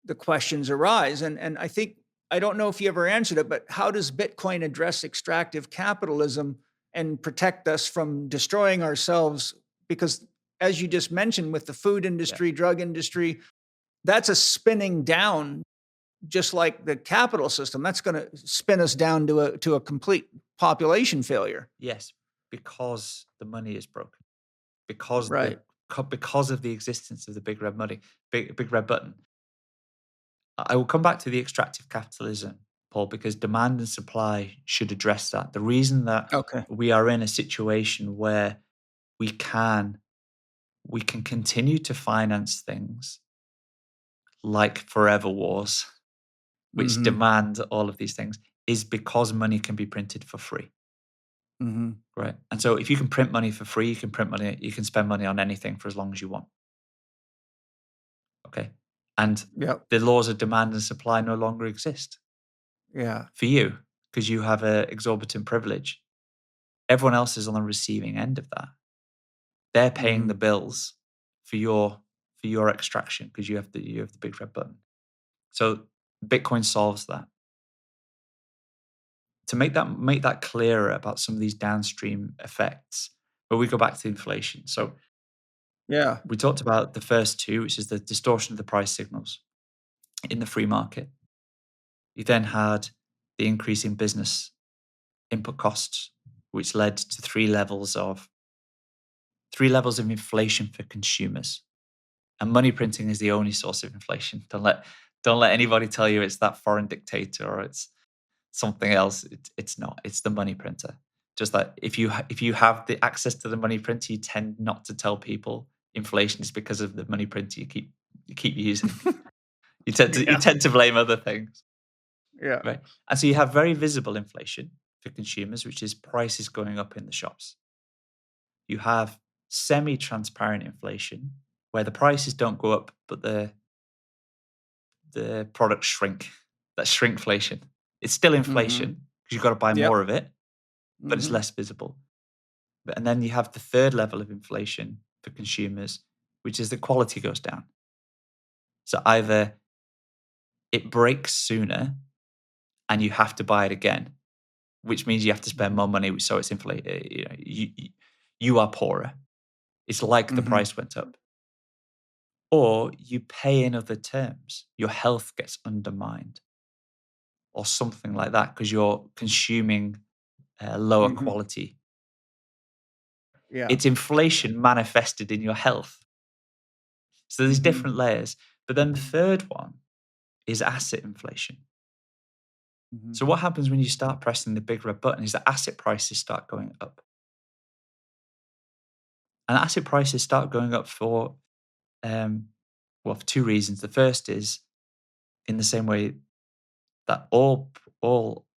the questions arise. And I think, I don't know if you ever answered it, but how does Bitcoin address extractive capitalism and protect us from destroying ourselves? Because as you just mentioned, with the food industry, drug industry, that's a spinning down, just like the capital system. That's going to spin us down to a complete population failure. Yes, because the money is broken. Because Right. because of the existence of the big red money, big red button. I will come back to the extractive capitalism, Paul, because demand and supply should address that. The reason that we are in a situation where we can continue to finance things like forever wars, which Mm-hmm. demand all of these things, is because money can be printed for free. Mm-hmm. right? And so if you can print money for free, you can spend money on anything for as long as you want. Okay. And the laws of demand and supply no longer exist for you because you have an exorbitant privilege. Everyone else is on the receiving end of that. They're paying the bills for your extraction because you have the big red button. So Bitcoin solves that. To make that clearer about some of these downstream effects, but we go back to inflation. So we talked about the first two, which is the distortion of the price signals in the free market. You then had the increase in business input costs, which led to three levels of inflation for consumers. And money printing is the only source of inflation. Don't let anybody tell you it's that foreign dictator or it's something else. It's not. It's the money printer. Just that if you have the access to the money printer, you tend not to tell people inflation is because of the money printer you keep using. You tend to blame other things. Yeah. Right. And so you have very visible inflation for consumers, which is prices going up in the shops. You have semi-transparent inflation, where the prices don't go up, but the products shrink. That's shrinkflation. It's still inflation because you've got to buy more of it, but it's less visible. And then you have the third level of inflation for consumers, which is the quality goes down. So either it breaks sooner and you have to buy it again, which means you have to spend more money, so it's inflated. You are poorer. It's like the price went up. Or you pay in other terms. Your health gets undermined or something like that because you're consuming lower quality. It's inflation manifested in your health. So there's different layers. But then the third one is asset inflation. So what happens when you start pressing the big red button is that asset prices start going up. And asset prices start going up for two reasons. The first is in the same way that all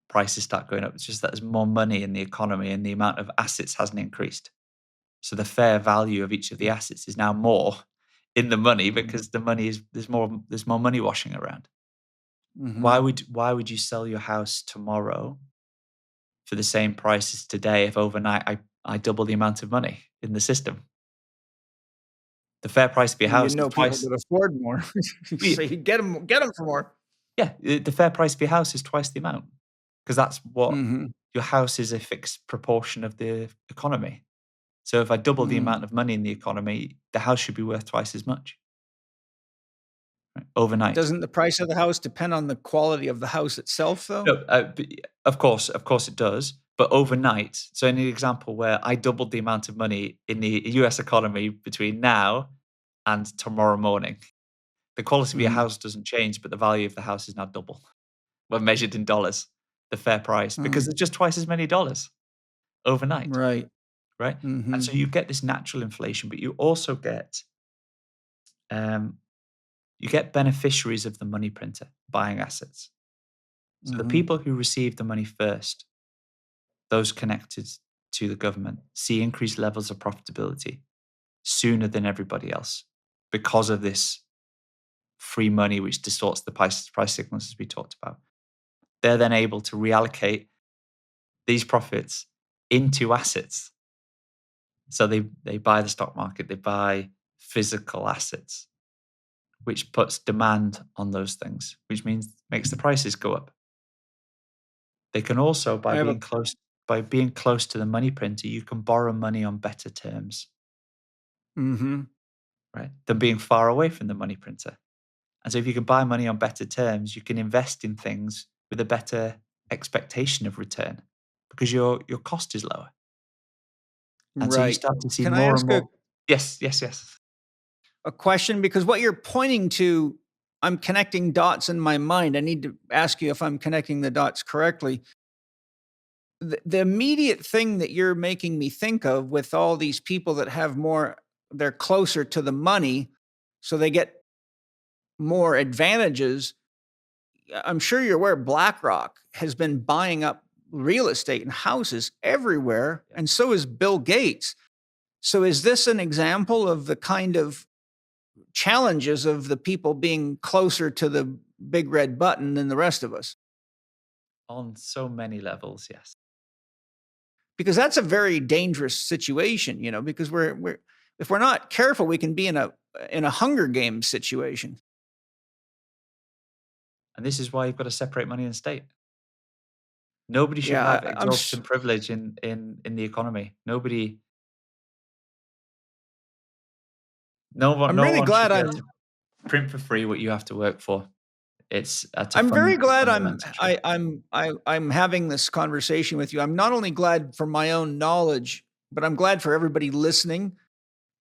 prices start going up. It's just that there's more money in the economy and the amount of assets hasn't increased. So the fair value of each of the assets is now more in the money because there's more money washing around. Why would you sell your house tomorrow for the same price as today if overnight I double the amount of money in the system? The fair price of your house is people twice. could afford more, so you get them for more. Yeah, the fair price of your house is twice the amount because that's what your house is, a fixed proportion of the economy. So if I double the amount of money in the economy, the house should be worth twice as much overnight. Doesn't the price of the house depend on the quality of the house itself, though? No, of course it does. But overnight, so in the example where I doubled the amount of money in the US economy between now and tomorrow morning, the quality of your house doesn't change, but the value of the house is now double when measured in dollars, the fair price, because there's just twice as many dollars overnight. Right. And so you get this natural inflation, but you also get beneficiaries of the money printer buying assets. So the people who receive the money first, those connected to the government, see increased levels of profitability sooner than everybody else because of this free money which distorts the price signals as we talked about. They're then able to reallocate these profits into assets. So they buy the stock market, they buy physical assets, which puts demand on those things, which makes the prices go up. They can also, by being close to the money printer, you can borrow money on better terms, right, than being far away from the money printer. And so if you can buy money on better terms, you can invest in things with a better expectation of return because your cost is lower. And so you start to see Can more I ask and more. Yes. A question? Because what you're pointing to, I'm connecting dots in my mind. I need to ask you if I'm connecting the dots correctly. The immediate thing that you're making me think of with all these people that have more, they're closer to the money, so they get more advantages. I'm sure you're aware BlackRock has been buying up real estate and houses everywhere, and so is Bill Gates. So is this an example of the kind of challenges of the people being closer to the big red button than the rest of us? On so many levels, yes. Because that's a very dangerous situation, because we're if we're not careful, we can be in a Hunger Games situation. And this is why you've got to separate money and state. Nobody should have exorbitant privilege in the economy. Nobody. No one. I'm really glad should be able to print for free what you have to work for. I'm very glad I'm having this conversation with you. I'm not only glad for my own knowledge, but I'm glad for everybody listening,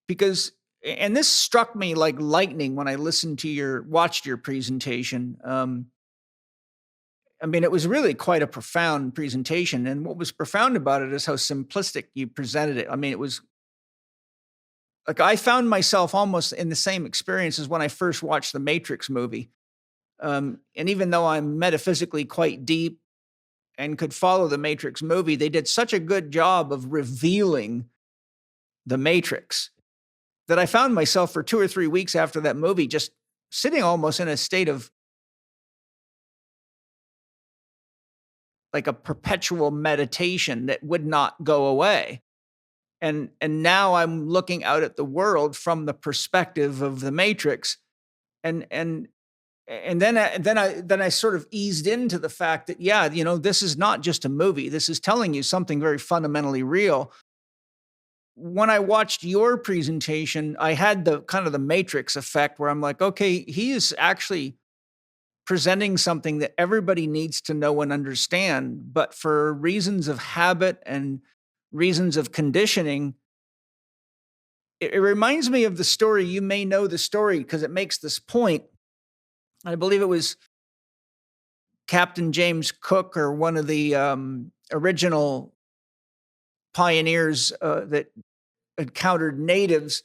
because, and this struck me like lightning when I watched your presentation. I mean, it was really quite a profound presentation. And what was profound about it is how simplistic you presented it. I mean, it was like I found myself almost in the same experience as when I first watched the Matrix movie. And even though I'm metaphysically quite deep and could follow the Matrix movie, they did such a good job of revealing the Matrix that I found myself for 2 or 3 weeks after that movie just sitting almost in a state of like a perpetual meditation that would not go away. And now I'm looking out at the world from the perspective of the Matrix, and then I sort of eased into the fact that, this is not just a movie. This is telling you something very fundamentally real. When I watched your presentation, I had the kind of the Matrix effect where I'm like, okay, he is actually presenting something that everybody needs to know and understand, but for reasons of habit and reasons of conditioning, it reminds me of the story. You may know the story because it makes this point. I believe it was Captain James Cook, or one of the original pioneers that encountered natives.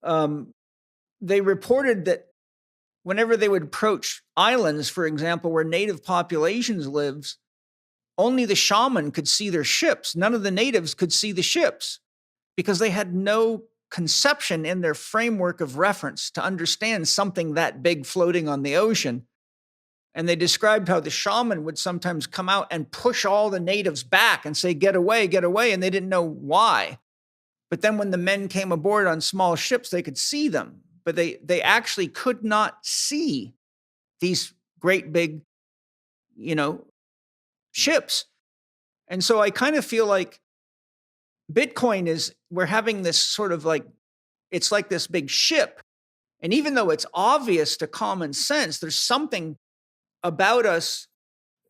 They reported that whenever they would approach islands, for example, where native populations lives, only the shaman could see their ships. None of the natives could see the ships because they had no conception in their framework of reference to understand something that big floating on the ocean. And they described how the shaman would sometimes come out and push all the natives back and say, get away, and they didn't know why. But then when the men came aboard on small ships, they could see them, but they actually could not see these great big, ships. And so I kind of feel like Bitcoin we're having this sort of like, it's like this big ship. And even though it's obvious to common sense, there's something about us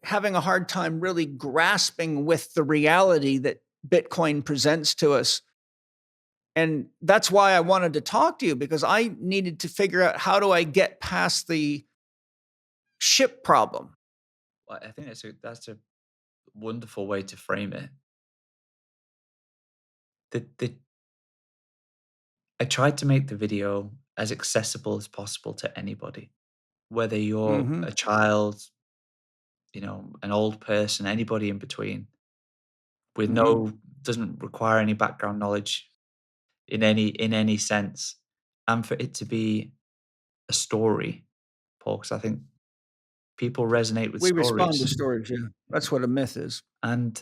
having a hard time really grasping with the reality that Bitcoin presents to us. And that's why I wanted to talk to you, because I needed to figure out, how do I get past the ship problem? Well, I think that's a wonderful way to frame it. I tried to make the video as accessible as possible to anybody, whether you're a child, an old person, anybody in between, with doesn't require any background knowledge in any sense, and for it to be a story, Paul, because I think people resonate with we stories. Respond to stories, yeah. That's what a myth is. And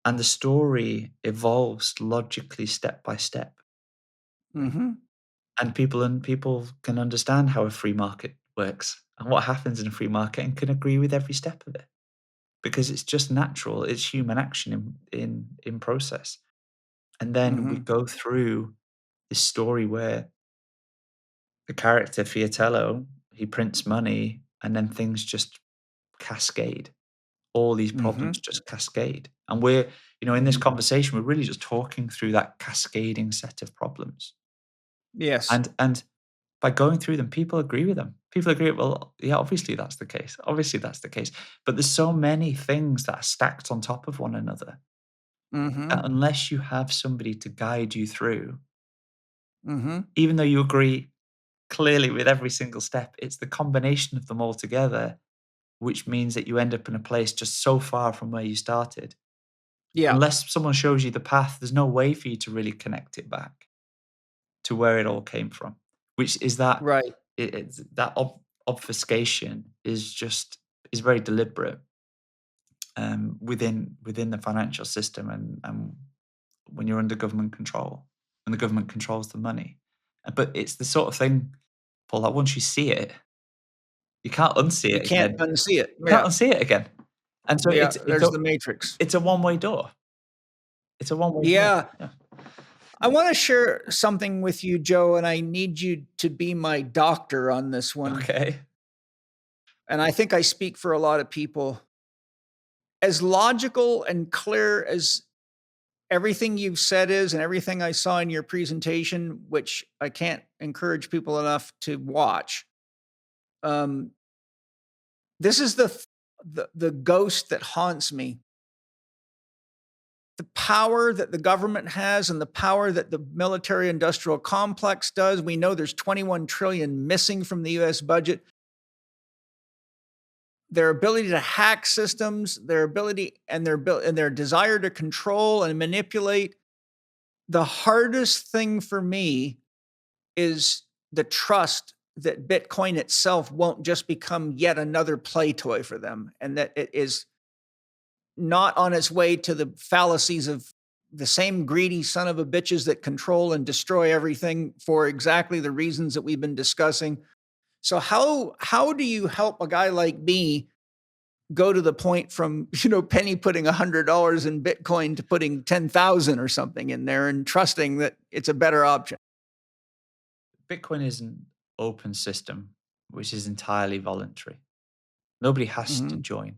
the story evolves logically step by step. And people can understand how a free market works and what happens in a free market, and can agree with every step of it, because it's just natural. It's human action in process. And then we go through this story where the character Fiatello, he prints money, and then things just cascade. All these problems just cascade. And we're, in this conversation, we're really just talking through that cascading set of problems. Yes. And by going through them, people agree with them. People agree, well, yeah, obviously that's the case. Obviously that's the case. But there's so many things that are stacked on top of one another that unless you have somebody to guide you through, even though you agree clearly with every single step, it's the combination of them all together which means that you end up in a place just so far from where you started. Yeah. Unless someone shows you the path, there's no way for you to really connect it back to where it all came from, which is that Right. that obfuscation is very deliberate within the financial system, and when you're under government control, when the government controls the money. But it's the sort of thing, Paul, that once you see it, you can't unsee You it can't again. unsee it. You can't unsee it again. And so Yeah, there's the matrix. it's a one-way door. It's a one-way door. Yeah. Yeah. I want to share something with you, Joe, and I need you to be my doctor on this one. Okay. And I think I speak for a lot of people. As logical and clear as everything you've said is, and everything I saw in your presentation, which I can't encourage people enough to watch. This is the ghost that haunts me. The power that the government has and the power that the military industrial complex does. We know there's 21 trillion missing from the US budget. Their ability to hack systems, their ability and their desire to control and manipulate. The hardest thing for me is the trust that Bitcoin itself won't just become yet another play toy for them, and that it is not on its way to the fallacies of the same greedy son of a bitches that control and destroy everything for exactly the reasons that we've been discussing. So how do you help a guy like me go to the point from, penny putting $100 in Bitcoin to putting 10,000 or something in there and trusting that it's a better option? Bitcoin is an open system, which is entirely voluntary. Nobody has to join.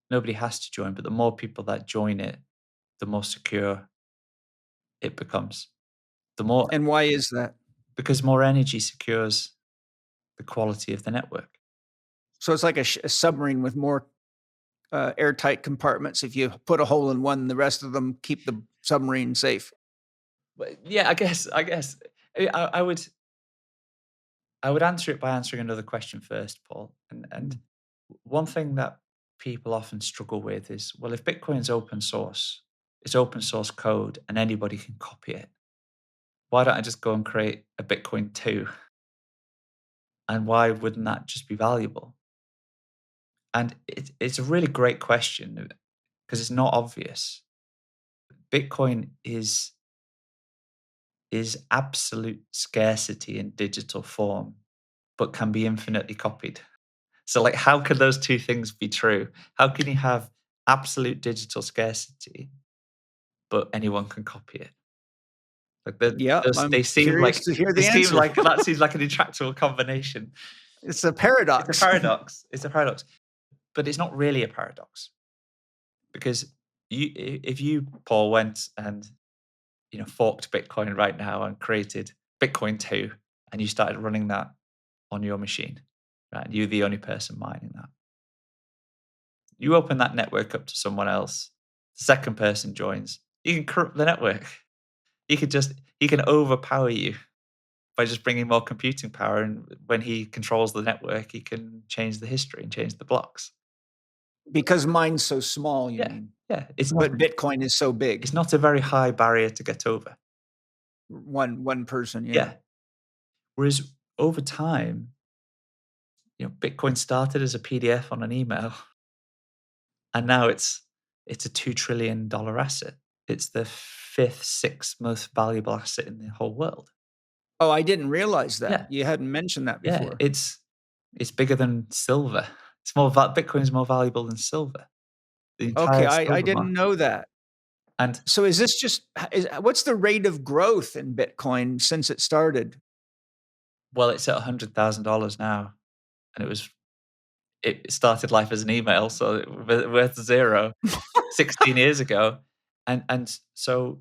Nobody has to join, but the more people that join it, the more secure it becomes. And why is that? Because more energy secures the quality of the network. So it's like a submarine with more airtight compartments. If you put a hole in one, the rest of them keep the submarine safe. But yeah, I guess I would answer it by answering another question first, Paul. And one thing that people often struggle with is, well, if Bitcoin's open source, it's open source code and anybody can copy it, why don't I just go and create a Bitcoin 2? And why wouldn't that just be valuable? And it's a really great question because it's not obvious. Bitcoin is absolute scarcity in digital form, but can be infinitely copied. So like, how can those two things be true? How can you have absolute digital scarcity, but anyone can copy it? Like I'm curious to hear the answer. That seems like an intractable combination. It's a paradox. It's a paradox. It's a paradox. But it's not really a paradox. Because if you, Paul, went and forked Bitcoin right now and created Bitcoin 2 and you started running that on your machine, right? And you're the only person mining that. You open that network up to someone else, the second person joins, you can corrupt the network. He can overpower you by just bringing more computing power. And when he controls the network, he can change the history and change the blocks. Because mine's so small, you mean? Yeah. But Bitcoin is so big. It's not a very high barrier to get over. One person, yeah. Whereas over time, Bitcoin started as a PDF on an email, and now it's a $2 trillion asset. It's the 5th, 6th most valuable asset in the whole world. Oh, I didn't realize that. Yeah. You hadn't mentioned that before. Yeah, it's bigger than silver. Bitcoin is more valuable than silver. Okay, I didn't know that. And so is this what's the rate of growth in Bitcoin since it started? Well, it's at $100,000 now, and it started life as an email, so worth zero 16 years ago, and so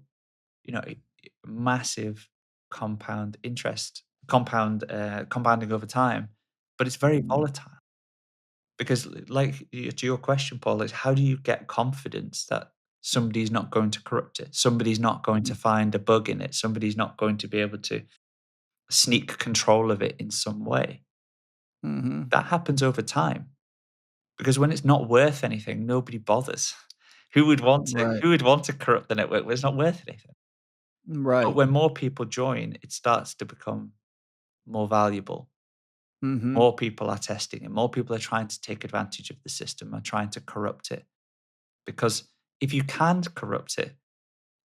massive compound interest, compounding over time, but it's very volatile. Because, like, to your question, Paul, is how do you get confidence that somebody's not going to corrupt it? Somebody's not going to find a bug in it. Somebody's not going to be able to sneak control of it in some way. Mm-hmm. That happens over time. Because when it's not worth anything, nobody bothers. Who would want to? Right. Who would want to corrupt the network when it's not worth anything? But Right. when more people join, it starts to become more valuable. Mm-hmm. More people are testing it. More people are trying to take advantage of the system and trying to corrupt it. Because if you can corrupt it,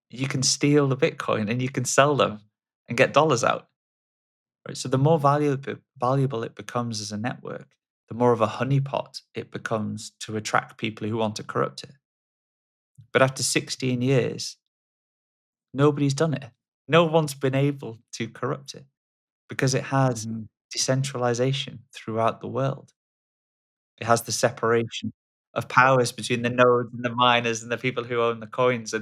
you can steal the Bitcoin and you can sell them and get dollars out. Right? So the more valuable it becomes as a network, the more of a honeypot it becomes to attract people who want to corrupt it. But after 16 years, nobody's done it. No one's been able to corrupt it because it has Mm-hmm. decentralization throughout the world. It has the separation of powers between the nodes and the miners and the people who own the coins.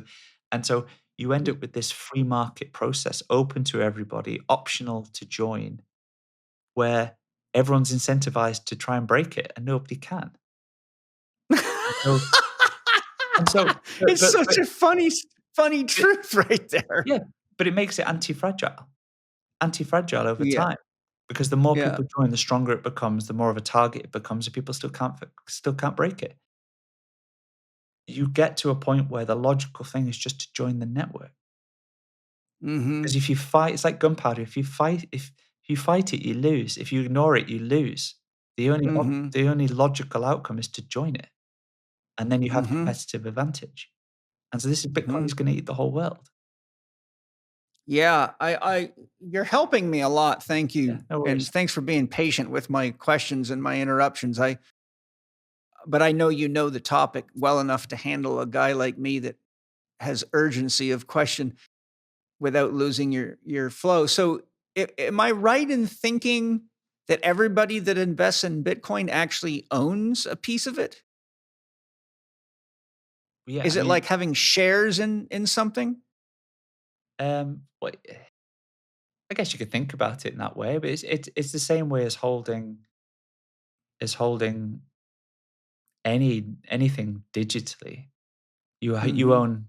And so you end up with this free market process open to everybody, optional to join, where everyone's incentivized to try and break it and nobody can. So, and so, It's such a funny but truth right there. yeah, but it makes it anti-fragile over Yeah. time, because the more Yeah. people join, the stronger it becomes, the more of a target it becomes, and people still can't break it. You get to a point where the logical thing is just to join the network. Mm-hmm. Because if you fight, it's like gunpowder. If you fight it, you lose. If you ignore it, you lose. Mm-hmm. The only logical outcome is to join it, and then you have Mm-hmm. competitive advantage. And so this is Bitcoin Mm-hmm. is going to eat the whole world. Yeah, you're helping me a lot. Thank Yeah, you. no And worries. thanks for being patient with my questions and my interruptions. But I know you know the topic well enough to handle a guy like me that has urgency of question without losing your flow. So, am I right in thinking that everybody that invests in Bitcoin actually owns a piece of it? Yeah, I Is it mean, like having shares in something? well, I guess you could think about it in that way, but it's the same way as holding anything digitally. You Mhm. own,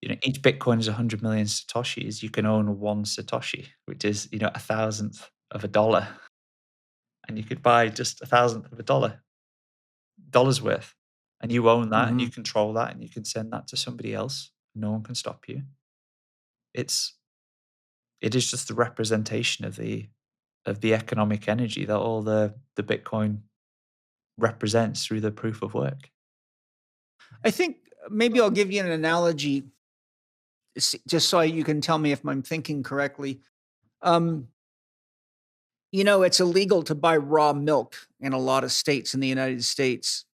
each Bitcoin is 100 million satoshis. You can own one satoshi, which is, a thousandth of a dollar, and you could buy just a thousandth of a dollar's worth, and you own that, and you Mhm. control that, and you can send that to somebody else. No one can stop you. It's it is just the representation of the economic energy that all the Bitcoin represents through the proof of work. I think maybe I'll give you an analogy just so you can tell me if I'm thinking correctly. Um, it's illegal to buy raw milk in a lot of states in the United States.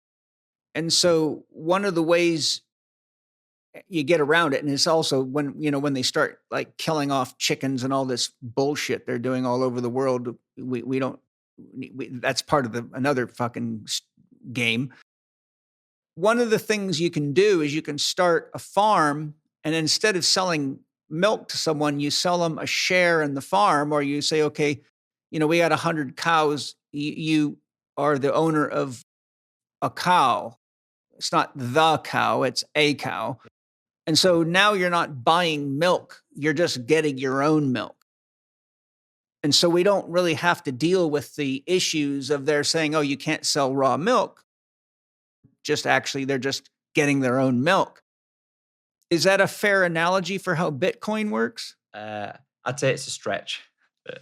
And so one of the ways you get around it, and it's also when they start like killing off chickens and all this bullshit they're doing all over the world, we don't that's part of another fucking game. One of the things you can do is you can start a farm, and instead of selling milk to someone, you sell them a share in the farm, or you say, okay, we got 100 cows. You are the owner of a cow. It's not the cow, it's a cow. And so now you're not buying milk, you're just getting your own milk. And so we don't really have to deal with the issues of their saying, oh, you can't sell raw milk. Just actually, they're just getting their own milk. Is that a fair analogy for how Bitcoin works? I'd say it's a stretch.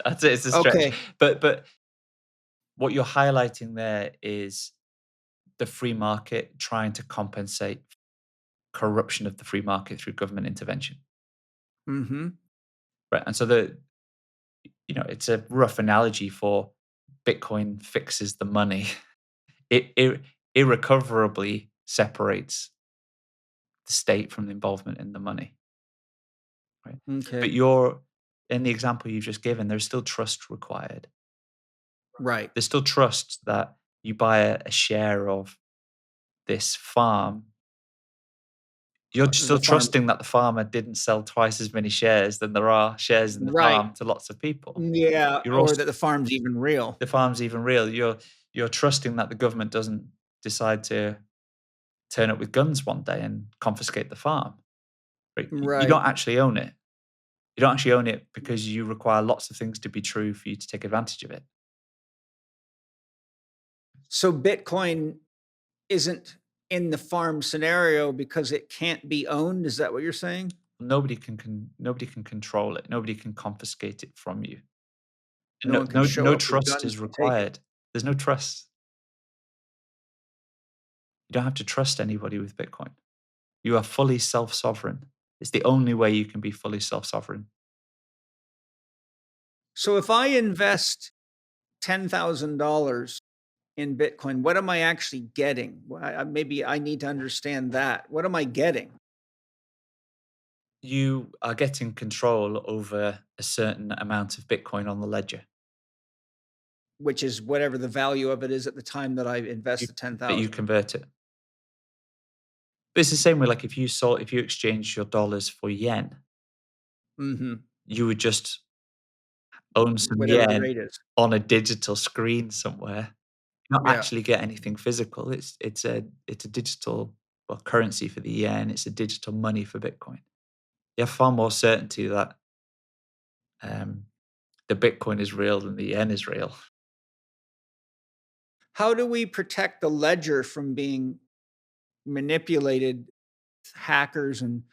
I'd say it's a stretch. Okay. But what you're highlighting there is the free market trying to compensate corruption of the free market through government intervention. Mm-hmm. Right. And so it's a rough analogy for Bitcoin fixes the money. It irrecoverably separates the state from the involvement in the money. Right. But Okay. in the example you've just given, there's still trust required. Right. There's still trust that you buy a share of this farm. You're just still The farm. trusting that the farmer didn't sell twice as many shares than there are shares in the Right. farm to lots of people. Yeah. You're Or also that the farm's even real. the farm's even real. You're trusting that the government doesn't decide to turn up with guns one day and confiscate the farm. Right? You Right. don't actually own it. You don't actually own it because you require lots of things to be true for you to take advantage of it. So Bitcoin isn't in the farm scenario because it can't be owned. Is that what you're saying? Nobody can control it. Nobody can confiscate it from you. No one can show No up with trust guns is to take it. required. There's no trust. You don't have to trust anybody with Bitcoin. You are fully self-sovereign. It's the only way you can be fully self-sovereign. So if I invest $10,000 in Bitcoin, what am I actually getting? Maybe I need to understand that. What am I getting? You are getting control over a certain amount of Bitcoin on the ledger. Which is whatever the value of it is at the time that I invest the 10,000. But you convert it. But it's the same way, like if you exchange your dollars for yen, you would just own some whatever the yen rate is on a digital screen somewhere. You don't actually get anything physical. It's a digital currency for the yen. It's a digital money for Bitcoin. You have far more certainty that the Bitcoin is real than the yen is real. How do we protect the ledger from being manipulated, hackers and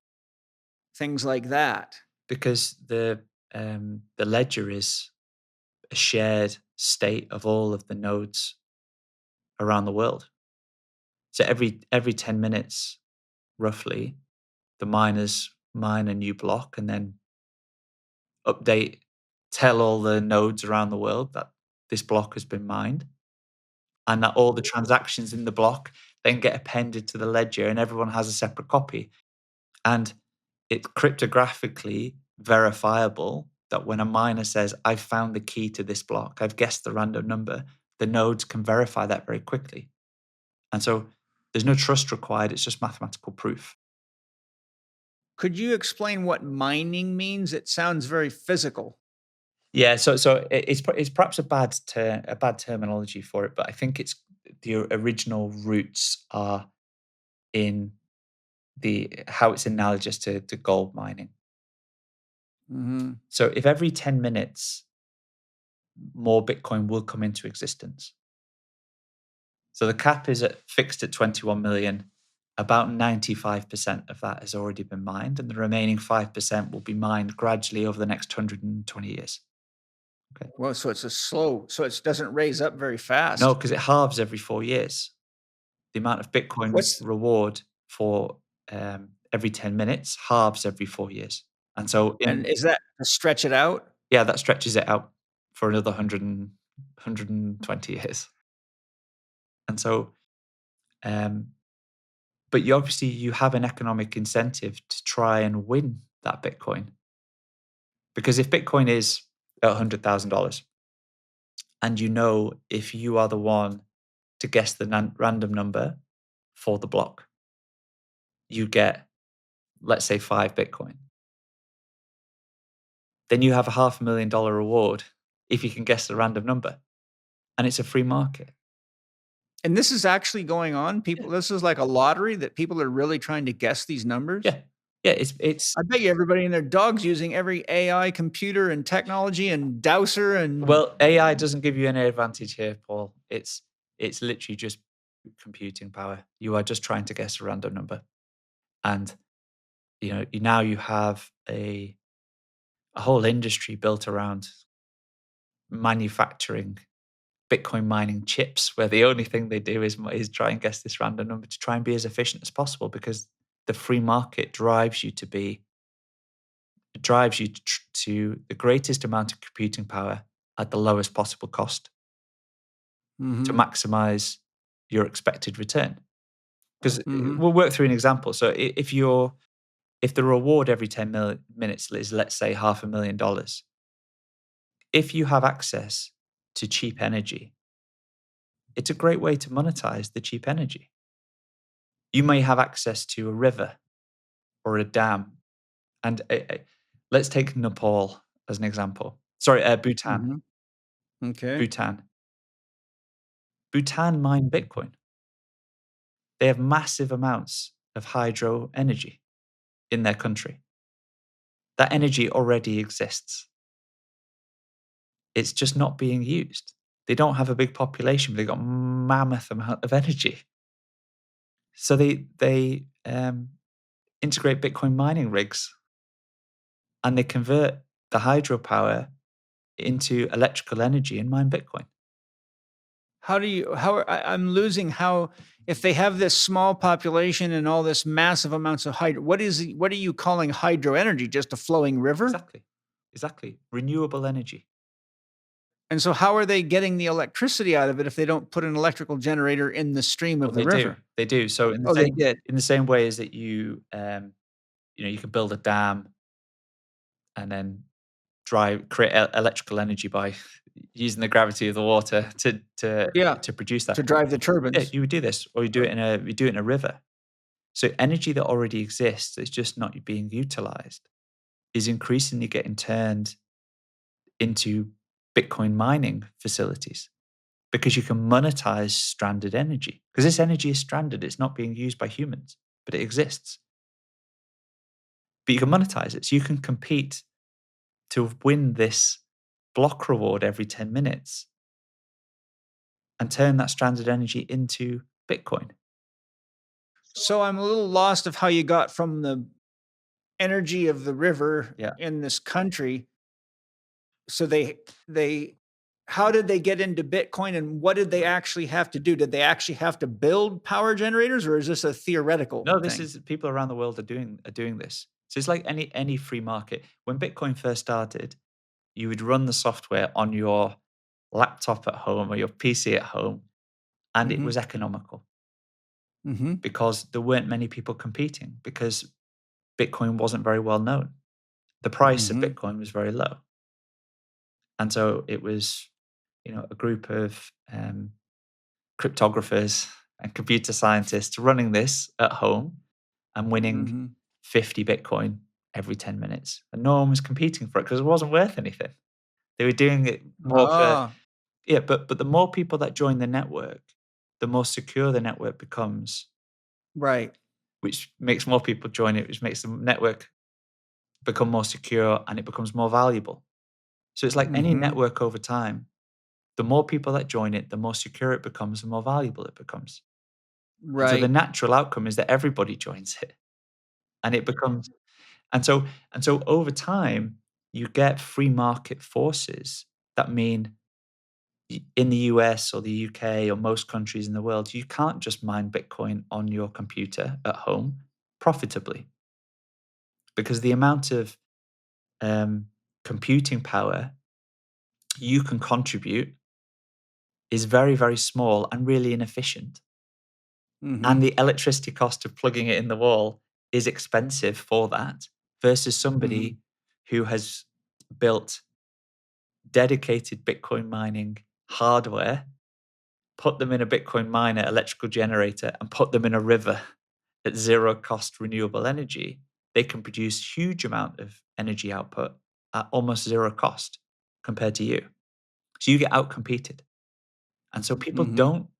things like that? Because the ledger is a shared state of all of the nodes around the world. So every 10 minutes, roughly, the miners mine a new block and then tell all the nodes around the world that this block has been mined, and that all the transactions in the block then get appended to the ledger and everyone has a separate copy. And it's cryptographically verifiable that when a miner says, I've found the key to this block, I've guessed the random number, the nodes can verify that very quickly. And so there's no trust required. It's just mathematical proof. Could you explain what mining means? It sounds very physical. Yeah, so it's perhaps a bad terminology for it, but I think it's the original roots are in how it's analogous to gold mining. So if every 10 minutes more Bitcoin will come into existence. So the cap is fixed at 21 million. About 95% of that has already been mined, and the remaining 5% will be mined gradually over the next 120 years. Okay. Well, so it's so it doesn't raise up very fast. No, because it halves every 4 years. The amount of Bitcoin reward for every 10 minutes halves every 4 years. And so and is that to stretch it out? Yeah, that stretches it out for another 120 years. And so, but you have an economic incentive to try and win that Bitcoin. Because if Bitcoin is at $100,000, and if you are the one to guess the random number for the block, you get, let's say, 5 Bitcoin. Then you have a $500,000 reward if you can guess the random number. And it's a free market. And this is actually going on. This is like a lottery that people are really trying to guess these numbers. Yeah. Yeah, it's. I bet you everybody and their dog's using every AI computer and technology and dowser and. Well, AI doesn't give you any advantage here, Paul. It's literally just computing power. You are just trying to guess a random number, and now you have a whole industry built around manufacturing Bitcoin mining chips, where the only thing they do is try and guess this random number to try and be as efficient as possible, because the free market drives you to the greatest amount of computing power at the lowest possible cost to maximize your expected return. Because we'll work through an example. So if the reward every 10 minutes is, let's say, $500,000, if you have access to cheap energy, it's a great way to monetize the cheap energy. You may have access to a river or a dam. And let's take Nepal as an example. Sorry, Bhutan. Okay. Bhutan mine Bitcoin. They have massive amounts of hydro energy in their country. That energy already exists. It's just not being used. They don't have a big population, but they've got mammoth amount of energy. So they integrate Bitcoin mining rigs, and they convert the hydropower into electrical energy and mine Bitcoin. I'm losing how, if they have this small population and all this massive amounts of hydro, what are you calling hydro energy? Just a flowing river? Exactly. Renewable energy. And so how are they getting the electricity out of it if they don't put an electrical generator in the stream of the river? They do. So Oh, they did. in the same way as that you you can build a dam and then create electrical energy by using the gravity of the water Yeah, to produce that. to drive the Yeah, turbines. you would do this, or you do it in a river. So energy that already exists that's just not being utilized is increasingly getting turned into Bitcoin mining facilities, because you can monetize stranded energy. Because this energy is stranded, it's not being used by humans, but it exists. But you can monetize it. So you can compete to win this block reward every 10 minutes and turn that stranded energy into Bitcoin. So I'm a little lost of how you got from the energy of the river Yeah. in this country. So they how did they get into Bitcoin, and what did they actually have to do? Did they actually have to build power generators, or is this a theoretical No, this thing? is people around the world are doing this. So it's like any free market. When Bitcoin first started, you would run the software on your laptop at home or your PC at home, and it Mhm. was economical Mhm. because there weren't many people competing, because Bitcoin wasn't very well known. The price of Mhm. Bitcoin was very low. And so it was, a group of cryptographers and computer scientists running this at home and winning Mhm. 50 Bitcoin every 10 minutes. And no one was competing for it because it wasn't worth anything. They were doing it more for, Ah, but the more people that join the network, the more secure the network becomes, right. which makes more people join it, which makes the network become more secure and it becomes more valuable. So it's like any Mhm. network over time. The more people that join it, the more secure it becomes, the more valuable it becomes. And so the Right. natural outcome is that everybody joins it, and it becomes, and so over time, you get free market forces that mean in the US or the UK or most countries in the world, you can't just mine Bitcoin on your computer at home profitably, because the amount of um, computing power you can contribute is very, very small and really inefficient. And Mhm. the electricity cost of plugging it in the wall is expensive for that, versus Mhm. somebody who has built dedicated Bitcoin mining hardware, put them in a Bitcoin miner electrical generator, and put them in a river at zero cost renewable energy. They can produce huge amount of energy output at almost zero cost compared to you. So you get outcompeted. And so people Mhm. don't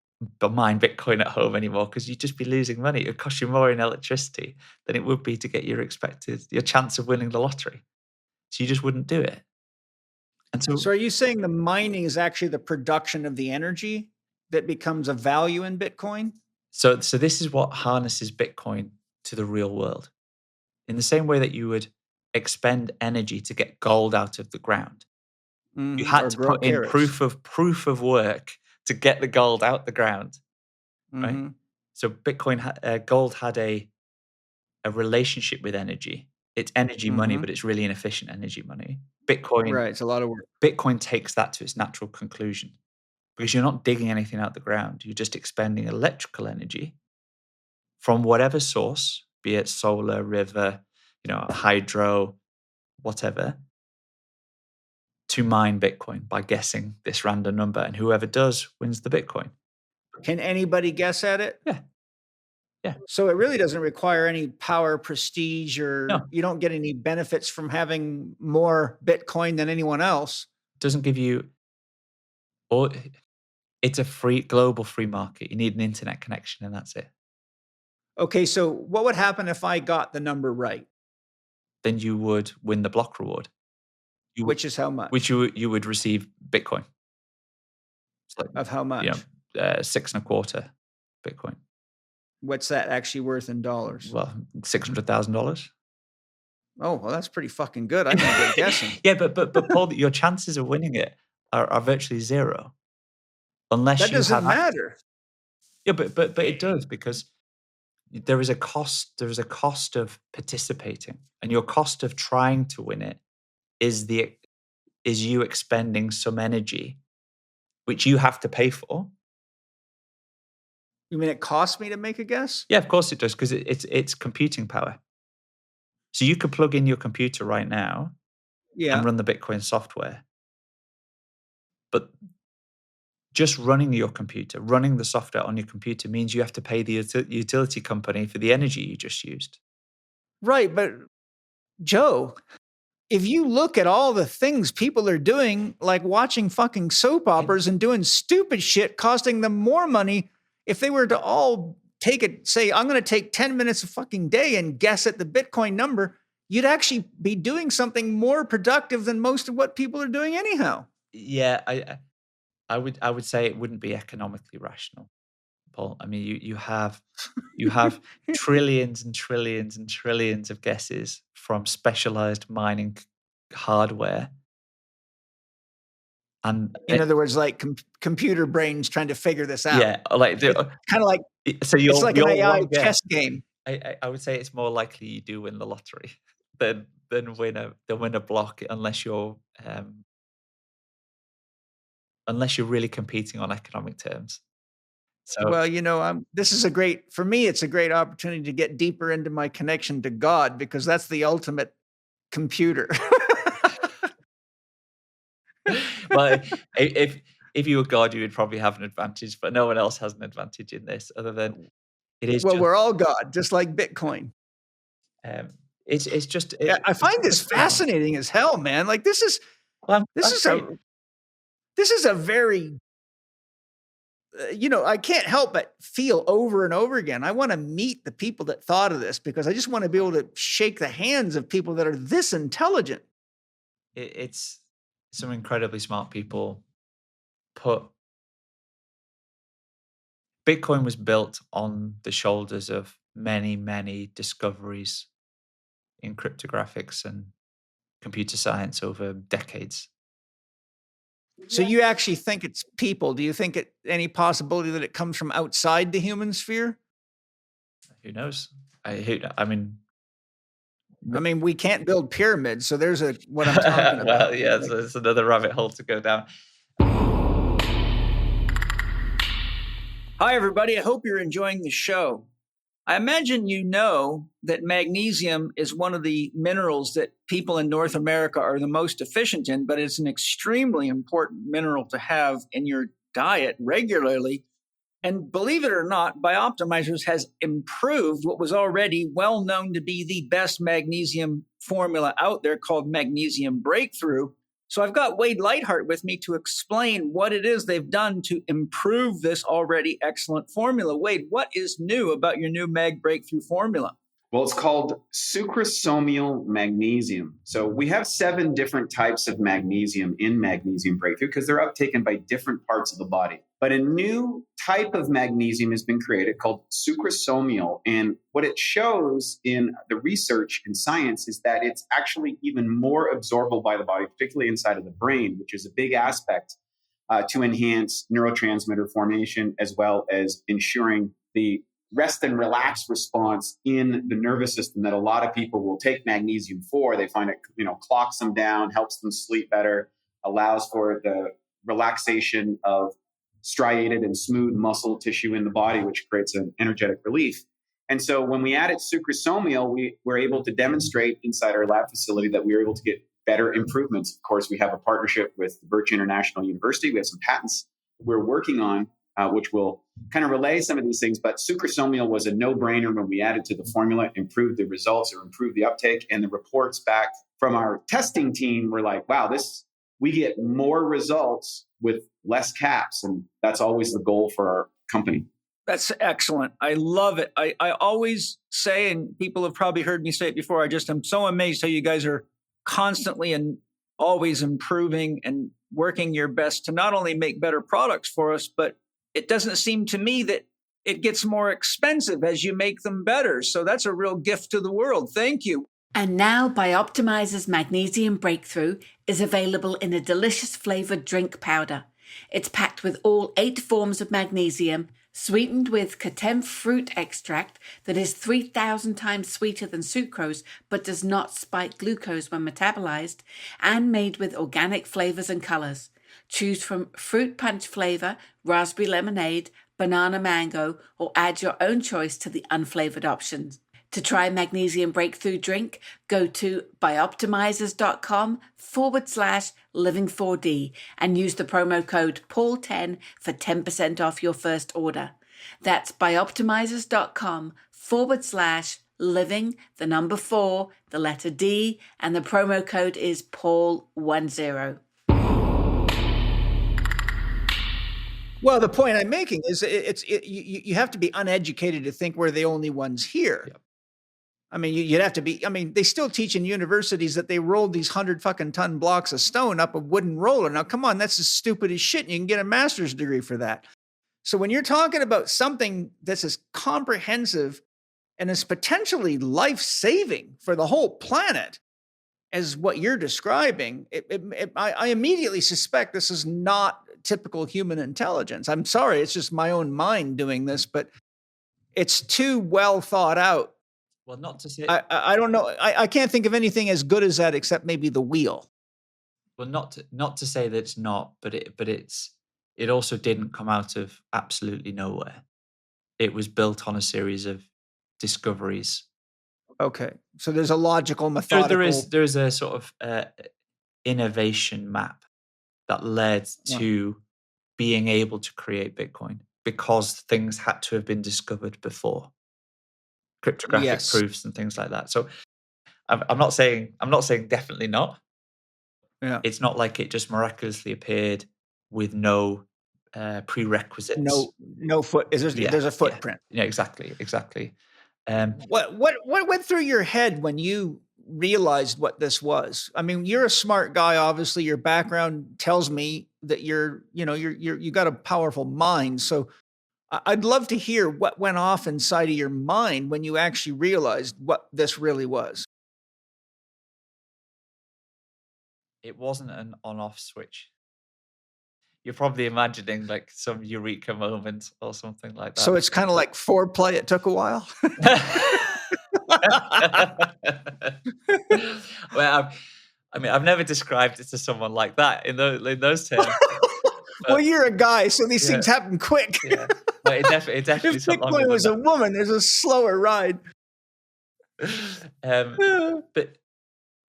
mine Bitcoin at home anymore, because you'd just be losing money. It would cost you more in electricity than it would be to get your chance of winning the lottery. So you just wouldn't do it. And so, So are you saying the mining is actually the production of the energy that becomes a value in Bitcoin? so this is what harnesses Bitcoin to the real world. In the same way that you would expend energy to get gold out of the ground, you Mhm. had Or to grow put in carrots? proof of work to get the gold out the ground, right? Mhm. So gold had a relationship with energy. It's energy money, Mhm. but it's really inefficient energy money. Bitcoin Right, it's a lot of work. Bitcoin takes that to its natural conclusion, because you're not digging anything out the ground. You're just expending electrical energy from whatever source, be it solar, river, hydro, whatever, to mine Bitcoin by guessing this random number. And whoever does wins the Bitcoin. Can anybody guess at it? Yeah. Yeah. So it really doesn't require any power, prestige, or No, you don't get any benefits from having more Bitcoin than anyone else. doesn't give you, or it's a global free market. You need an internet connection and that's it. Okay, so what would happen if I got the number right? Then you would win the block reward. You would, Which is how which much? you would receive Bitcoin. It's like, Of how you know, much? 6 and a quarter Bitcoin. What's that actually worth in dollars? Well, $600,000. Oh, well, that's pretty fucking good. I'm going to go guessing. Yeah, but Paul, your chances of winning it are virtually zero, unless that you doesn't have matter. Yeah, but it does, because there is a cost. There is a cost of participating, and your cost of trying to win it is you expending some energy, which you have to pay for. You mean it costs me to make a guess? Yeah, of course it does, because it's computing power. So you could plug in your computer right now, and run the Bitcoin software, but just running your computer, running the software on your computer, means you have to pay the utility company for the energy you just used. Right, but Joe, if you look at all the things people are doing, like watching fucking soap operas and doing stupid shit costing them more money, if they were to all take it, say, I'm going to take 10 minutes a fucking day and guess at the Bitcoin number, you'd actually be doing something more productive than most of what people are doing anyhow. Yeah, I would say it wouldn't be economically rational, Paul. I mean, you have trillions and trillions and trillions of guesses from specialized mining hardware. And in other words, like computer brains trying to figure this out. Yeah, like kind of like so it's like an AI chess game. I would say it's more likely you do win the lottery than win a block, unless you're really competing on economic terms. So, well, this is for me, it's a great opportunity to get deeper into my connection to God, because that's the ultimate computer. well, if you were God, you would probably have an advantage, but no one else has an advantage in this, other than it is. Well, we're all God, just like Bitcoin. It's just. I find this fascinating as hell, man. Like this is a very. I can't help but feel over and over again, I want to meet the people that thought of this, because I just want to be able to shake the hands of people that are this intelligent. It's some incredibly smart people Bitcoin was built on the shoulders of many, many discoveries in cryptographics and computer science over decades. So you actually think it's people? Do you think any possibility that it comes from outside the human sphere? Who knows? I mean, we can't build pyramids, so there's what I'm talking about. Well, yeah, so it's another rabbit hole to go down. Hi, everybody. I hope you're enjoying the show. I imagine you know that magnesium is one of the minerals that people in North America are the most deficient in, but it's an extremely important mineral to have in your diet regularly. And believe it or not, Bioptimizers has improved what was already well known to be the best magnesium formula out there, called Magnesium Breakthrough. So I've got Wade Lightheart with me to explain what it is they've done to improve this already excellent formula. Wade, what is new about your new Mag Breakthrough formula? Well, it's called sucrosomial magnesium. So we have 7 different types of magnesium in Magnesium Breakthrough, because they're uptaken by different parts of the body. But a new type of magnesium has been created called sucrosomial. And what it shows in the research in science is that it's actually even more absorbable by the body, particularly inside of the brain, which is a big aspect to enhance neurotransmitter formation, as well as ensuring the rest and relax response in the nervous system that a lot of people will take magnesium for. They find it, clocks them down, helps them sleep better, allows for the relaxation of striated and smooth muscle tissue in the body, which creates an energetic relief. And so when we added sucrosomial, we were able to demonstrate inside our lab facility that we were able to get better improvements. Of course, we have a partnership with Birch International University. We have some patents we're working on, which will kind of relay some of these things. But sucrosomial was a no-brainer when we added to the formula, improved the results or improved the uptake. And the reports back from our testing team were like, wow, we get more results with less caps. And that's always the goal for our company. That's excellent. I love it. I always say, and people have probably heard me say it before, I'm so amazed how you guys are constantly and always improving and working your best to not only make better products for us, but it doesn't seem to me that it gets more expensive as you make them better. So that's a real gift to the world. Thank you. And now Bioptimizer's Magnesium Breakthrough is available in a delicious flavored drink powder. It's packed with all 8 forms of magnesium, sweetened with Katem fruit extract that is 3,000 times sweeter than sucrose but does not spike glucose when metabolized, and made with organic flavors and colors. Choose from fruit punch flavor, raspberry lemonade, banana mango, or add your own choice to the unflavored options. To try Magnesium Breakthrough Drink, go to bioptimizers.com/living4D and use the promo code PAUL10 for 10% off your first order. That's bioptimizers.com/living, the number 4, the letter D, and the promo code is PAUL10. Well, the point I'm making is you have to be uneducated to think we're the only ones here. Yep. I mean, you'd have to be, I mean, they still teach in universities that they rolled these 100 fucking ton blocks of stone up a wooden roller. Now, come on, that's as stupid as shit. And you can get a master's degree for that. So when you're talking about something that's as comprehensive and is potentially life-saving for the whole planet as what you're describing, I immediately suspect this is not typical human intelligence. I'm sorry, it's just my own mind doing this, but it's too well thought out. Well, not to say I don't know. I can't think of anything as good as that except maybe the wheel. Well, not to say that it's not, but it also didn't come out of absolutely nowhere. It was built on a series of discoveries. Okay, so there's a logical, methodical. There is a sort of innovation map that led to being able to create Bitcoin because things had to have been discovered before. Cryptographic proofs and things like that. So I'm not saying definitely not. Yeah. It's not like it just miraculously appeared with no prerequisites. No foot. There's a footprint. Yeah, exactly. What went through your head when you realized what this was? I mean, you're a smart guy. Obviously, your background tells me that you got a powerful mind. So I'd love to hear what went off inside of your mind when you actually realized what this really was. It wasn't an on-off switch. You're probably imagining like some eureka moment or something like that. So it's kind of like foreplay. It took a while. Well, I've never described it to someone like that in those terms. Well, you're a guy, so these things happen quick. Yeah, but it definitely. If Bitcoin was a woman, there's a slower ride. But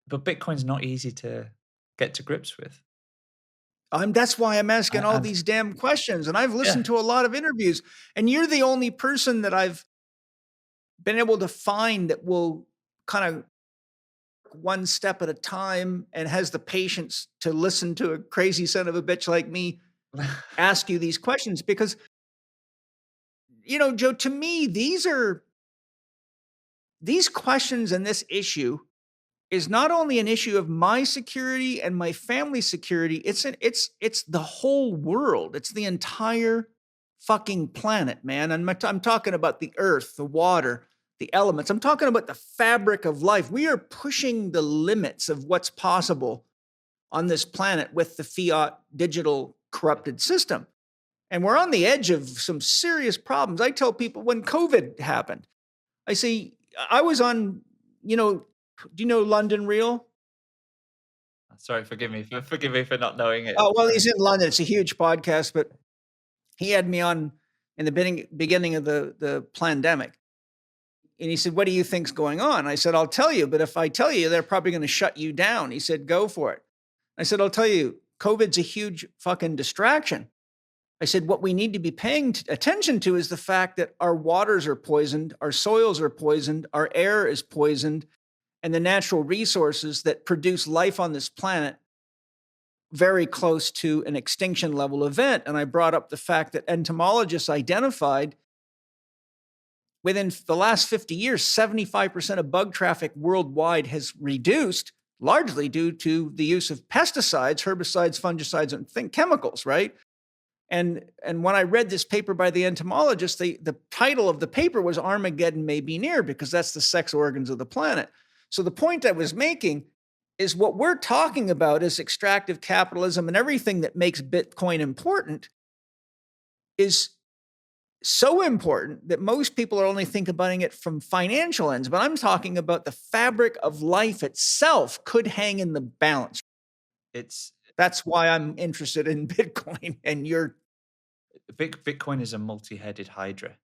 Bitcoin's not easy to get to grips with. That's why I'm asking all these damn questions, and I've listened to a lot of interviews, and you're the only person that I've been able to find that will kind of one step at a time and has the patience to listen to a crazy son of a bitch like me ask you these questions. Because, Joe, to me, these questions and this issue is not only an issue of my security and my family's security, it's the whole world. It's the entire fucking planet, man. I'm talking about the earth, the water, the elements. I'm talking about the fabric of life. We are pushing the limits of what's possible on this planet with the fiat digital corrupted system. And we're on the edge of some serious problems. I tell people when COVID happened, I say, I was on, do you know London Real? Sorry, forgive me for not knowing it. Oh, well, he's in London. It's a huge podcast, but he had me on in the beginning of the pandemic. And he said, what do you think's going on? I said, I'll tell you, but if I tell you, they're probably going to shut you down. He said, go for it. I said, I'll tell you, COVID's a huge fucking distraction. I said, what we need to be paying attention to is the fact that our waters are poisoned, our soils are poisoned, our air is poisoned, and the natural resources that produce life on this planet very close to an extinction level event. And I brought up the fact that entomologists identified within the last 50 years, 75% of bug traffic worldwide has reduced, largely due to the use of pesticides, herbicides, fungicides, and chemicals, right? And when I read this paper by the entomologist, the title of the paper was Armageddon May Be Near, because that's the sex organs of the planet. So the point I was making is what we're talking about is extractive capitalism, and everything that makes Bitcoin important is so important that most people are only thinking about it from financial ends. But I'm talking about the fabric of life itself could hang in the balance. That's why I'm interested in Bitcoin. And Bitcoin is a multi-headed hydra.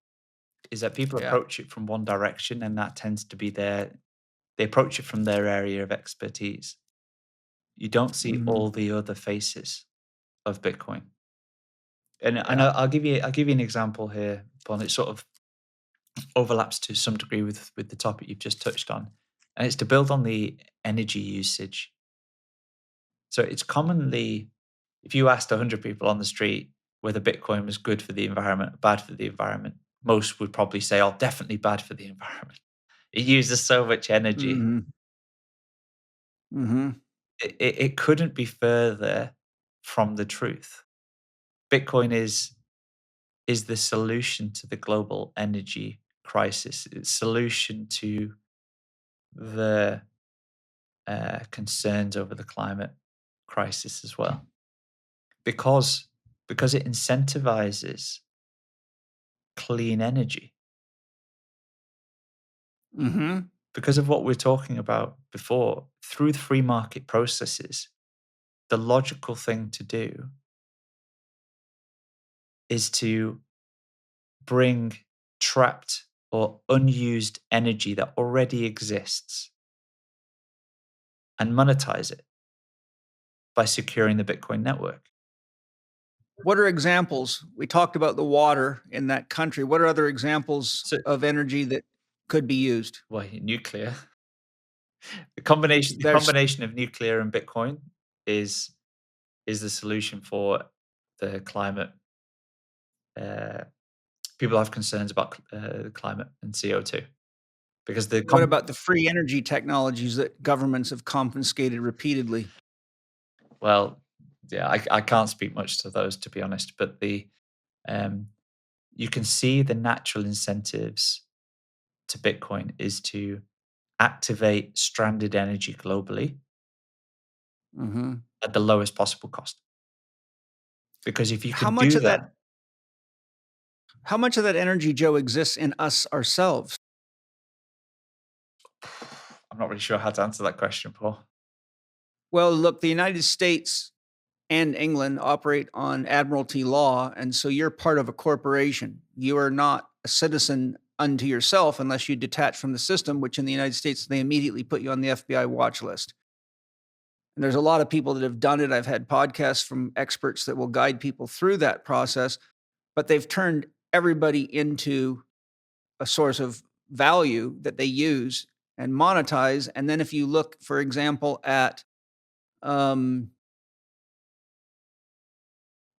Is that people approach it from one direction, and that tends to be they approach it from their area of expertise. You don't see all the other faces of Bitcoin. And I'll give you an example here, Paul. It sort of overlaps to some degree with the topic you've just touched on, and it's to build on the energy usage. So it's commonly, if you asked 100 people on the street whether Bitcoin was good for the environment or bad for the environment, most would probably say, "Oh, definitely bad for the environment. It uses so much energy." It couldn't be further from the truth. Bitcoin is the solution to the global energy crisis. It's solution to the concerns over the climate crisis as well, because it incentivizes clean energy. Because of what we're talking about before, through the free market processes, the logical thing to do is to bring trapped or unused energy that already exists and monetize it by securing the Bitcoin network. What are examples? We talked about the water in that country. What are other examples of energy that could be used? Well, nuclear. The combination of nuclear and Bitcoin is the solution for the climate. People have concerns about climate and CO2 because what about the free energy technologies that governments have confiscated repeatedly? Well, yeah, I can't speak much to those, to be honest, but you can see the natural incentives to Bitcoin is to activate stranded energy globally at the lowest possible cost. Because if you can do that, how much of that energy, Joe, exists in us ourselves? I'm not really sure how to answer that question, Paul. Well, look, the United States and England operate on admiralty law, and so you're part of a corporation. You are not a citizen unto yourself unless you detach from the system, which in the United States, they immediately put you on the FBI watch list. And there's a lot of people that have done it. I've had podcasts from experts that will guide people through that process, but they've turned everybody into a source of value that they use and monetize. And then if you look, for example, at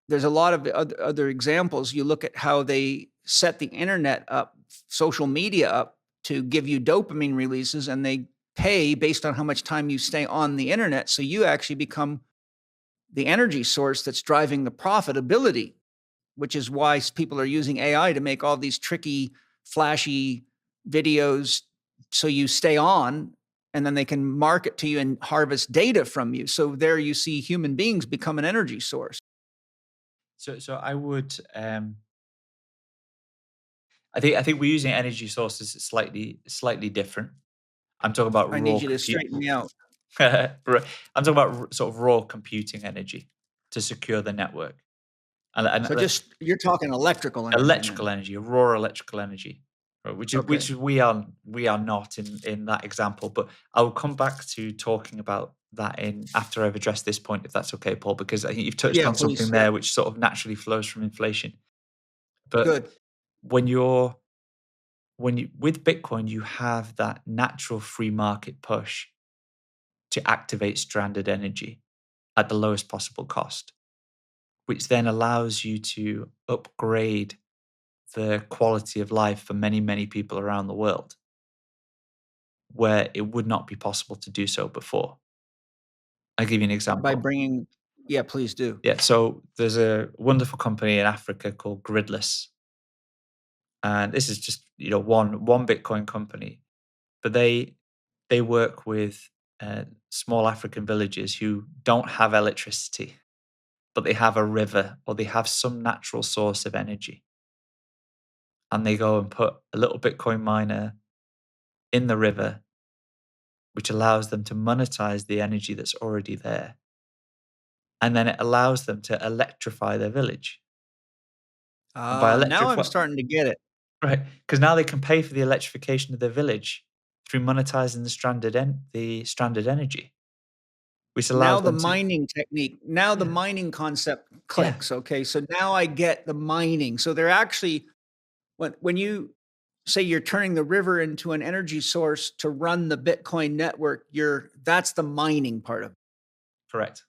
there's a lot of other examples. You look at how they set the internet up, social media up to give you dopamine releases, and they pay based on how much time you stay on the internet. So you actually become the energy source that's driving the profitability, which is why people are using AI to make all these tricky, flashy videos so you stay on, and then they can market to you and harvest data from you. So there you see human beings become an energy source. So I would, I think we're using energy sources slightly different. I'm talking about I need you to straighten me out. I'm talking about sort of raw computing energy to secure the network. And so you're talking electrical energy. Electrical energy, raw electrical energy, which we are not in that example. But I will come back to talking about that after I've addressed this point, if that's okay, Paul, because I think you've touched on something there which sort of naturally flows from inflation. But good. With Bitcoin, you have that natural free market push to activate stranded energy at the lowest possible cost, which then allows you to upgrade the quality of life for many, many people around the world, where it would not be possible to do so before. I'll give you an example. By bringing Yeah, please do. Yeah, so there's a wonderful company in Africa called Gridless, and this is just one Bitcoin company, but they work with small African villages who don't have electricity, but they have a river or they have some natural source of energy, and they go and put a little Bitcoin miner in the river, which allows them to monetize the energy that's already there, and then it allows them to electrify their village. And by Now I'm starting to get it. right, because now they can pay for the electrification of their village through monetizing the stranded energy, which allows Now the them to mining technique, now the Yeah. mining concept Yeah. clicks. Okay, so now I get the mining. So they're actually when you say you're turning the river into an energy source to run the Bitcoin network, that's the mining part of it. Correct.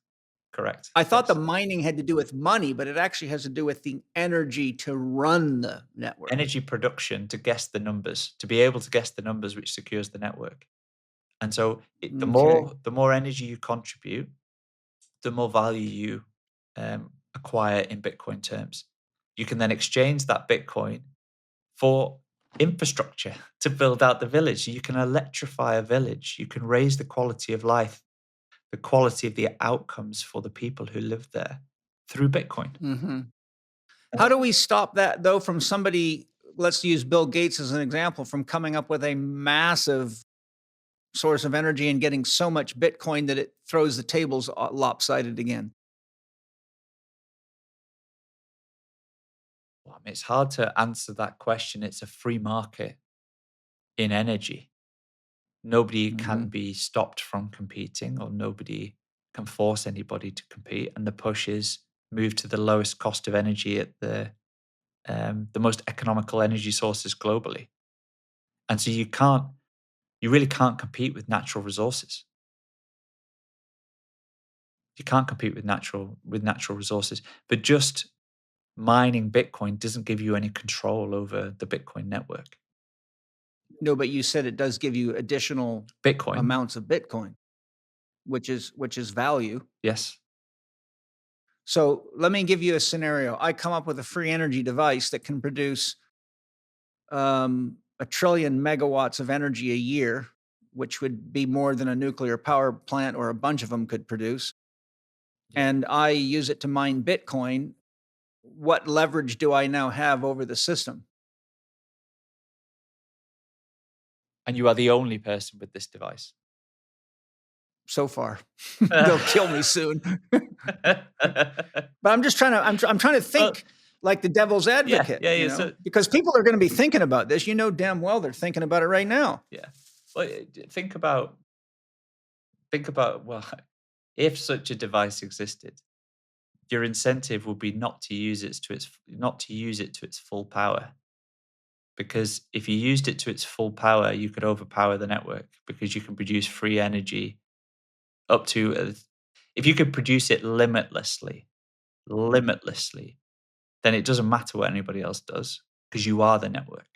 I thought the Yes. mining had to do with money, but it actually has to do with the energy to run the network. Energy production to guess the numbers, to be able to guess the numbers, which secures the network. And so the Okay. more energy you contribute, the more value you acquire in Bitcoin terms. You can then exchange that Bitcoin for infrastructure to build out the village. You can electrify a village. You can raise the quality of life, the quality of the outcomes for the people who live there through Bitcoin. Mm-hmm. How do we stop that, though, from somebody, let's use Bill Gates as an example, from coming up with a massive source of energy and getting so much Bitcoin that it throws the tables lopsided again? Well, I mean, it's hard to answer that question. It's a free market in energy. Nobody can be stopped from competing, or nobody can force anybody to compete. And the push is move to the lowest cost of energy at the most economical energy sources globally. And so you really can't compete with natural resources. You can't compete with natural resources. But just mining Bitcoin doesn't give you any control over the Bitcoin network. No, but you said it does give you additional Bitcoin, amounts of Bitcoin, which is value. yes. So let me give you a scenario. I come up with a free energy device that can produce 1 trillion megawatts of energy a year, which would be more than a nuclear power plant or a bunch of them could produce. Yeah. And I use it to mine Bitcoin. What leverage do I now have over the system? And you are the only person with this device. So far, they'll kill me soon. But I'm just trying to. I'm trying to think like the devil's advocate. Yeah. So, because people are going to be thinking about this. You know damn well they're thinking about it right now. Yeah. Well, think about. Well, if such a device existed, your incentive would be not to use it to its full power. Because if you used it to its full power, you could overpower the network, because you can produce free energy up to if you could produce it limitlessly, then it doesn't matter what anybody else does, because you are the network.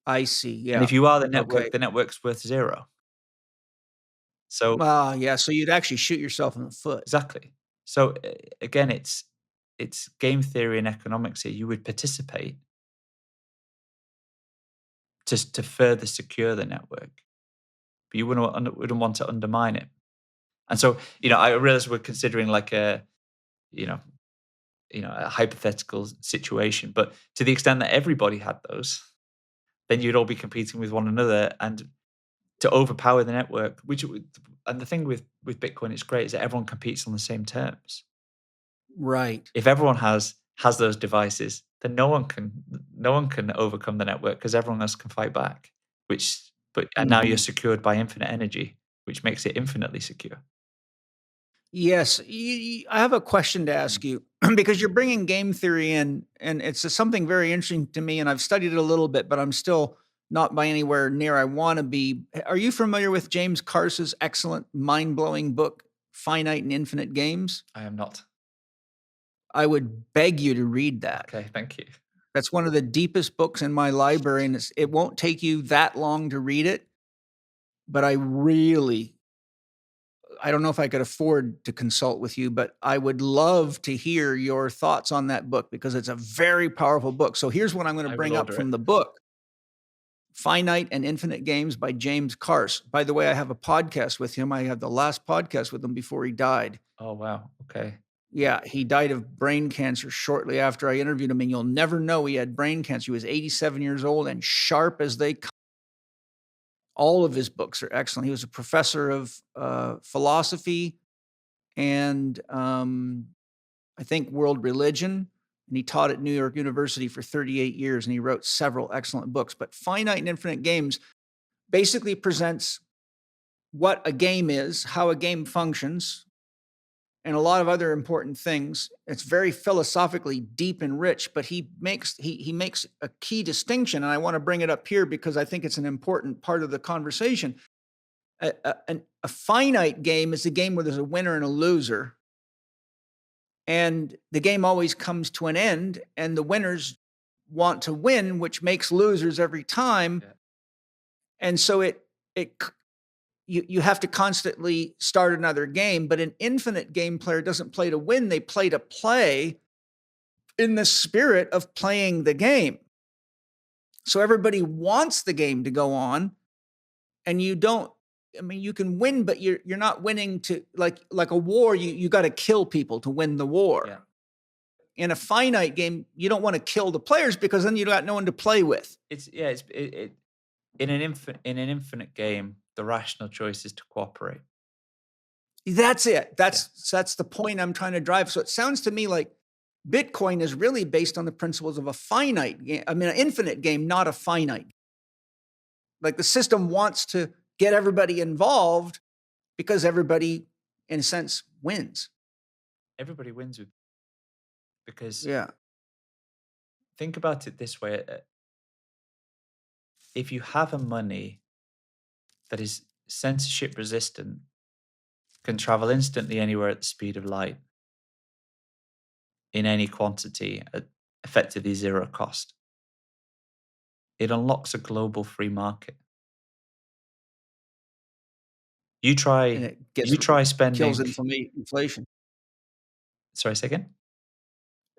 I see. Yeah. And if you are the network, Okay. the network's worth zero. So yeah. So you'd actually shoot yourself in the foot. exactly. So again, it's game theory and economics here. You would participate to further secure the network, but you wouldn't want to undermine it. And so, I realize we're considering like a hypothetical situation, but to the extent that everybody had those, then you'd all be competing with one another and to overpower the network. And the thing with Bitcoin, it's great, is that everyone competes on the same terms. Right. If everyone has those devices, then no one can overcome the network, because everyone else can fight back. And now you're secured by infinite energy, which makes it infinitely secure. Yes. I have a question to ask you, because you're bringing game theory in, and it's something very interesting to me, and I've studied it a little bit, but I'm still not by anywhere near I want to be. Are you familiar with James Carse's excellent, mind-blowing book, Finite and Infinite Games? I am not. I would beg you to read that. Okay, thank you. That's one of the deepest books in my library, and it won't take you that long to read it. But I really I don't know if I could afford to consult with you, but I would love to hear your thoughts on that book because it's a very powerful book. So here's what I'm going to bring up from the book. Finite and Infinite Games by James Carse. By the way, I have a podcast with him. I had the last podcast with him before he died. Oh, wow. Okay. Yeah, he died of brain cancer shortly after I interviewed him, and you'll never know he had brain cancer. He was 87 years old and sharp as they come. All of his books are excellent. He was a professor of philosophy and I think world religion, and he taught at New York University for 38 years, and he wrote several excellent books. But Finite and Infinite Games basically presents what a game is, how a game functions, and a lot of other important things. It's very philosophically deep and rich, but he makes a key distinction, and I want to bring it up here because I think it's an important part of the conversation. A finite game is a game where there's a winner and a loser, and the game always comes to an end, and the winners want to win, which makes losers every time. Yeah. And so you have to constantly start another game, but an infinite game player doesn't play to win. They play to play in the spirit of playing the game. So everybody wants the game to go on, and you can win, but you're not winning to like a war. You got to kill people to win the war. Yeah. In a finite game, you don't want to kill the players because then you got no one to play with. In an infinite game, the rational choice is to cooperate. That's it. That's the point I'm trying to drive. So it sounds to me like Bitcoin is really based on the principles of a finite game. I mean, an infinite game, not a finite. Like the system wants to get everybody involved because everybody, in a sense, wins. Everybody wins because yeah. Think about it this way. If you have a money that is censorship resistant, can travel instantly anywhere at the speed of light, in any quantity at effectively zero cost, it unlocks a global free market. You try spending. Kills inflation. Sorry, say again?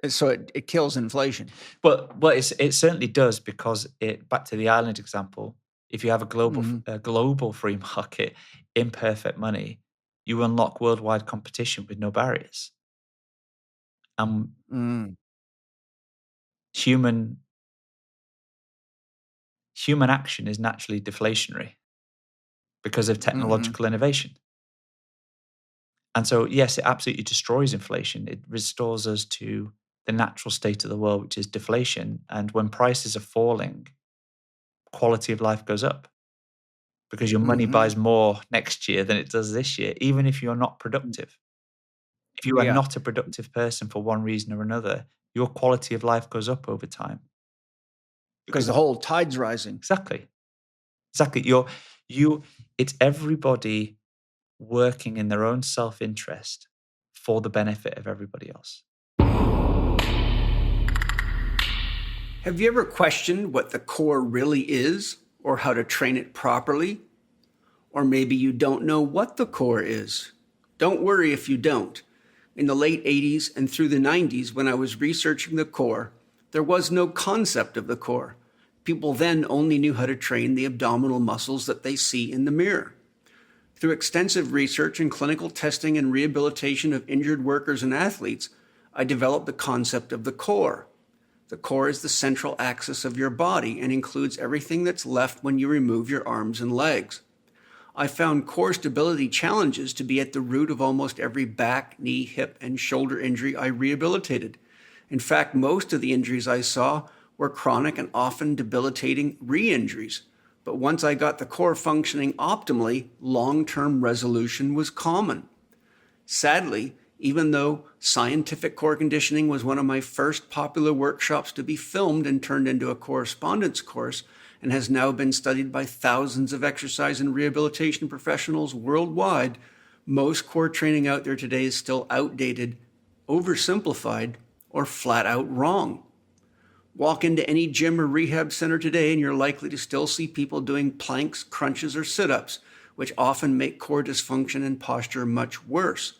So it kills inflation. Well, it certainly does because back to the island example, if you have a global free market, imperfect money, you unlock worldwide competition with no barriers. Human action is naturally deflationary because of technological innovation. And so, yes, it absolutely destroys inflation. It restores us to the natural state of the world, which is deflation. And when prices are falling, quality of life goes up because your money buys more next year than it does this year, even if you're not productive. If you are not a productive person for one reason or another, your quality of life goes up over time. Because the whole tide's rising. Exactly. It's everybody working in their own self-interest for the benefit of everybody else. Have you ever questioned what the core really is or how to train it properly? Or maybe you don't know what the core is. Don't worry if you don't. In the late 80s and through the 90s, when I was researching the core, there was no concept of the core. People then only knew how to train the abdominal muscles that they see in the mirror. Through extensive research and clinical testing and rehabilitation of injured workers and athletes, I developed the concept of the core. The core is the central axis of your body and includes everything that's left when you remove your arms and legs. I found core stability challenges to be at the root of almost every back, knee, hip, and shoulder injury I rehabilitated. In fact, most of the injuries I saw were chronic and often debilitating re-injuries. But once I got the core functioning optimally, long-term resolution was common. Sadly, even though scientific core conditioning was one of my first popular workshops to be filmed and turned into a correspondence course and has now been studied by thousands of exercise and rehabilitation professionals worldwide, most core training out there today is still outdated, oversimplified, or flat out wrong. Walk into any gym or rehab center today and you're likely to still see people doing planks, crunches, or sit-ups, which often make core dysfunction and posture much worse.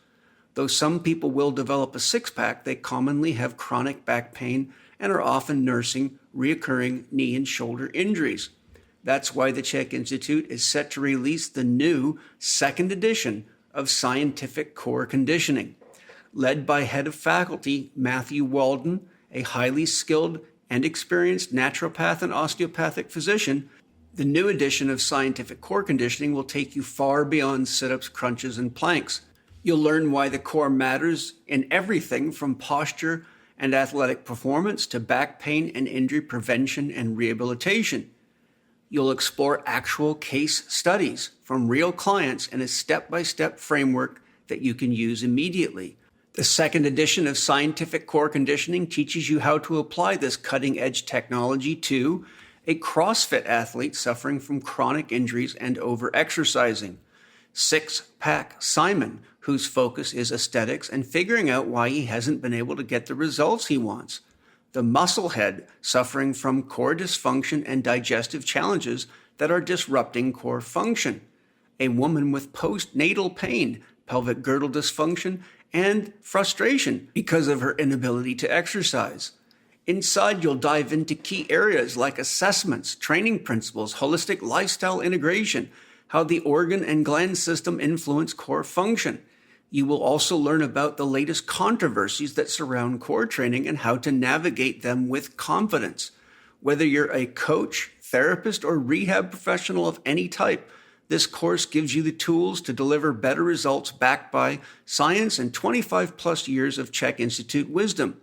Though some people will develop a six-pack, they commonly have chronic back pain and are often nursing recurring knee and shoulder injuries. That's why the Chek Institute is set to release the new second edition of Scientific Core Conditioning. Led by head of faculty Matthew Walden, a highly skilled and experienced naturopath and osteopathic physician, the new edition of Scientific Core Conditioning will take you far beyond sit-ups, crunches, and planks. You'll learn why the core matters in everything from posture and athletic performance to back pain and injury prevention and rehabilitation. You'll explore actual case studies from real clients and a step-by-step framework that you can use immediately. The second edition of Scientific Core Conditioning teaches you how to apply this cutting-edge technology to a CrossFit athlete suffering from chronic injuries and over-exercising. Six-pack Simon, whose focus is aesthetics and figuring out why he hasn't been able to get the results he wants. The musclehead suffering from core dysfunction and digestive challenges that are disrupting core function. A woman with postnatal pain, pelvic girdle dysfunction, and frustration because of her inability to exercise. Inside, you'll dive into key areas like assessments, training principles, holistic lifestyle integration, how the organ and gland system influence core function. You will also learn about the latest controversies that surround core training and how to navigate them with confidence. Whether you're a coach, therapist, or rehab professional of any type, this course gives you the tools to deliver better results backed by science and 25 plus years of Chek Institute wisdom.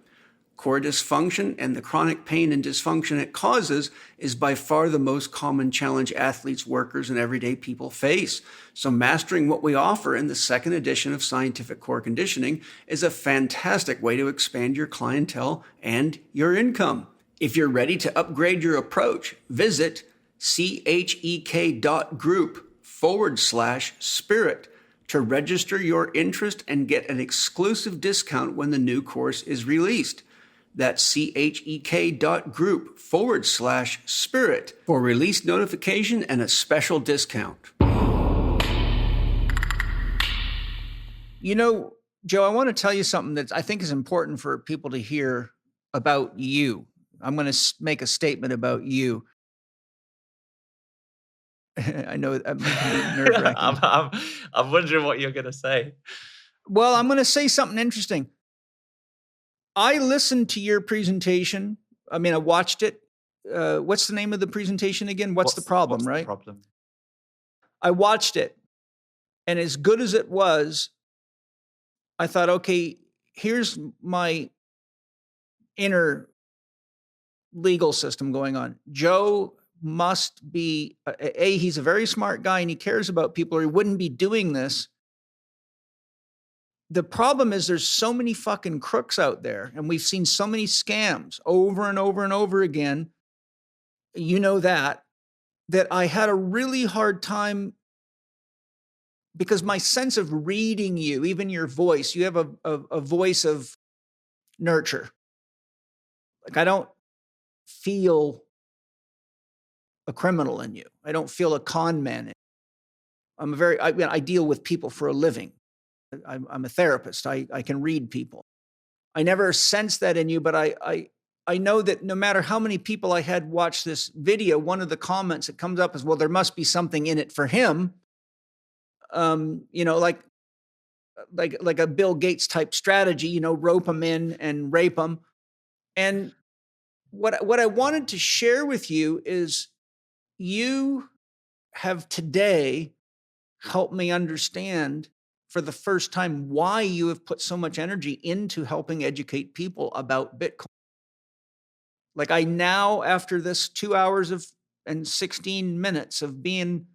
Core dysfunction and the chronic pain and dysfunction it causes is by far the most common challenge athletes, workers, and everyday people face. So mastering what we offer in the second edition of Scientific Core Conditioning is a fantastic way to expand your clientele and your income. If you're ready to upgrade your approach, visit chek.group/spirit to register your interest and get an exclusive discount when the new course is released. That's chek.group/spirit for release notification and a special discount. You know, Joe, I want to tell you something that I think is important for people to hear about you. I'm going to make a statement about you. I know that can be nerve-wracking. I'm wondering what you're going to say. Well, I'm going to say something interesting. I listened to your presentation. I mean, I watched it. What's the name of the presentation again? What's the problem, what's right? The problem? I watched it, and as good as it was, I thought, okay, here's my inner legal system going on. Joe must be, he's a very smart guy and he cares about people, or he wouldn't be doing this. The problem is there's so many fucking crooks out there, and we've seen so many scams over and over and over again. You know that I had a really hard time because my sense of reading you, even your voice, you have a voice of nurture. Like, I don't feel a criminal in you. I don't feel a con man in you. I deal with people for a living. I'm a therapist. I can read people. I never sense that in you, but I know that no matter how many people I had watch this video, one of the comments that comes up is, well, there must be something in it for him. Like a Bill Gates type strategy, rope them in and rape them. And what I wanted to share with you is you have today helped me understand for the first time why you have put so much energy into helping educate people about Bitcoin. Like, I now, after this 2 hours and 16 minutes of being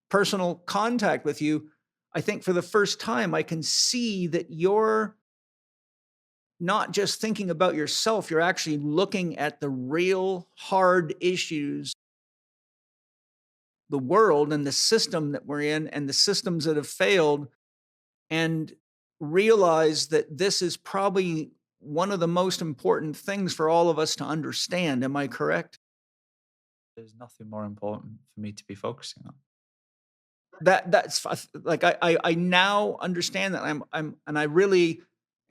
personal contact with you, I think for the first time I can see that you're not just thinking about yourself, you're actually looking at the real hard issues, the world and the system that we're in and the systems that have failed, and realize that this is probably one of the most important things for all of us to understand. Am I correct? There's nothing more important for me to be focusing on. That's like I now understand that and I really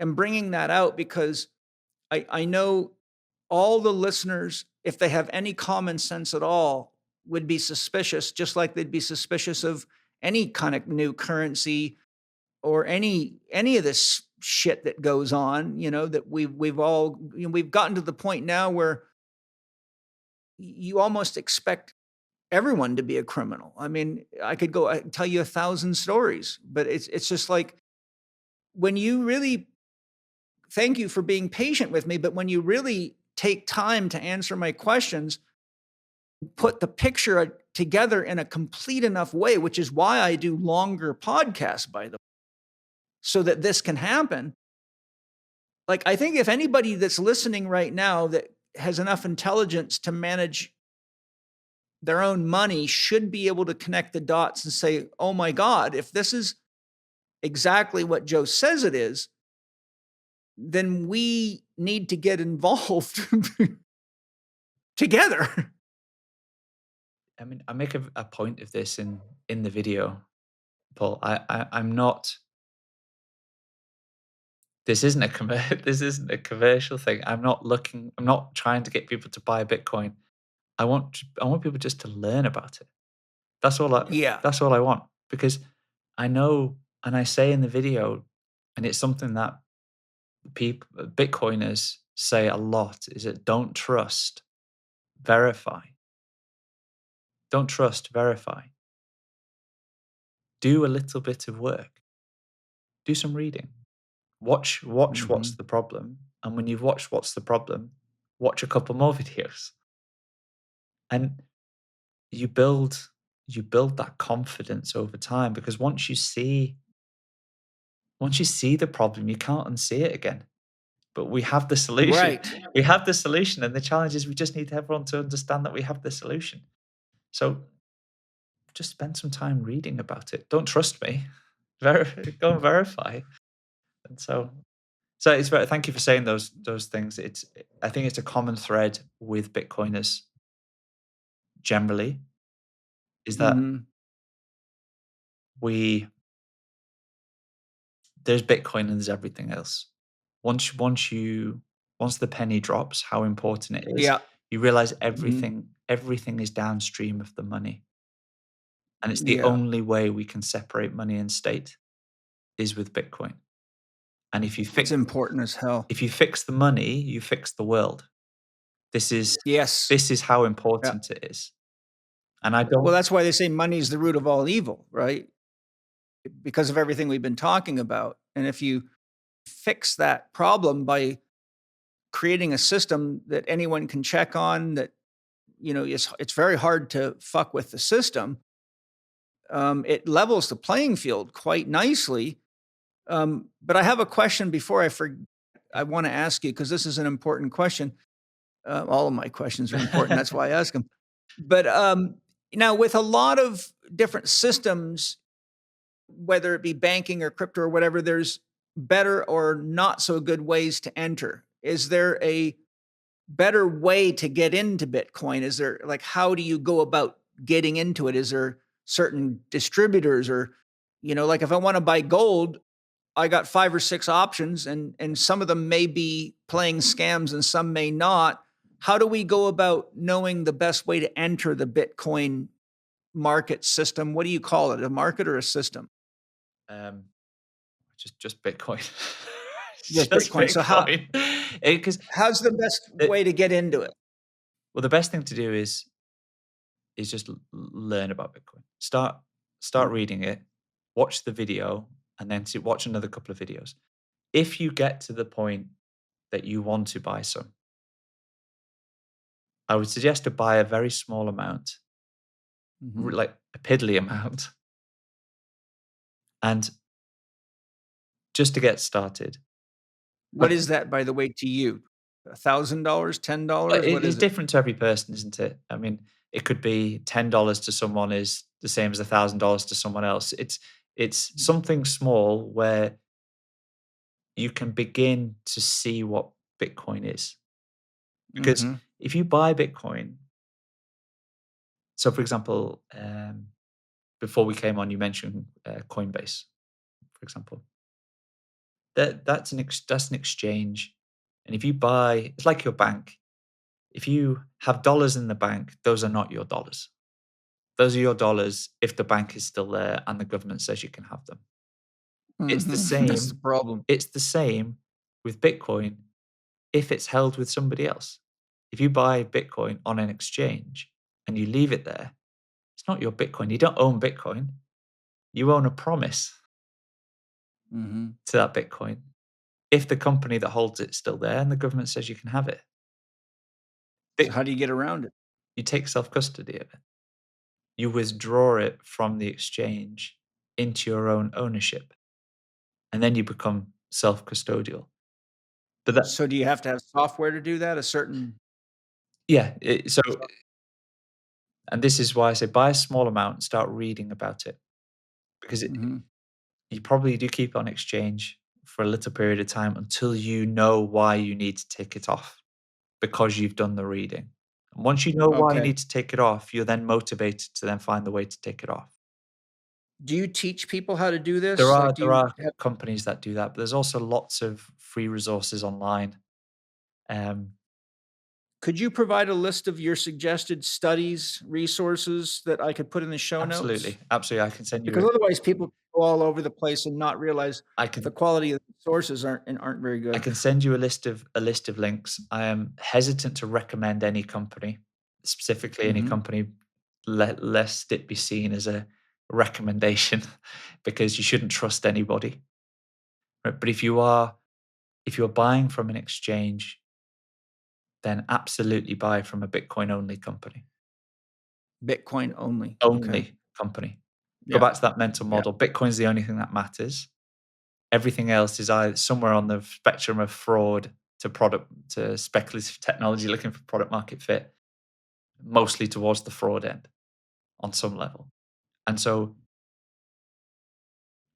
am bringing that out because I know all the listeners, if they have any common sense at all, would be suspicious, just like they'd be suspicious of any kind of new currency or any of this shit that goes on. That we've all we've gotten to the point now where you almost expect everyone to be a criminal. I mean, I could tell you 1,000 stories, but it's just like when you really, thank you for being patient with me, but when you really take time to answer my questions, put the picture together in a complete enough way, which is why I do longer podcasts, by the way, so that this can happen. Like, I think if anybody that's listening right now that has enough intelligence to manage their own money should be able to connect the dots and say, oh my God, if this is exactly what Joe says it is, then we need to get involved together. I mean, I make a point of this in the video, Paul. I'm not. This isn't a commercial thing. I'm not trying to get people to buy Bitcoin. I want people just to learn about it. That's all I want, because I know, and I say in the video, and it's something that Bitcoiners say a lot, is that don't trust, verify. Don't trust, verify. Do a little bit of work. Do some reading. Watch what's the problem. And when you've watched what's the problem, watch a couple more videos. And you build that confidence over time, because once you see the problem, you can't unsee it again. But we have the solution. Right. We have the solution. And the challenge is we just need everyone to understand that we have the solution. So just spend some time reading about it. Don't trust me. Go and verify. And so it's very, thank you for saying those things. I think it's a common thread with Bitcoiners generally, is that there's Bitcoin and there's everything else. Once the penny drops, how important it is, you realize everything is downstream of the money. And it's the only way we can separate money and state is with Bitcoin. And if you fix, it's important as hell. If you fix the money, you fix the world. This is how important it is. And I don't. Well, that's why they say money is the root of all evil, right? Because of everything we've been talking about. And if you fix that problem by creating a system that anyone can check on, that it's very hard to fuck with the system. It levels the playing field quite nicely. But I have a question before I forget. I want to ask you, because this is an important question. All of my questions are important. That's why I ask them. But now, with a lot of different systems, whether it be banking or crypto or whatever, there's better or not so good ways to enter. Is there a better way to get into Bitcoin? Is there, like, how do you go about getting into it? Is there certain distributors, or, like if I want to buy gold, I got 5 or 6 options, and some of them may be playing scams and some may not. How do we go about knowing the best way to enter the Bitcoin market system? What do you call it? A market or a system? Just Bitcoin. Just Bitcoin. So how's the best way to get into it? Well, the best thing to do is just learn about Bitcoin. Start reading it, watch the video, and then watch another couple of videos. If you get to the point that you want to buy some, I would suggest to buy a very small amount, like a piddly amount, and just to get started. What is that, by the way, to you? $1,000, $10? What is it's different to every person, isn't it? I mean, it could be $10 to someone is the same as $1,000 to someone else. It's something small where you can begin to see what Bitcoin is. Because if you buy Bitcoin, so for example, before we came on, you mentioned Coinbase, for example. That's an exchange, and if you buy, it's like your bank. If you have dollars in the bank, those are not your dollars. Those are your dollars if the bank is still there and the government says you can have them. It's the That's the same. problem. It's the same with Bitcoin if it's held with somebody else. If you buy Bitcoin on an exchange and you leave it there, it's not your Bitcoin. You don't own Bitcoin. You own a promise to that Bitcoin. If the company that holds it's still there and the government says you can have it, So how do you get around it? you take self-custody of it. You withdraw it from the exchange into your own ownership, and then you become self-custodial. But So do you have to have software to do that? yeah, and this is why I say buy a small amount and start reading about it, because you probably do keep it on exchange for a little period of time until you know why you need to take it off, because you've done the reading. And once you know why you Okay. need to take it off, you're then motivated to then find the way to take it off. Do you teach people how to do this? There are Like, do you have companies that do that, but there's also lots of free resources online. Could you provide a list of your suggested studies, resources that I could put in the show notes? Absolutely. I can send Because you. otherwise people go all over the place and not realize I the can. quality of the sources aren't very I good. can send you a list of links. I am hesitant to recommend any company, specifically any company, lest it be seen as a recommendation, because you shouldn't trust anybody. Right? But if you're buying from an exchange, then absolutely buy from a Bitcoin only company. Bitcoin only. Okay. Only company. Go Yeah. back to that mental Yeah. model. Bitcoin's the only thing that matters. Everything else is either somewhere on the spectrum of fraud to speculative technology looking for product market fit, mostly towards the fraud end on some level. And so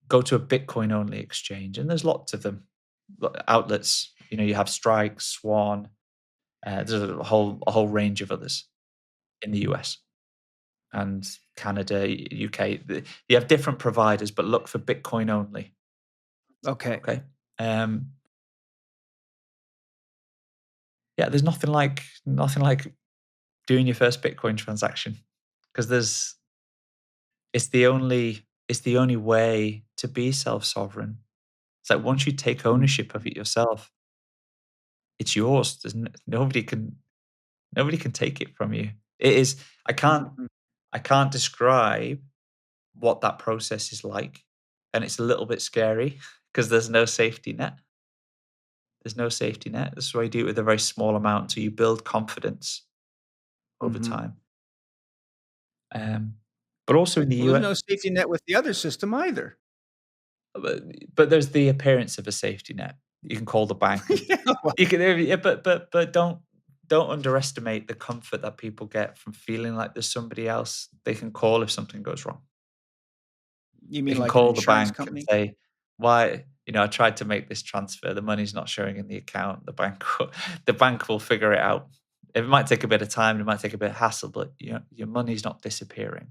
go to a Bitcoin only exchange, and there's lots of them. Outlets, you have Strike, Swan, there's a whole range of others in the US and Canada, UK. You have different providers, but look for Bitcoin only. Okay. Okay. Yeah, there's nothing like doing your first Bitcoin transaction, because it's the only way to be self-sovereign. It's like once you take ownership of it yourself, it's yours. Nobody can take it from you. It is. I can't describe what that process is like, and it's a little bit scary because there's no safety net. There's no safety net. That's why you do it with a very small amount until you build confidence over time. But also in the Well, there's US, no safety net with the other system either. but there's the appearance of a safety net. You can call the bank. Yeah, well, You can, yeah, but don't underestimate the comfort that people get from feeling like there's somebody else they can call if something goes wrong. you They mean can like an call the insurance bank and company? say, "Why? I tried to make this transfer. The money's not showing in the account." The bank will figure it out. It might take a bit of time. It might take a bit of hassle, but your money's not disappearing.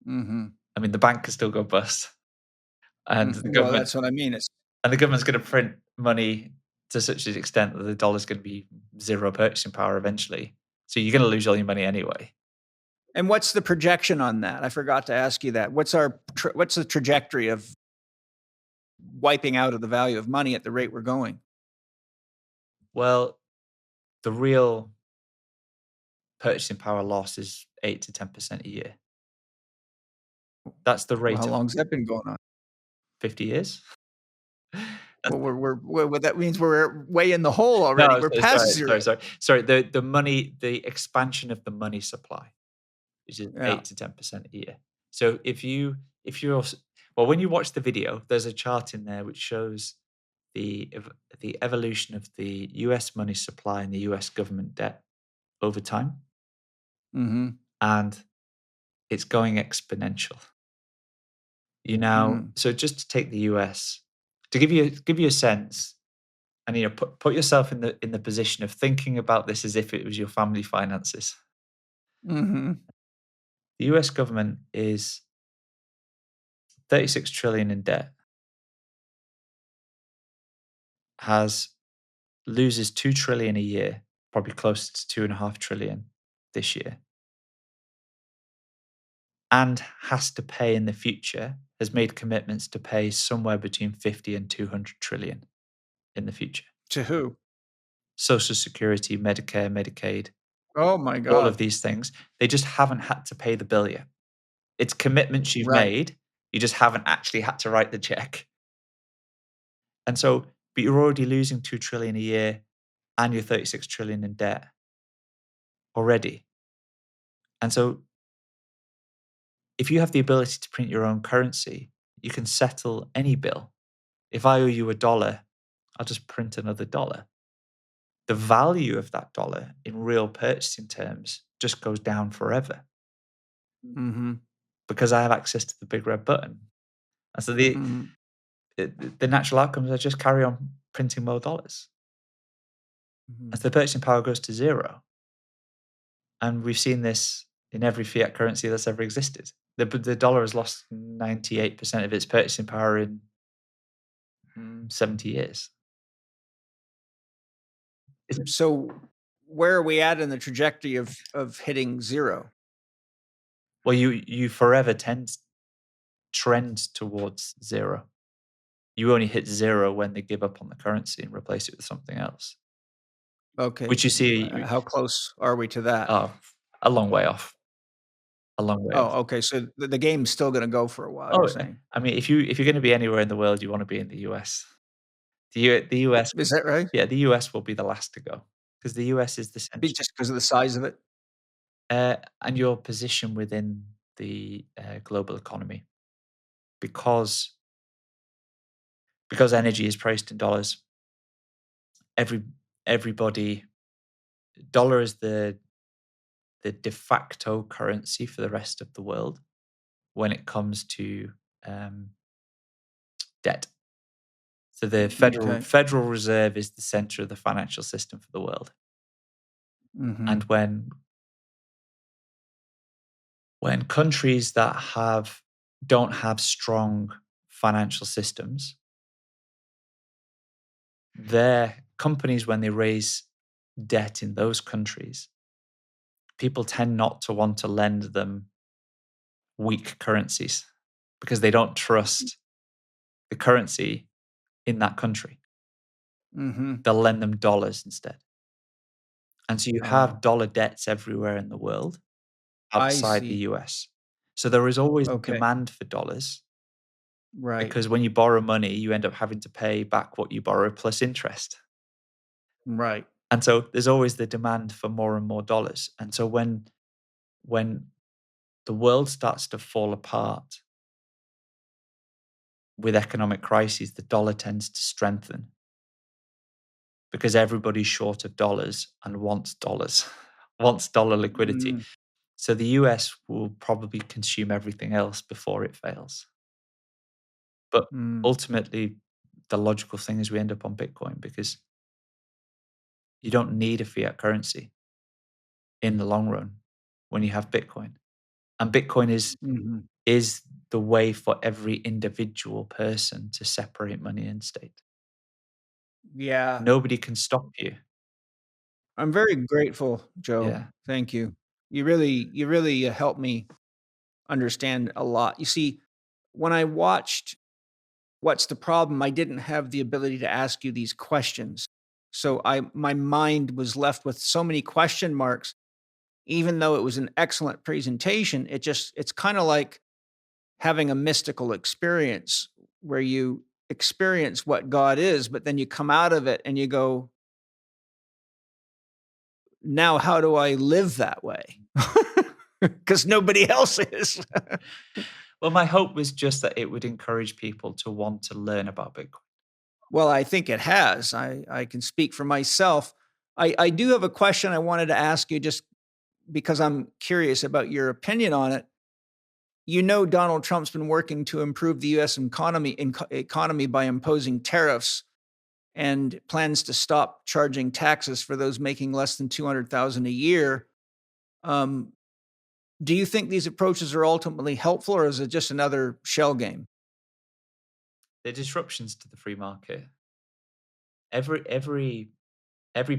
I mean, the bank can still go bust, and the Well, government that's what I mean. and the government's going to print money to such an extent that the dollar's going to be zero purchasing power eventually. So you're going to lose all your money anyway. And what's the projection on that? I forgot to ask you that. What's the trajectory of wiping out of the value of money at the rate we're going? Well, the real purchasing power loss is 8 to 10% a year. That's the Well, rate how of long's that been going on? 50 years. Well, that means we're way in the hole already. No, We're past zero. sorry. The expansion of the money supply is just Yeah. 8 to 10% a year. So when you watch the video, there's a chart in there which shows the evolution of the US money supply and the US government debt over time. And it's going exponential. So just to take the US, to give you a sense, and put yourself in the position of thinking about this as if it was your family finances. The US government is 36 trillion in debt, loses 2 trillion a year, probably close to 2.5 trillion this year, and has to pay in the future, has made commitments to pay somewhere between 50 and 200 trillion in the future. To who? Social Security, Medicare, Medicaid, Oh my all of God. these things. They just haven't had to pay the bill yet. It's commitments you've Right. made. You just haven't actually had to write the check. And so, but you're already losing 2 trillion a year and you're 36 trillion in debt already. And so if you have the ability to print your own currency, you can settle any bill. If I owe you $1, I'll just print another dollar. The value of that dollar in real purchasing terms just goes down forever Mm-hmm. because I have access to the big red button. And so the natural outcomes are just carry on printing more dollars. As the purchasing power goes to zero. And we've seen this in every fiat currency that's ever existed. The dollar has lost 98% of its purchasing power in 70 years. So where are we at in the trajectory of hitting zero? Well, you forever trend towards zero. You only hit zero when they give up on the currency and replace it with something else. Okay. Which you see. How close are we to that? Oh, a long way off. A long way off. Oh, okay. So the game's still going to go for a while, Oh, you're saying? I mean, if you're going to be anywhere in the world, you want to be in the US. The US. Is that right? Yeah, the US will be the last to go because the US is the center. Just because of the size of it? And your position within the global economy. Because energy is priced in dollars, everybody, dollar is the de facto currency for the rest of the world when it comes to debt. So the Federal Reserve is the center of the financial system for the world. Mm-hmm. And when countries that don't have strong financial systems, their companies, when they raise debt in those countries, people tend not to want to lend them weak currencies because they don't trust the currency in that country. Mm-hmm. They'll lend them dollars instead. And so you have dollar debts everywhere in the world outside the US. So there is always demand for dollars. Right. Because when you borrow money, you end up having to pay back what you borrow plus interest. Right. And so there's always the demand for more and more dollars. And so when the world starts to fall apart with economic crises, the dollar tends to strengthen because everybody's short of dollars and wants dollars, wants dollar liquidity. So the US will probably consume everything else before it fails. But ultimately, the logical thing is we end up on Bitcoin because you don't need a fiat currency in the long run when you have Bitcoin. And Bitcoin is the way for every individual person to separate money and state. Yeah. Nobody can stop you. I'm very grateful, Joe. Yeah. Thank you. You really helped me understand a lot. You see, when I watched What's the Problem, I didn't have the ability to ask you these questions. So my mind was left with so many question marks. Even though it was an excellent presentation, it's kind of like having a mystical experience where you experience what God is, but then you come out of it and you go, now how do I live that way? Because nobody else is. Well, my hope was just that it would encourage people to want to learn about Bitcoin. Well, I think it has. I can speak for myself. I do have a question I wanted to ask you just because I'm curious about your opinion on it. You know, Donald Trump's been working to improve the U.S. economy by imposing tariffs and plans to stop charging taxes for those making less than $200,000 a year. Do you think these approaches are ultimately helpful, or is it just another shell game? They're disruptions to the free market. Every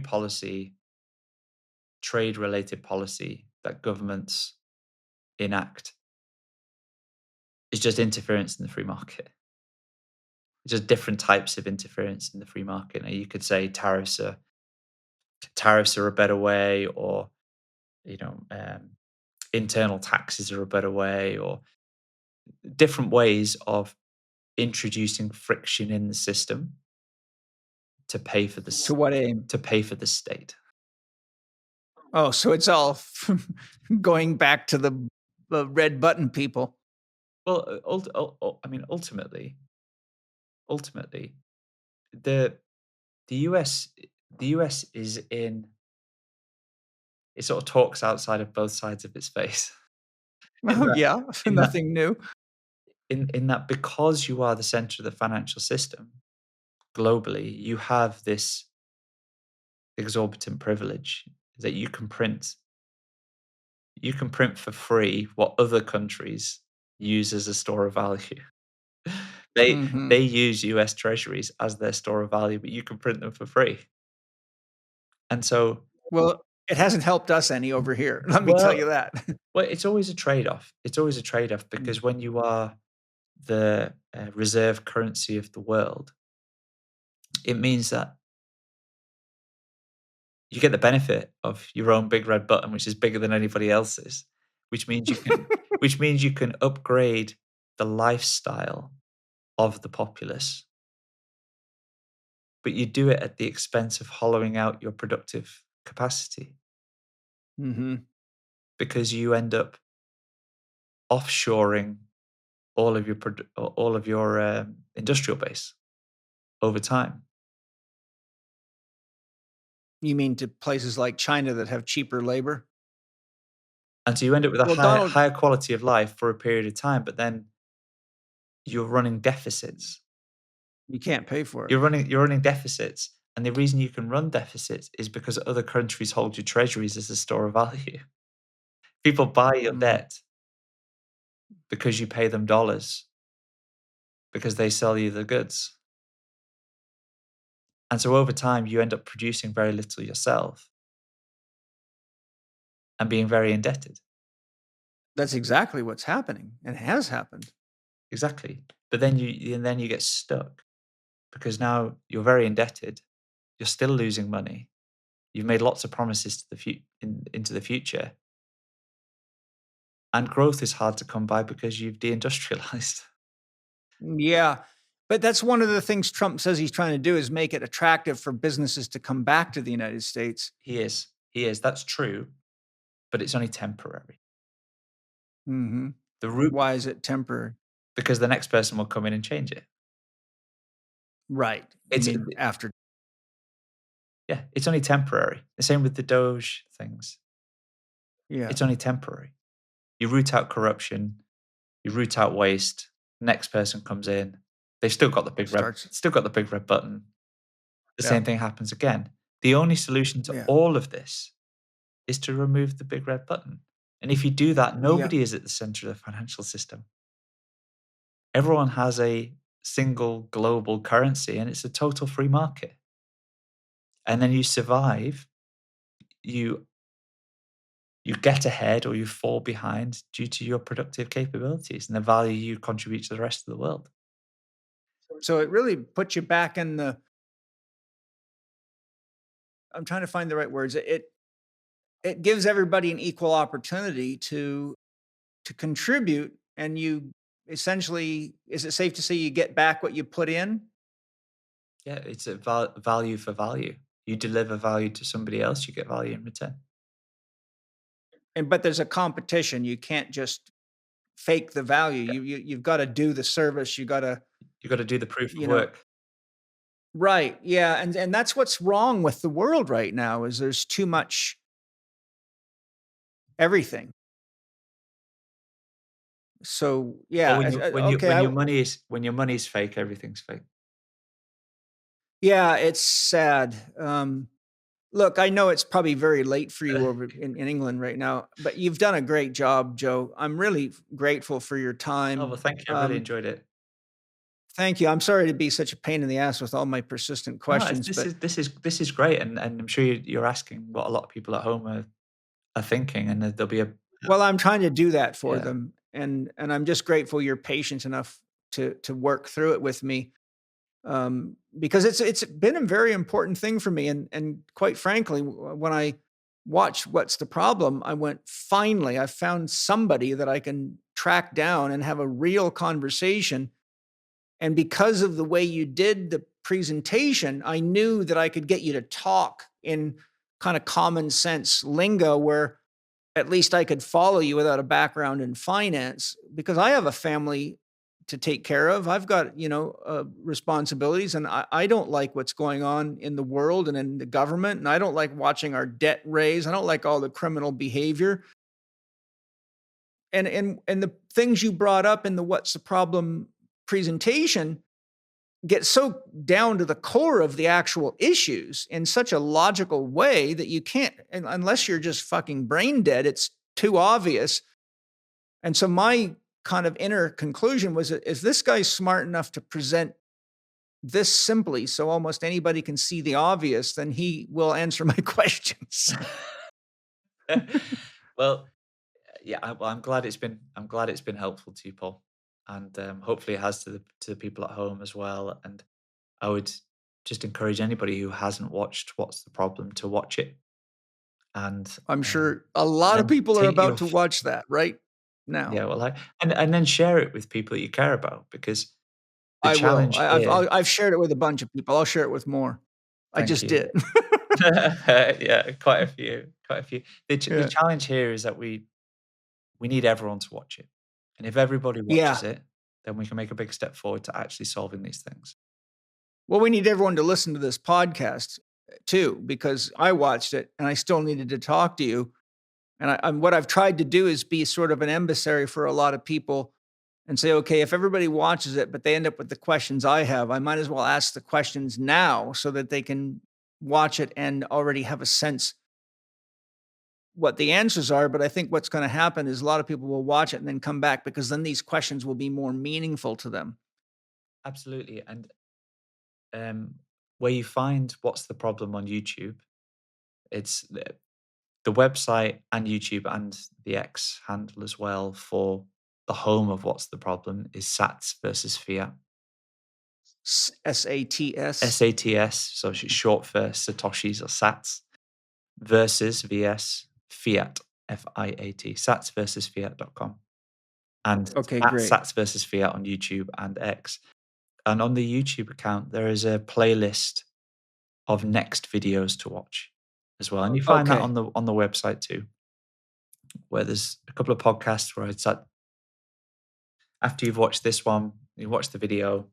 policy, trade-related policy that governments enact is just interference in the free market. It's just different types of interference in the free market. Now, you could say tariffs are a better way, or internal taxes are a better way, or different ways of introducing friction in the system to pay for the To what aim? to pay for the state. Oh, so it's all going back to the red button people. Well, ultimately, the US is in. It sort of talks outside of both sides of its face. Yeah, nothing new. In that, because you are the center of the financial system globally, you have this exorbitant privilege that you can print for free what other countries use as a store of value. They use US treasuries as their store of value, but you can print them for free. And so, well, it hasn't helped us any over here. Let me tell you that. Well, it's always a trade-off. Because when you are the reserve currency of the world, it means that you get the benefit of your own big red button, which is bigger than anybody else's, which means you can upgrade the lifestyle of the populace, but you do it at the expense of hollowing out your productive capacity. Because you end up offshoring all of your industrial base over time. You mean to places like China that have cheaper labor? And so you end up with a higher quality of life for a period of time, but then you're running deficits. You can't pay for it. You're running deficits. And the reason you can run deficits is because other countries hold your treasuries as a store of value. People buy your debt because you pay them dollars, because they sell you the goods. And so over time, you end up producing very little yourself and being very indebted. That's exactly what's happening, and has happened. Exactly. But then you get stuck, because now you're very indebted. You're still losing money. You've made lots of promises to into the future. And growth is hard to come by because you've deindustrialized. Yeah. But that's one of the things Trump says he's trying to do, is make it attractive for businesses to come back to the United States. He is. That's true. But it's only temporary. Why is it temporary? Because the next person will come in and change it. Right. After. Yeah, it's only temporary. The same with the Doge things. Yeah. It's only temporary. You root out corruption, you root out waste. Next person comes in. They've still got the big red button. The same thing happens again. The only solution to all of this is to remove the big red button. And if you do that, nobody is at the center of the financial system. Everyone has a single global currency, and it's a total free market. And then you survive. You get ahead, or you fall behind due to your productive capabilities and the value you contribute to the rest of the world. So it really puts you back in the, I'm trying to find the right words. It gives everybody an equal opportunity to contribute, and you essentially, is it safe to say you get back what you put in? Yeah, it's a value for value. You deliver value to somebody else, you get value in return. But there's a competition. You can't just fake the value. You've got to do the service. You got to do the proof of work. Right. Yeah. And that's what's wrong with the world right now, is there's too much everything. So yeah. When your money is fake, everything's fake. Yeah, it's sad. Look, I know it's probably very late for you over in England right now, but you've done a great job, Joe. I'm really grateful for your time. Oh, well, thank you. I really enjoyed it. Thank you. I'm sorry to be such a pain in the ass with all my persistent No, questions, but this is great, and I'm sure you're asking what a lot of people at home are thinking, and there'll be a well, I'm trying to do that for yeah. them, and I'm just grateful you're patient enough to work through it with me, because it's been a very important thing for me, and quite frankly, when I watched What's the Problem, I went, finally, I found somebody that I can track down and have a real conversation. And because of the way you did the presentation, I knew that I could get you to talk in kind of common sense lingo where at least I could follow you without a background in finance, because I have a family to take care of. I've got, responsibilities, and I don't like what's going on in the world and in the government. And I don't like watching our debt raise. I don't like all the criminal behavior. And the things you brought up in the What's the Problem presentation get so down to the core of the actual issues in such a logical way that you can't, unless you're just fucking brain dead, it's too obvious. And so my kind of inner conclusion was, is this guy smart enough to present this simply so almost anybody can see the obvious, then he will answer my questions. Well, yeah, I'm glad it's been helpful to you, Paul, and hopefully it has to the people at home as well. And I would just encourage anybody who hasn't watched What's the Problem to watch it. And I'm sure a lot of then people are take about your to watch that right now. yeah, well, and then share it with people that you care about, because the I will. challenge here. I've shared it with a bunch of people. I'll share it with more. I Thank just you. did. Yeah, quite a few, quite a few. The Yeah. challenge here is that we need everyone to watch it, and if everybody Yeah. watches it, then we can make a big step forward to actually solving these things. Well, we need everyone to listen to this podcast too, because I watched it and I still needed to talk to you. And what I've tried to do is be sort of an emissary for a lot of people and say, okay, if everybody watches it, but they end up with the questions I have, I might as well ask the questions now so that they can watch it and already have a sense what the answers are. But I think what's going to happen is a lot of people will watch it and then come back, because then these questions will be more meaningful to them. Absolutely, and where you find What's the Problem on YouTube, it's the website and YouTube and the X handle as well for the home of What's the Problem is Sats versus Fiat. SATS. SATS, so it's short for Satoshis or Sats, versus VS Fiat, FIAT, Sats versus Fiat.com. And Okay, at great. Sats versus Fiat on YouTube and X. And on the YouTube account, there is a playlist of next videos to watch as well. And you find that Okay. on the website too, where there's a couple of podcasts where it's at, after you've watched this one, you watch the video,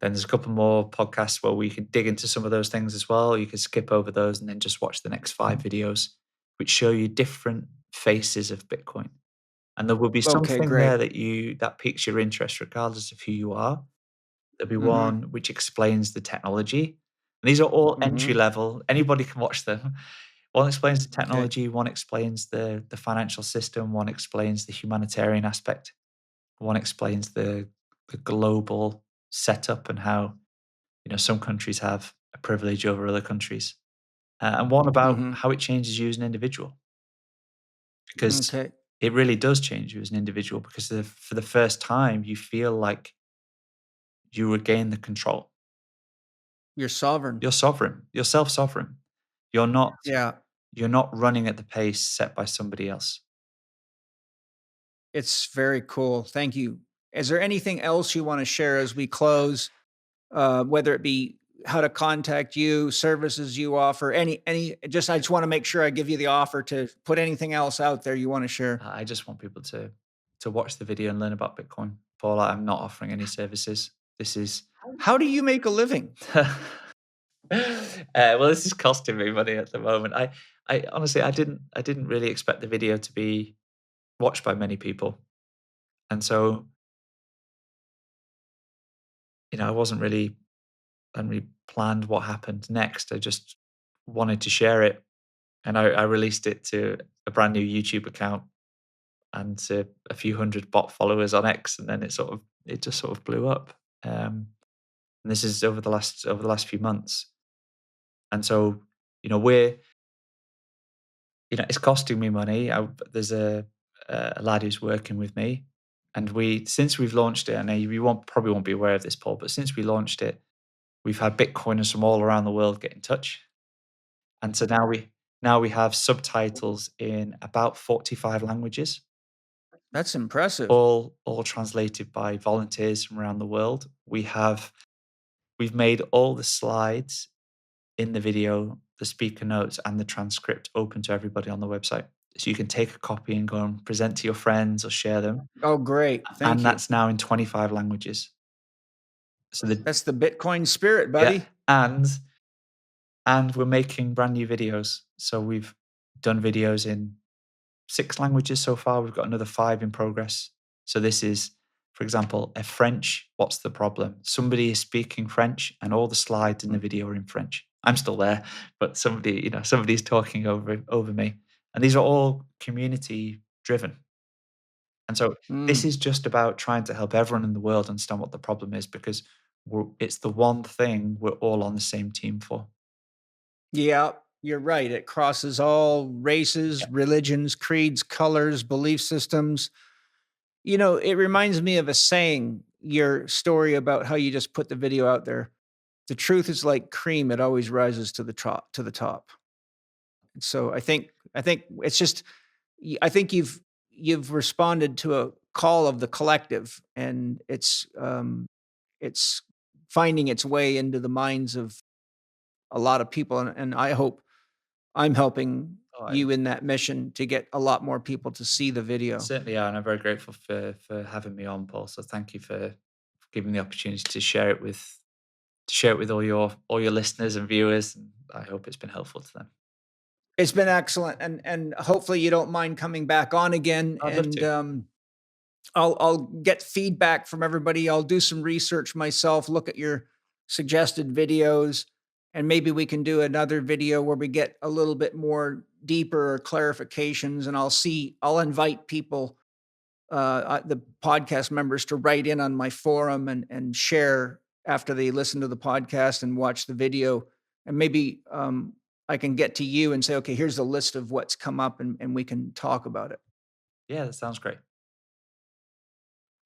then there's a couple more podcasts where we can dig into some of those things as well. You can skip over those and then just watch the next 5 videos, which show you different faces of Bitcoin. And there will be something there that piques your interest, regardless of who you are. There'll be one which explains the technology. And these are all entry level. Anybody can watch them. One explains the technology, one explains the financial system, one explains the humanitarian aspect, one explains the global setup and how some countries have a privilege over other countries, and one about how it changes you as an individual, because it really does change you as an individual, because for the first time you feel like you regain the control. You're sovereign. You're sovereign. You're self-sovereign. You're not Yeah. You're not running at the pace set by somebody else. It's very cool. Thank you. Is there anything else you want to share as we close? Whether it be how to contact you, services you offer, I just want to make sure I give you the offer to put anything else out there you want to share. I just want people to watch the video and learn about Bitcoin. Paul, I'm not offering any services. This is how do you make a living? Well, this is costing me money at the moment. I honestly, I didn't really expect the video to be watched by many people, and so I hadn't really planned what happened next. I just wanted to share it, and I released it to a brand new YouTube account and to a few hundred bot followers on X, and then it just sort of blew up. And this is over the last few months. And so, we're, it's costing me money. There's a lad who's working with me, and since we've launched it, and you probably won't be aware of this, Paul, but since we launched it, we've had Bitcoiners from all around the world get in touch. And so now we have subtitles in about 45 languages. That's impressive. All translated by volunteers from around the world. We've made all the slides in the video, the speaker notes, and the transcript open to everybody on the website. So you can take a copy and go and present to your friends or share them. Oh, great. Thank you. That's now in 25 languages. So that's the Bitcoin spirit, buddy. Yeah, and we're making brand new videos. So we've done videos in 6 languages so far. We've got another 5 in progress. So this is, for example, a French, what's the problem? Somebody is speaking French and all the slides in the video are in French. I'm still there, but somebody's talking over me. And these are all community driven. And so this is just about trying to help everyone in the world understand what the problem is, because it's the one thing we're all on the same team for. Yeah, you're right. It crosses all races, religions, creeds, colors, belief systems. It reminds me of a saying, your story about how you just put the video out there. The truth is like cream. It always rises to the top. And so I think it's just, I think you've responded to a call of the collective, and it's finding its way into the minds of a lot of people. And I hope I'm helping you in that mission to get a lot more people to see the video. Certainly are, and I'm very grateful for having me on, Paul. So thank you for giving me the opportunity to share it with all your listeners and viewers. And I hope it's been helpful to them. It's been excellent, and hopefully you don't mind coming back on again. I'd love to. I'll get feedback from everybody. I'll do some research myself, look at your suggested videos, and maybe we can do another video where we get a little bit more deeper clarifications. And I'll invite people, the podcast members, to write in on my forum and share after they listen to the podcast and watch the video. And maybe I can get to you and say, okay, here's the list of what's come up, and we can talk about it. Yeah, that sounds great.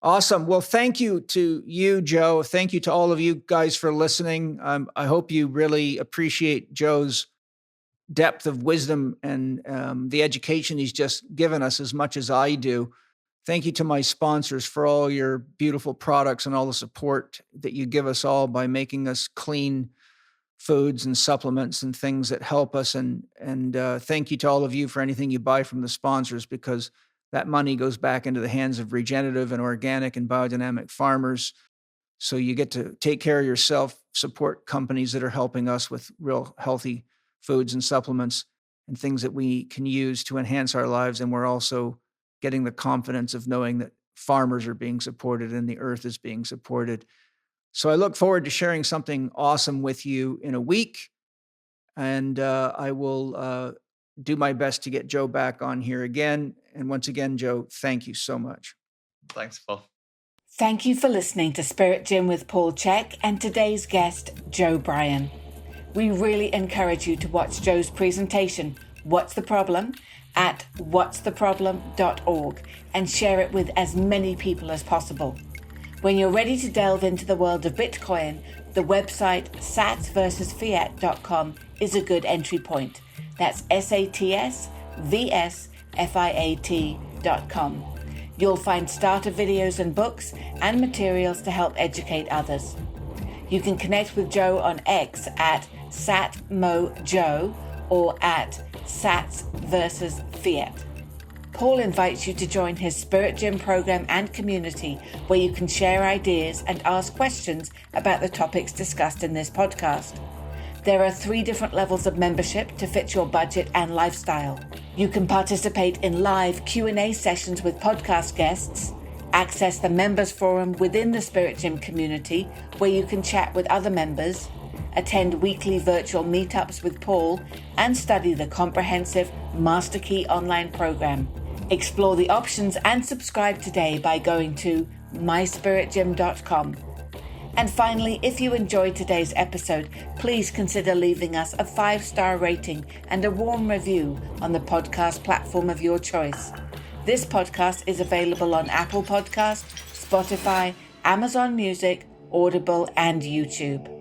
Awesome. Well, thank you to you, Joe. Thank you to all of you guys for listening. I hope you really appreciate Joe's depth of wisdom and the education he's just given us as much as I do. Thank you to my sponsors for all your beautiful products and all the support that you give us all by making us clean foods and supplements and things that help us. And thank you to all of you for anything you buy from the sponsors, because that money goes back into the hands of regenerative and organic and biodynamic farmers. So you get to take care of yourself, support companies that are helping us with real healthy foods and supplements and things that we can use to enhance our lives. And we're also getting the confidence of knowing that farmers are being supported and the earth is being supported. So I look forward to sharing something awesome with you in a week. And I will do my best to get Joe back on here again. And once again, Joe, thank you so much. Thanks, Paul. Thank you for listening to Spirit Gym with Paul Chek and today's guest, Joe Bryan. We really encourage you to watch Joe's presentation, What's the Problem?, at whatstheproblem.org, and share it with as many people as possible. When you're ready to delve into the world of Bitcoin, the website satsversusfiat.com is a good entry point. That's satsvsfiat.com. You'll find starter videos and books and materials to help educate others. You can connect with Joe on X at satmojoe or at satsversusfiat. Paul invites you to join his Spirit Gym program and community, where you can share ideas and ask questions about the topics discussed in this podcast. There are 3 different levels of membership to fit your budget and lifestyle. You can participate in live Q&A sessions with podcast guests, access the members forum within the Spirit Gym community, where you can chat with other members, attend weekly virtual meetups with Paul, and study the comprehensive Master Key online program. Explore the options and subscribe today by going to myspiritgym.com. And finally, if you enjoyed today's episode, please consider leaving us a 5-star rating and a warm review on the podcast platform of your choice. This podcast is available on Apple Podcasts, Spotify, Amazon Music, Audible, and YouTube.